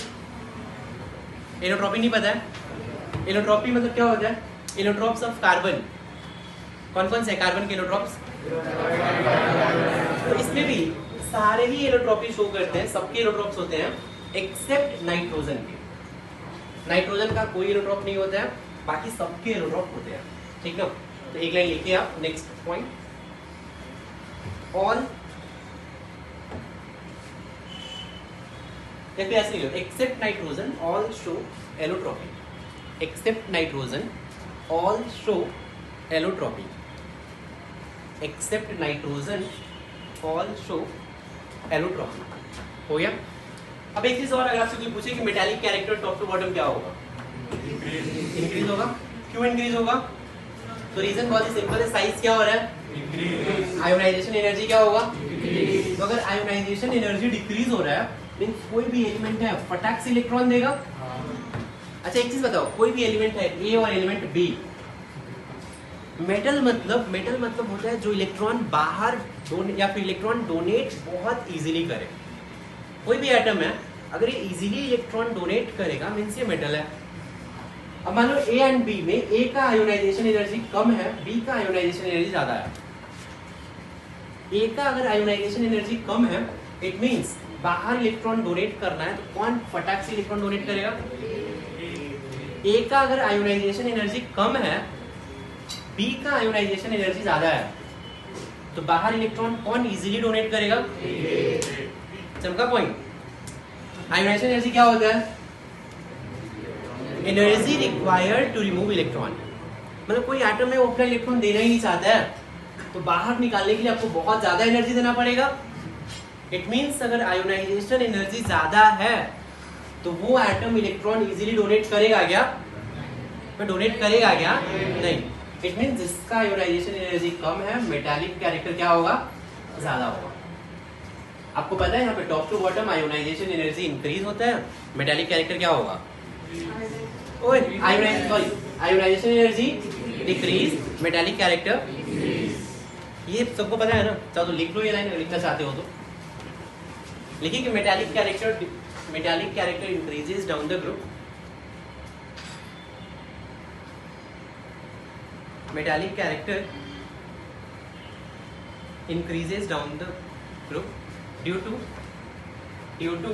एलोट्रॉपी नहीं पता है? एलोट्रॉपी मतलब क्या होता है? एलोट्रॉप्स ऑफ कार्बन, कौन कौन से कार्बन के एलोट्रॉप्स? तो इसमें भी सारे ही एलोट्रॉपी शो करते हैं, सबके एलोट्रॉप्स होते हैं एक्सेप्ट नाइट्रोजन के। नाइट्रोजन का कोई एलोट्रॉप नहीं होता है, बाकी सबके एलोट्रॉप होते हैं। ठीक ना? तो एक लाइन लिखिए आप। नेक्स्ट पॉइंट, ऑल ऐसे ही except nitrogen all show allotropy, except nitrogen all show allotropy, except nitrogen all show allotropy. हो गया? अब एक चीज और, अगर आपसे कोई पूछे कि metallic character top to bottom क्या होगा? इंक्रीज होगा। क्यों इंक्रीज होगा? तो रीजन बहुत ही सिंपल है, साइज क्या हो रहा है? आयोनाइजेशन एनर्जी क्या होगा? तो अगर आयोनाइजेशन एनर्जी डिक्रीज हो रहा है, मींस कोई भी एलिमेंट है फटाक से इलेक्ट्रॉन देगा। अच्छा एक चीज बताओ, कोई भी एलिमेंट है ए और एलिमेंट बी, मेटल मतलब होता है जो इलेक्ट्रॉन बाहर या फिर इलेक्ट्रॉन डोनेट बहुत इजीली करे। कोई भी एटम है, अगर ये इजीली इलेक्ट्रॉन डोनेट करेगा मींस ये मेटल है। अब मान लो ए एंड बी में ए का आयोनाइजेशन एनर्जी कम है, बी का आयोनाइजेशन एनर्जी ज्यादा है। ए का अगर आयोनाइजेशन एनर्जी कम है, इट मींस बाहर इलेक्ट्रॉन डोनेट करना है, तो कौन फटाक से इलेक्ट्रॉन डोनेट करेगा? ए का अगर आयोनाइजेशन एनर्जी कम है, बी का आयोनाइजेशन एनर्जी ज्यादा है, तो बाहर इलेक्ट्रॉन कौन इजीली डोनेट करेगा? चमका पॉइंट। आयोनाइजेशन एनर्जी क्या होता है? Energy required to remove electron. मतलब कोई एटम है वो अपना इलेक्ट्रॉन देना ही नहीं चाहता है, तो बाहर निकालने के लिए आपको बहुत ज्यादा एनर्जी देना पड़ेगा। इट मींस अगर आयोनाइजेशन एनर्जी ज्यादा है तो वो एटम इलेक्ट्रॉन इजीली डोनेट करेगा क्या? तो डोनेट करेगा क्या? नहीं। इट मींस जिसका आयोनाइजेशन एनर्जी कम है, मेटालिक कैरेक्टर क्या होगा? ज्यादा होगा। आपको पता है यहाँ पे top to bottom ionization energy increase होता है, मेटालिक कैरेक्टर क्या होगा? Ionization energy decrease, metallic character. ये सबको पता है ना? चलो तो लिख लो ये लाइन, अगर लिखना चाहते हो तो लिखिए कि metallic character increases down the group, metallic character increases down the group due to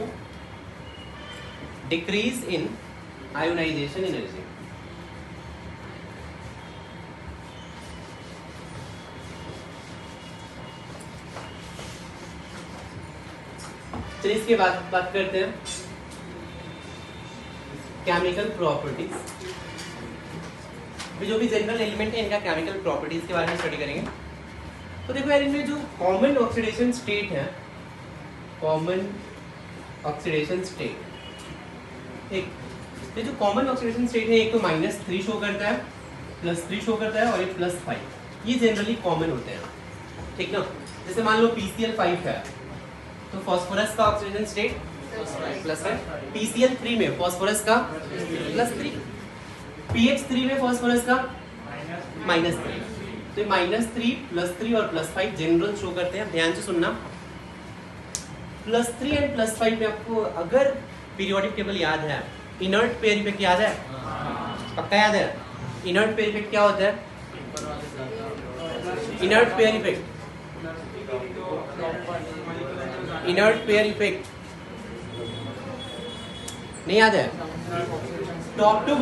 decrease in ionization energy। चलिए इसके बाद बात करते हैं केमिकल प्रॉपर्टीज। जो भी जनरल एलिमेंट है इनका केमिकल प्रॉपर्टीज के बारे में स्टडी करेंगे। तो देखो यार, इनमें जो कॉमन ऑक्सीडेशन स्टेट है, कॉमन ऑक्सीडेशन स्टेट, एक ये जो कॉमन ऑक्सीडेशन स्टेट है, एक तो -3 शो करता है, +3 शो करता है और एक +5। ये जनरली कॉमन होते हैं, ठीक ना? जैसे मान लो PCl5 है तो फास्फोरस का ऑक्सीडेशन स्टेट +5, PCl3 में फास्फोरस का +3, PH3 में फास्फोरस का -3। तो -3, +3 और +5 जनरल शो करते हैं। ध्यान से सुनना, +3 एंड +5 में आपको अगर पीरियोडिक टेबल याद है, इनर्ट पेयर इफेक्ट याद है? पक्का याद है? इनर्ट पेयर इफेक्ट क्या होता है? Inert pair effect, inert pair effect नहीं याद है? टॉप टू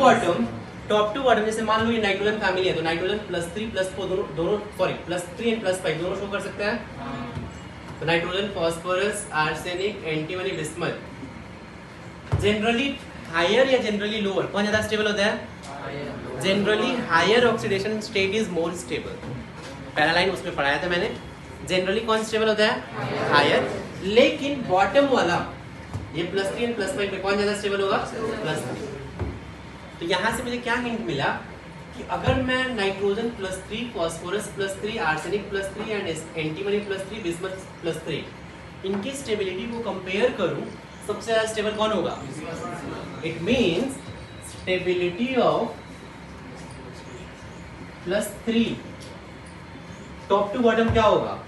बॉटम, जैसे मान लो ये नाइट्रोजन फैमिली है तो नाइट्रोजन +3 +4 दोनों +3 एंड +5 दोनों शो कर सकते हैं। तो nitrogen, phosphorus, arsenic, antimony, bismuth generally higher या जनरली लोअर, कौन ज्यादा स्टेबल होता है? Generally higher oxidation state is more stable. पहला लाइन उसमें पढ़ाया था मैंने, जनरली कौन स्टेबल होता है? हायर। लेकिन बॉटम वाला ये +3 एंड +5 में कौन ज्यादा स्टेबल होगा? +3। तो यहाँ से मुझे क्या हिंट मिला कि अगर मैं nitrogen +3, phosphorus +3, arsenic +3 and antimony +3, bismuth +3 इनकी स्टेबिलिटी को कंपेयर करूं, सबसे ज्यादा स्टेबल कौन होगा? It means stability of +3 top to bottom क्या होगा?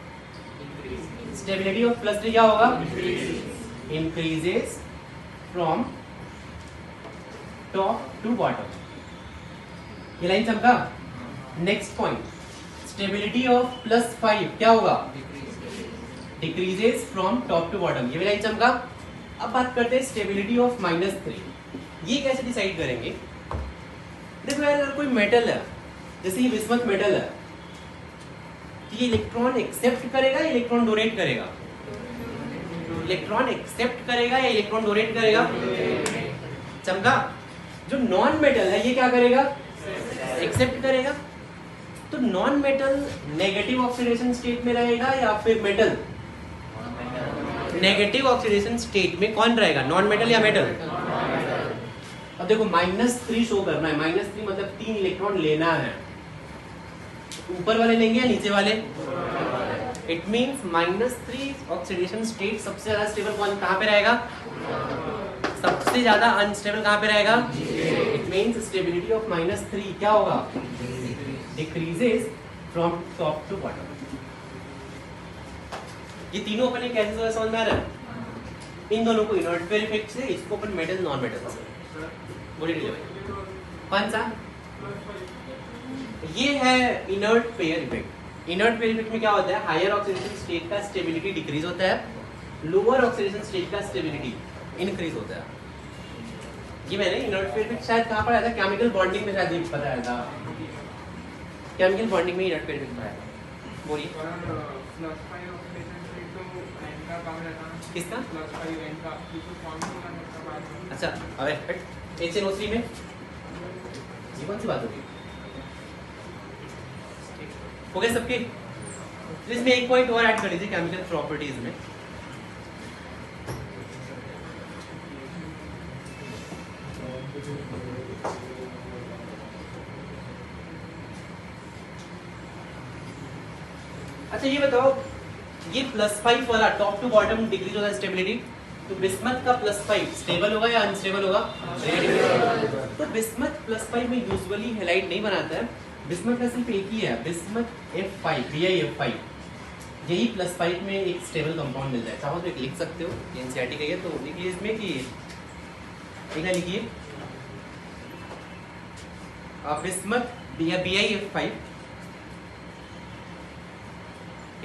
स्टेबिलिटी ऑफ +3 क्या होगा? Increases from top to bottom. ये लाइन चमका। नेक्स्ट पॉइंट, स्टेबिलिटी ऑफ +5 क्या होगा? Decreases from top to bottom. ये भी लाइन चमका। अब बात करते हैं स्टेबिलिटी ऑफ -3। ये कैसे डिसाइड करेंगे? देखो यार, अगर कोई मेटल है, जैसे ये बिस्मथ मेटल है, तो ये इलेक्ट्रॉन एक्सेप्ट करेगा या इलेक्ट्रॉन डोनेट करेगा? इलेक्ट्रॉन एक्सेप्ट करेगा या इलेक्ट्रॉन डोनेट करेगा? चमका। जो नॉन मेटल है ये क्या करेगा? एक्सेप्ट करेगा। तो non metal negative oxidation state में रहेगा या फिर मेटल? नेगेटिव ऑक्सीडेशन स्टेट में कौन रहेगा? नॉन मेटल या मेटल? अब देखो -3 शो करना है। -3 मतलब 3 इलेक्ट्रॉन लेना है। ऊपर वाले लेंगे या नीचे वाले? इट मींस -3 ऑक्सीडेशन स्टेट सबसे ज्यादा स्टेबल कहाँ पे रहेगा? सबसे ज्यादा अनस्टेबल कहाँ पे रहेगा? इट मींस स्टेबिलिटी ऑफ -3 क्या होगा? Decreases from top to bottom. ये तीनों अपन ने कैसे समझ में आ रहा है? इन दोनों को इनर्ट पेयर इफेक्ट से, इसको अपन मेटल नॉन मेटल से बोलिए भाई। कौन सा? ये है inert pair effect. Inert pair effect में क्या होता है? हायर ऑक्सीडेशन स्टेट का स्टेबिलिटी डिक्रीज होता है, लोअर ऑक्सीडेशन स्टेट का स्टेबिलिटी इंक्रीज होता है। ये मैंने इनर्ट पेयर इफेक्ट शायद कहाँ पढ़ाया था? केमिकल बॉन्डिंग में शायद बताया था। केमिकल बॉन्डिंग में इनर्ट पेयर इफेक्ट पढ़ाया था। बोलिए किसका? अच्छा, अबे HNO3 में ये कौन सी बात होगी? हो गए सबके? इसमें एक पॉइंट और ऐड कर लीजिए केमिकल प्रॉपर्टीज में। अच्छा ये बताओ, ये +5 वाला टॉप टू बॉटम डिक्रीज होता है स्टेबिलिटी, तो बिस्मथ का +5 स्टेबल होगा या अनस्टेबल होगा? तो बिस्मथ +5 में यूजुअली हैलाइड नहीं बनाता है। बिस्मथ का सिर्फ एक ही है, बिस्मथ F5, BiF5। यही +5 में एक स्टेबल कंपाउंड मिल जाए। चाहो तो एक लिख सकते हो, एनसीईआरटी का है तो लिखिए इसमें कि एक ना लिखिए bismuth BiF5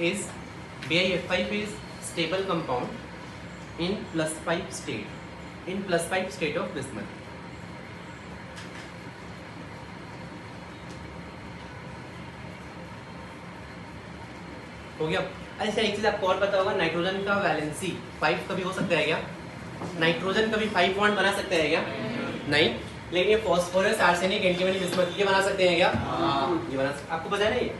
is BiF5 is stable compound in +5 state, in +5 state of bismuth. हो गया। अच्छा एक चीज आपको और पता होगा, नाइट्रोजन का वैलेंसी 5 कभी हो सकता है क्या? नाइट्रोजन कभी 5 बॉन्ड बना सकता है क्या? नहीं। लेकिन ये फास्फोरस, आर्सेनिक, एंटीमनी, बिस्मथ ये बना सकते हैं क्या? ये बना। आपको पता है ना ये?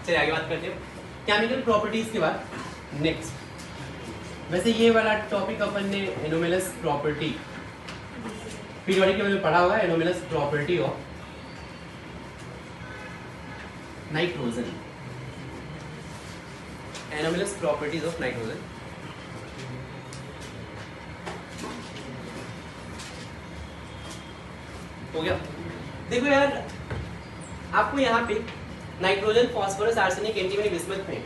चलिए आगे बात करते हैं केमिकल प्रॉपर्टीज के बाद। नेक्स्ट, वैसे ये वाला टॉपिक अपन ने एनोमलस प्रॉपर्टी पीरियोडिक टेबल में पढ़ा हुआ है। Anomalous property of nitrogen, anomalous properties of nitrogen. हो गया। देखो यार, आपको यहाँ पे nitrogen, phosphorus, arsenic, antimony, bismuth में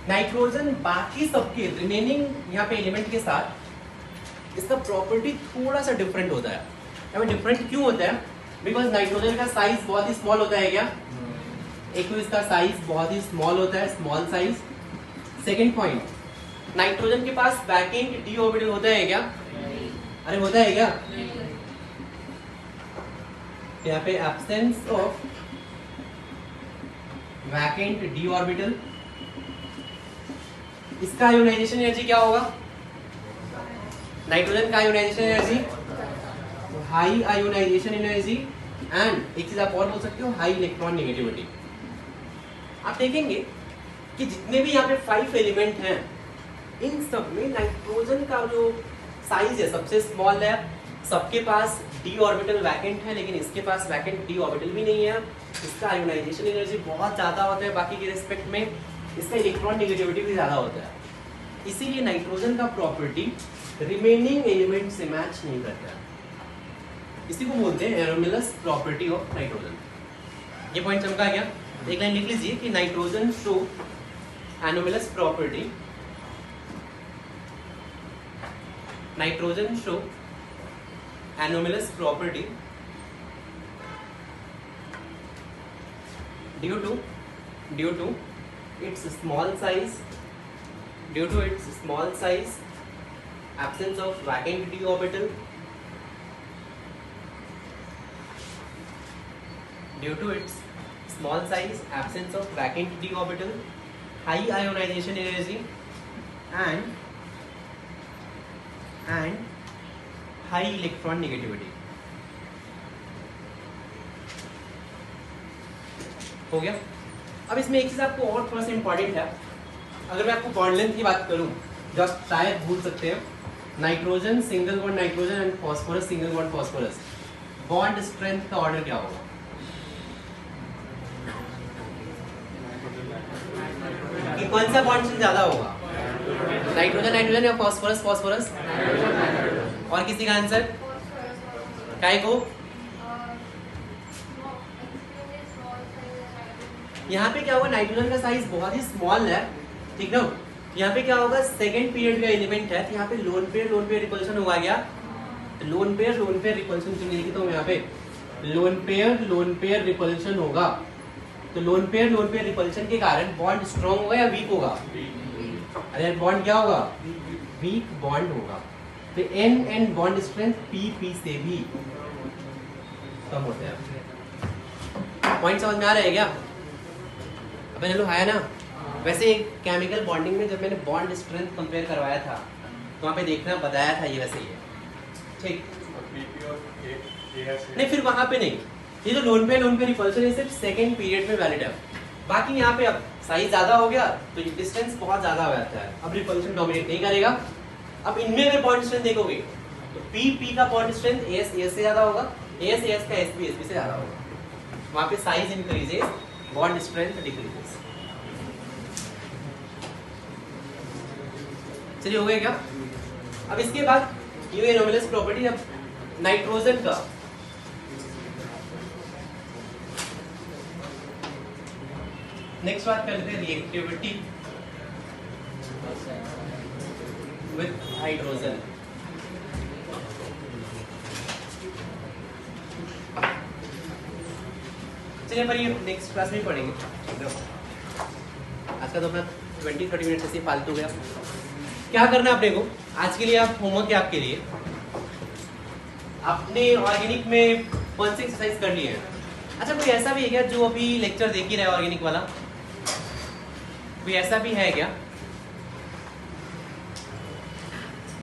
नाइट्रोजन बाकी सबके रिमेनिंग यहाँ पे एलिमेंट के साथ इसका प्रॉपर्टी थोड़ा सा डिफरेंट होता है। अब डिफरेंट क्यों होता है? बिकॉज नाइट्रोजन का साइज बहुत ही स्मॉल होता है क्या? एक तो इसका साइज बहुत ही स्मॉल होता है, small size. Second point, nitrogen के पास वैकेंट डी ऑर्बिटल होता है क्या? अरे होता है क्या? यहाँ पे absence of vacant D orbital, इसका आयोनाइजेशन एनर्जी क्या होगा? नाइट्रोजन का ionization energy high ionization energy and एक चीज आप और बोल सकते हो हाई इलेक्ट्रॉन नेगेटिविटी। आप देखेंगे कि जितने भी यहाँ पे 5 एलिमेंट हैं इन सब में नाइट्रोजन का जो साइज है सबसे स्मॉल है, सबके पास d ऑर्बिटल वैकेंट है, लेकिन इसके पास वैकेंट d ऑर्बिटल भी नहीं है। इसका आयोनाइजेशन एनर्जी बहुत ज़्यादा होता है बाकी के रिस्पेक्ट में, इसका इलेक्ट्रॉन नेगेटिविटी भी ज़्यादा होता है। इसीलिए नाइट्रोजन का प्रॉपर्टी रिमेनिंग एलिमेंट से मैच नहीं करता है। इसी को बोलते हैं एनोमलस प्रॉपर्टी ऑफ नाइट्रोजन। ये पॉइंट चमका गया? एक लाइन लिख लीजिए कि nitrogen show anomalous property, nitrogen show anomalous property due to its small size, absence of vacant d orbital, high ionization energy and high electron negativity. हो गया? अब इसमें एक चीज आपको और थोड़ा सा इंपॉर्टेंट है, अगर मैं आपको बॉन्ड लेंथ की बात करूं, जस्ट शायद भूल सकते हैं, nitrogen single bond nitrogen and phosphorus single bond phosphorus, bond strength का ऑर्डर क्या होगा? कि कौन सा बॉन्ड स्ट्रेंथ ज्यादा होगा? नाइट्रोजन नाइट्रोजन या फॉस्फोरस फॉस्फोरस? और किसी का आंसर? काय को? यहाँ पे क्या होगा, नाइट्रोजन का साइज बहुत ही स्मॉल है, ठीक ना? यहाँ पे क्या होगा, सेकंड पीरियड का एलिमेंट है, तो यहाँ पे लोन पेयर रिपल्शन हुआ गया, लोन पेयर रिपल्शन क्यों नहीं लिखता हूँ यहाँ पे, लोन पेयर रिपल्शन होगा, तो लोन पेयर रिपल्शन के कारण बॉन्ड स्ट्रॉन्ग होगा या वीक होगा? अरे बॉन्ड क्या होगा? वीक बॉन्ड होगा। तो एन बॉन्ड स्ट्रेंथ पी से भी कम होता है। पॉइंट समझ में आ रहा है क्या? अपन लोग आया ना? वैसे केमिकल बॉन्डिंग में जब मैंने बॉन्ड स्ट्रेंथ कंपेयर करवाया था तो वहाँ पे देखना बताया था ये वैसे ही है, ठीक? नहीं, फिर वहाँ पे नहीं, ये जो लोन पे रिपल्शन है सिर्फ सेकंड पीरियड में वैलिड है। बाकी यहाँ पे अब साइज ज्यादा हो गया तो डिस्टेंस बहुत ज्यादा हो जाता है, अब रिपल्शन डोमिनेट नहीं करेगा। अब इनमें अगर बॉन्ड स्ट्रेंथ देखोगे तो पी का बॉन्ड स्ट्रेंथ एस से ज्यादा होगा, एस का एस से ज्यादा होगा, वहां पे size increases, bond strength decreases. चलिए हो गया क्या? अब इसके बाद ये एनोमलस प्रॉपर्टी, अब नाइट्रोजन का नेक्स्ट बात करते हैं रिएक्टिविटी with hydrogen। चलिए पर ये नेक्स्ट क्लास में पढ़ेंगे। आज का तो अपना 20-30 मिनट से फालतू गया। क्या करना है अपने को आज के लिए? आप होमवर्क है आपके लिए, आपने ऑर्गेनिक में कौन सी एक्सरसाइज कर ली है? अच्छा, कोई ऐसा भी है क्या जो अभी लेक्चर देख ही रहा है ऑर्गेनिक वाला? कोई ऐसा भी है क्या